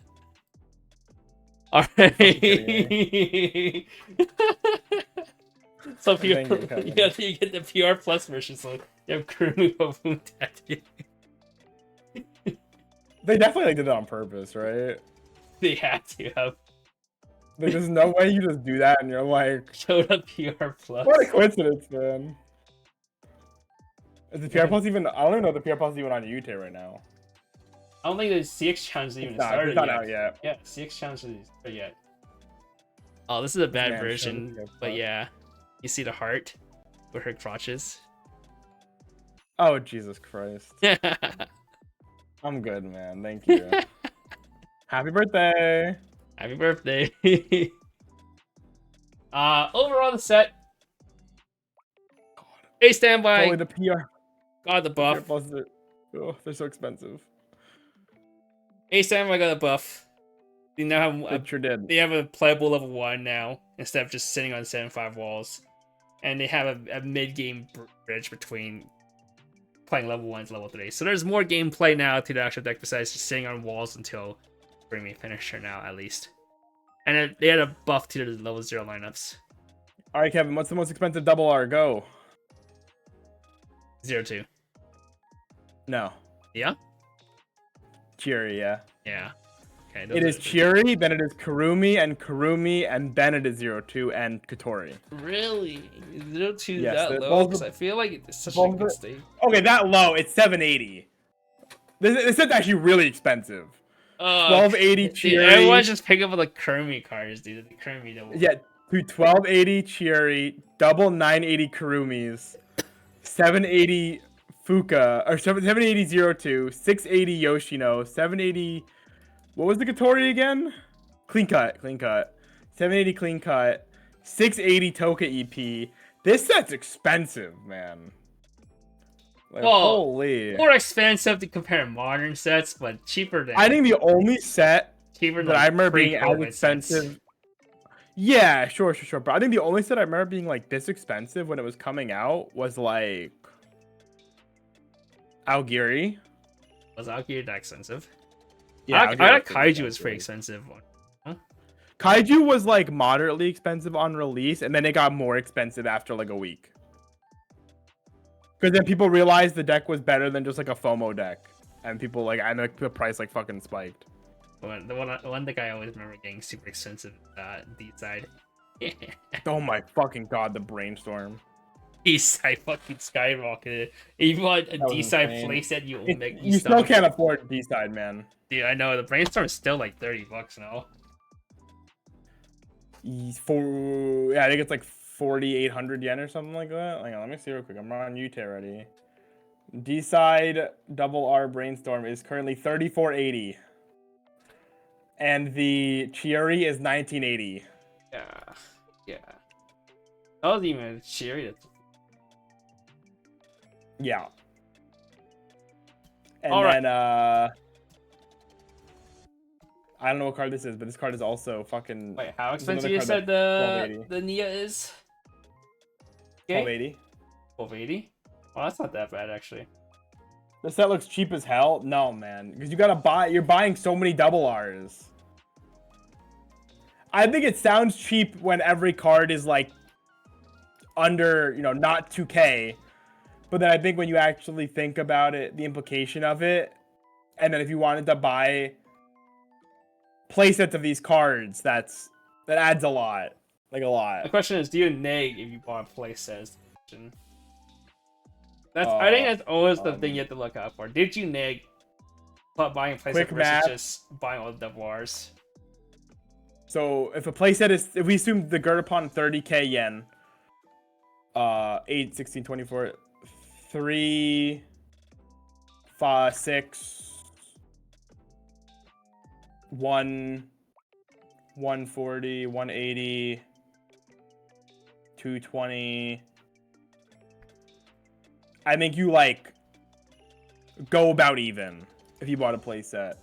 All right. So you get the PR Plus version, so you have currently a womb tattoo. They definitely did it on purpose, right? They had to have. Like, there's no way you just do that and you're like... Showed up PR Plus. What a coincidence, man. Is the PR Plus even... I don't even know if the PR Plus is even on YouTube right now. I don't think the CX challenge even started not yet. out yet. Yeah, CX challenge isn't started yet. Oh, this is a bad Man, version, but yeah, you see the heart with her crotches. Oh Jesus Christ! I'm good, man. Thank you. Happy birthday! Happy birthday! Overall the set. Hey, standby. Only the PR. Got the buff. They're so expensive. Hey, standby got a buff. They now have Sure did. They have a playable level 1 now instead of just sitting on 7-5 walls, and they have a mid-game bridge between playing level 1 to level 3. So there's more gameplay now to the actual deck besides just sitting on walls until bring me finisher now at least. And they had a buff to the level 0 lineups. All right, Kevin. What's the most expensive double R? Go. 0-2. No. Yeah. Chiri, yeah. Yeah. Okay. It is Chiri, then it is Kurumi, and then it is 0-2 and Kotori. Really? 0-2 Yes, that low? Because I feel like it's such a good state. Okay, that low. It's 780. This is actually really expensive. 1280 Chiri. Everyone's just picking up the Kurumi cards, dude. The Kurumi double. Yeah, 1280 Chiri, double 980 Kurumis, 780 Fuka, or 780 0-2, 680 Yoshino, 780. What was the Kotori again? Clean cut. 780 clean cut, 680 Toka EP. This set's expensive, man. Like, well, holy. More expensive to compare modern sets, but cheaper than. I think the only set cheaper that I remember being as expensive. Sets. Yeah, sure. But I think the only set I remember being like this expensive when it was coming out was like Aogiri. Was Aogiri that expensive? Yeah, I thought Kaiju was pretty expensive. Huh? Kaiju was like moderately expensive on release, and then it got more expensive after like a week. Because then people realized the deck was better than just like a FOMO deck, and people like the price like fucking spiked. The one deck I always remember getting super expensive, D-side. Oh my fucking god, the brainstorm. D-side fucking skyrocketed. If you want a D-side playset, you still can't afford D-side, man. Dude, I know the brainstorm is still like $30 now. Yeah, I think it's like 4,800 yen or something like that. Hang on, let me see real quick. I'm on UT already. D-side double R brainstorm is currently 3,480, and the Chieri is 1980. Yeah. That was even Chieri. Yeah. And all then right. I don't know what card this is, but this card is also fucking. Wait, how expensive you said the Nia is? 1280. 1280? Well, that's not that bad actually. The set looks cheap as hell. No, man, because you gotta buy. You're buying so many double Rs. I think it sounds cheap when every card is like under, not 2K. But then I think when you actually think about it, the implication of it, and then if you wanted to buy playsets of these cards, that adds a lot. Like a lot. The question is, do you neg if you bought playsets? I think that's always the thing you have to look out for. Did you neg buying playset versus just buying all the double Rs? So if a playset is, if we assume the Gurdapon 30k yen, 8, 16, 24, 3, 5, 6, 1, 140, 180, 220. I think you like go about even if you bought a playset.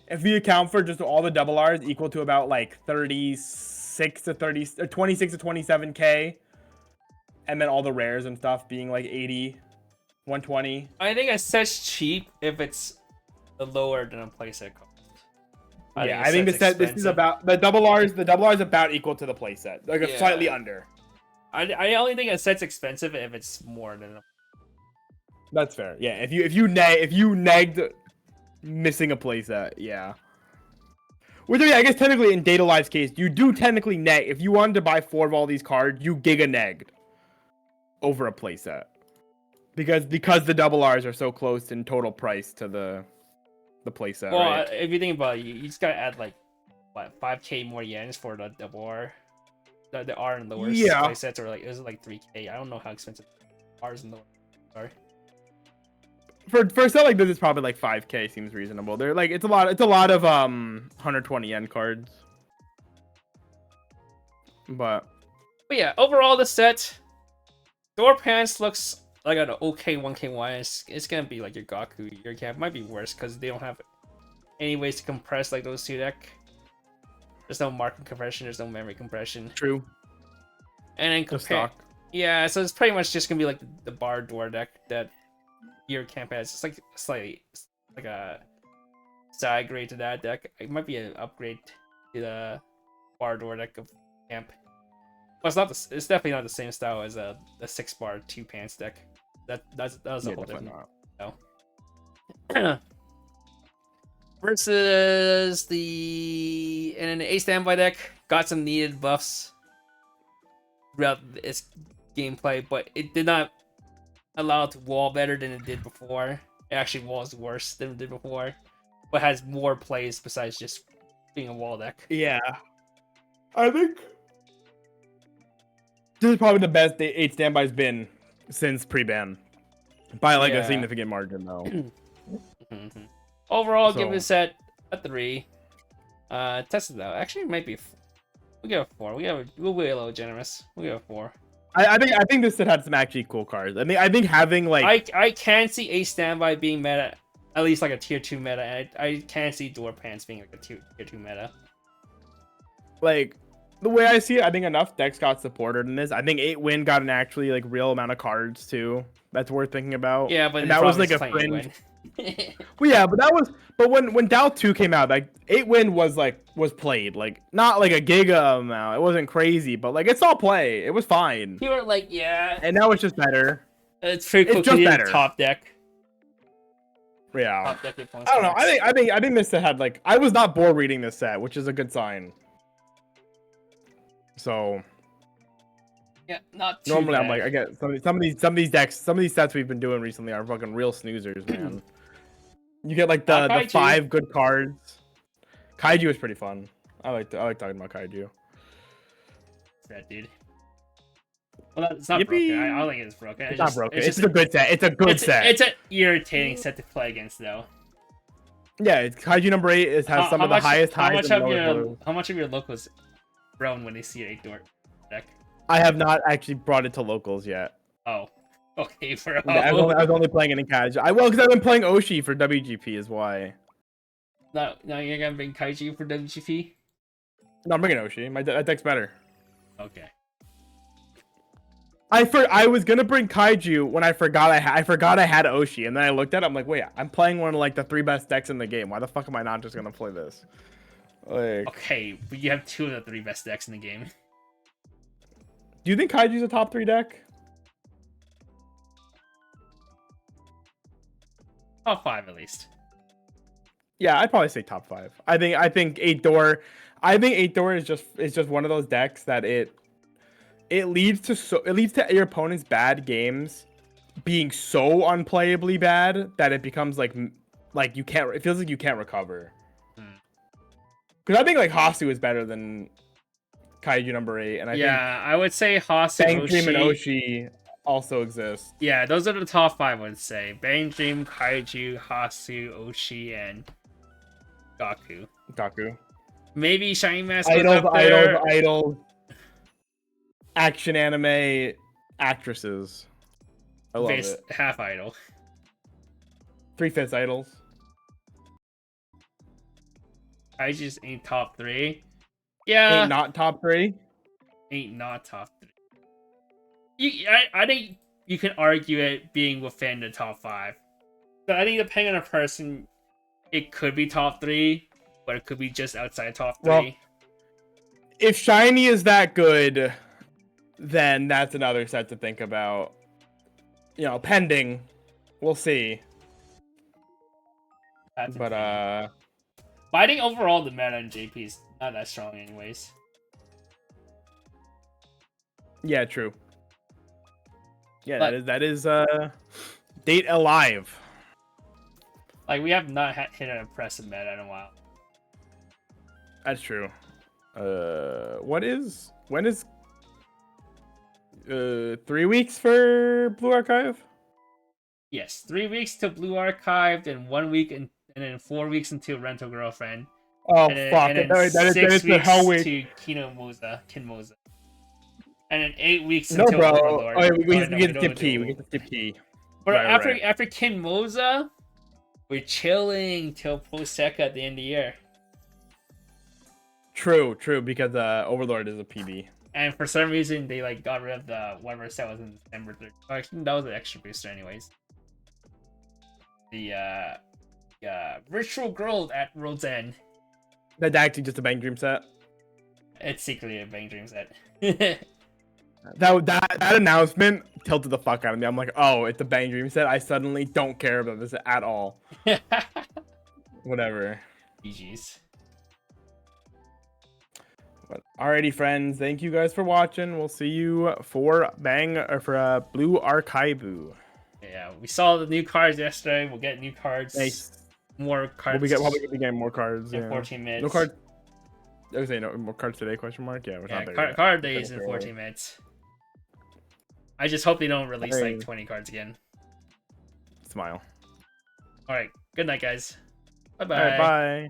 If we account for just all the double Rs equal to about like 36 to 30 or 26 to 27k, and then all the rares and stuff being like 80, 120. I think it says cheap if it's lower than a playset cost. I think this is about the double Rs. The double Rs about equal to the playset, like slightly under. I only think it set's expensive if it's more than. That's fair. Yeah, if you negged missing a playset, yeah. Which I guess technically in Data Live's case, you do technically neg. If you wanted to buy 4 of all these cards, you giga negged over a playset because the double Rs are so close in total price to the the playset. Well, right? if you think about it, you just gotta add like what 5k more yens for the double R. The R and lower playsets are like it was like 3k. I don't know how expensive R's and lower are. For a set like this, it's probably like 5k seems reasonable. They're like it's a lot of 120 yen cards. But yeah, overall the set, door pants looks like an okay 1k1. It's gonna be like your Gaku, your Cap might be worse because they don't have any ways to compress like those two deck. There's no marking compression, there's no memory compression. True. And then stock. Yeah, so it's pretty much just gonna be like the bar door deck that your camp has. It's like slightly like a side grade to that deck. It might be an upgrade to the bar door deck of camp. But it's not. It's definitely not the same style as the 6-bar 2 pants deck. That was a whole different. No. Versus the and an A standby deck got some needed buffs throughout its gameplay, but it did not allow it to wall better than it did before. It actually walls worse than it did before, but has more plays besides just being a wall deck. Yeah, I think this is probably the best 8 standby's been since pre-ban, by like a significant margin though. Overall, give it a set a 3. Test it out. Actually, it might be. We give it a 4. We'll be a little generous. We'll give it a 4. I think this set had some actually cool cards. I think having like I can see a standby being meta, at least like a tier 2 meta, and I can see door pants being like a tier 2 meta. Like the way I see it, I think enough decks got supported in this. I think 8-win got an actually like real amount of cards too. That's worth thinking about. Yeah, but that was like a fringe. Well, yeah, but when Dow 2 came out, like 8-win was played, like not like a giga amount. It wasn't crazy, but like it's all play. It was fine. You were like, yeah. And now it's just better. It's pretty cool. It's just better. Top deck. Yeah. Top deck I don't know. I think this set had like I was not bored reading this set, which is a good sign. So. Yeah, not too normally bad. I'm like I get some of these decks, some of these sets we've been doing recently are fucking real snoozers, man. You get like the 5 good cards. Kaiju is pretty fun. I like talking about Kaiju. That dude. Well, it's not broken. I don't think it's broken. It's not broken. It's just a good set. It's a good set. It's an irritating set to play against, though. Yeah, it's Kaiju number 8. It has some of the highest highs. How much of your locals grown when they see your 8-door deck? I have not actually brought it to locals yet. Oh, okay, bro. I was only playing it in Kaiju. Because I've been playing Oshi for WGP is why. No, you're gonna bring Kaiju for WGP? No, I'm bringing Oshi. That deck's better. Okay. I was gonna bring Kaiju when I forgot I had Oshi, and then I looked at it. I'm like, wait, I'm playing one of like the 3 best decks in the game. Why the fuck am I not just gonna play this? Like, okay, but you have 2 of the 3 best decks in the game. Do you think Kaiju's a top 3 deck? Top 5 at least. Yeah, I'd probably say top 5. I think 8-door. I think 8-door is just one of those decks that it leads to your opponent's bad games being so unplayably bad that it becomes like you can't. It feels like you can't recover. Because I think like Hasu is better than Kaiju number 8, and I would say Hasu, Bang Dream, and Oshi also exist. Yeah, those are the top 5. I would say Bang Dream, Kaiju, Hasu, Oshi, and Gaku. Maybe Shiny Mask. Idols. Action anime actresses. I love it. Half idol. 3/5 idols. Kaiju's ain't top 3. Yeah. Ain't not top 3. Ain't not top 3. I think you can argue it being within the top 5. But I think depending on a person, it could be top 3, but it could be just outside top 3. Well, if Shiny is that good, then that's another set to think about. You know, pending. We'll see. But I think overall the meta in JP is not that strong anyways. Yeah, true. Yeah, that is date alive. Like we have not hit an impressive meta in a while. That's true. When is 3 weeks for Blue Archive? Yes, 3 weeks to Blue Archived, and 1 week and then 4 weeks until Rental Girlfriend. Oh and then, fuck! And then that 6 is the weeks hell week. to Kinmoza. And then 8 weeks No, until bro. Overlord. Oh, we no, get to skip key. We get to skip key. But right, after Kinmoza, we're chilling till post Seka at the end of the year. True, because Overlord is a PB. And for some reason, they like got rid of the whatever set was in December 3rd. Actually, that was an extra booster, anyways. The Virtual Girl at Road's End. That's actually just a Bang Dream set. It's secretly a Bang Dream set. that announcement tilted the fuck out of me. I'm like, oh, it's a Bang Dream set. I suddenly don't care about this at all. Whatever. GG's. But alrighty, friends. Thank you guys for watching. We'll see you for Blue Archive. Yeah, we saw the new cards yesterday. We'll get new cards. Nice. More cards. We'll be getting more cards. In 14 minutes. No cards. I was saying no more cards today? Question mark. Yeah, we're not there yet. Card days in 14 minutes. I just hope they don't release like 20 cards again. Smile. All right. Good night, guys. Bye-bye. All right, bye.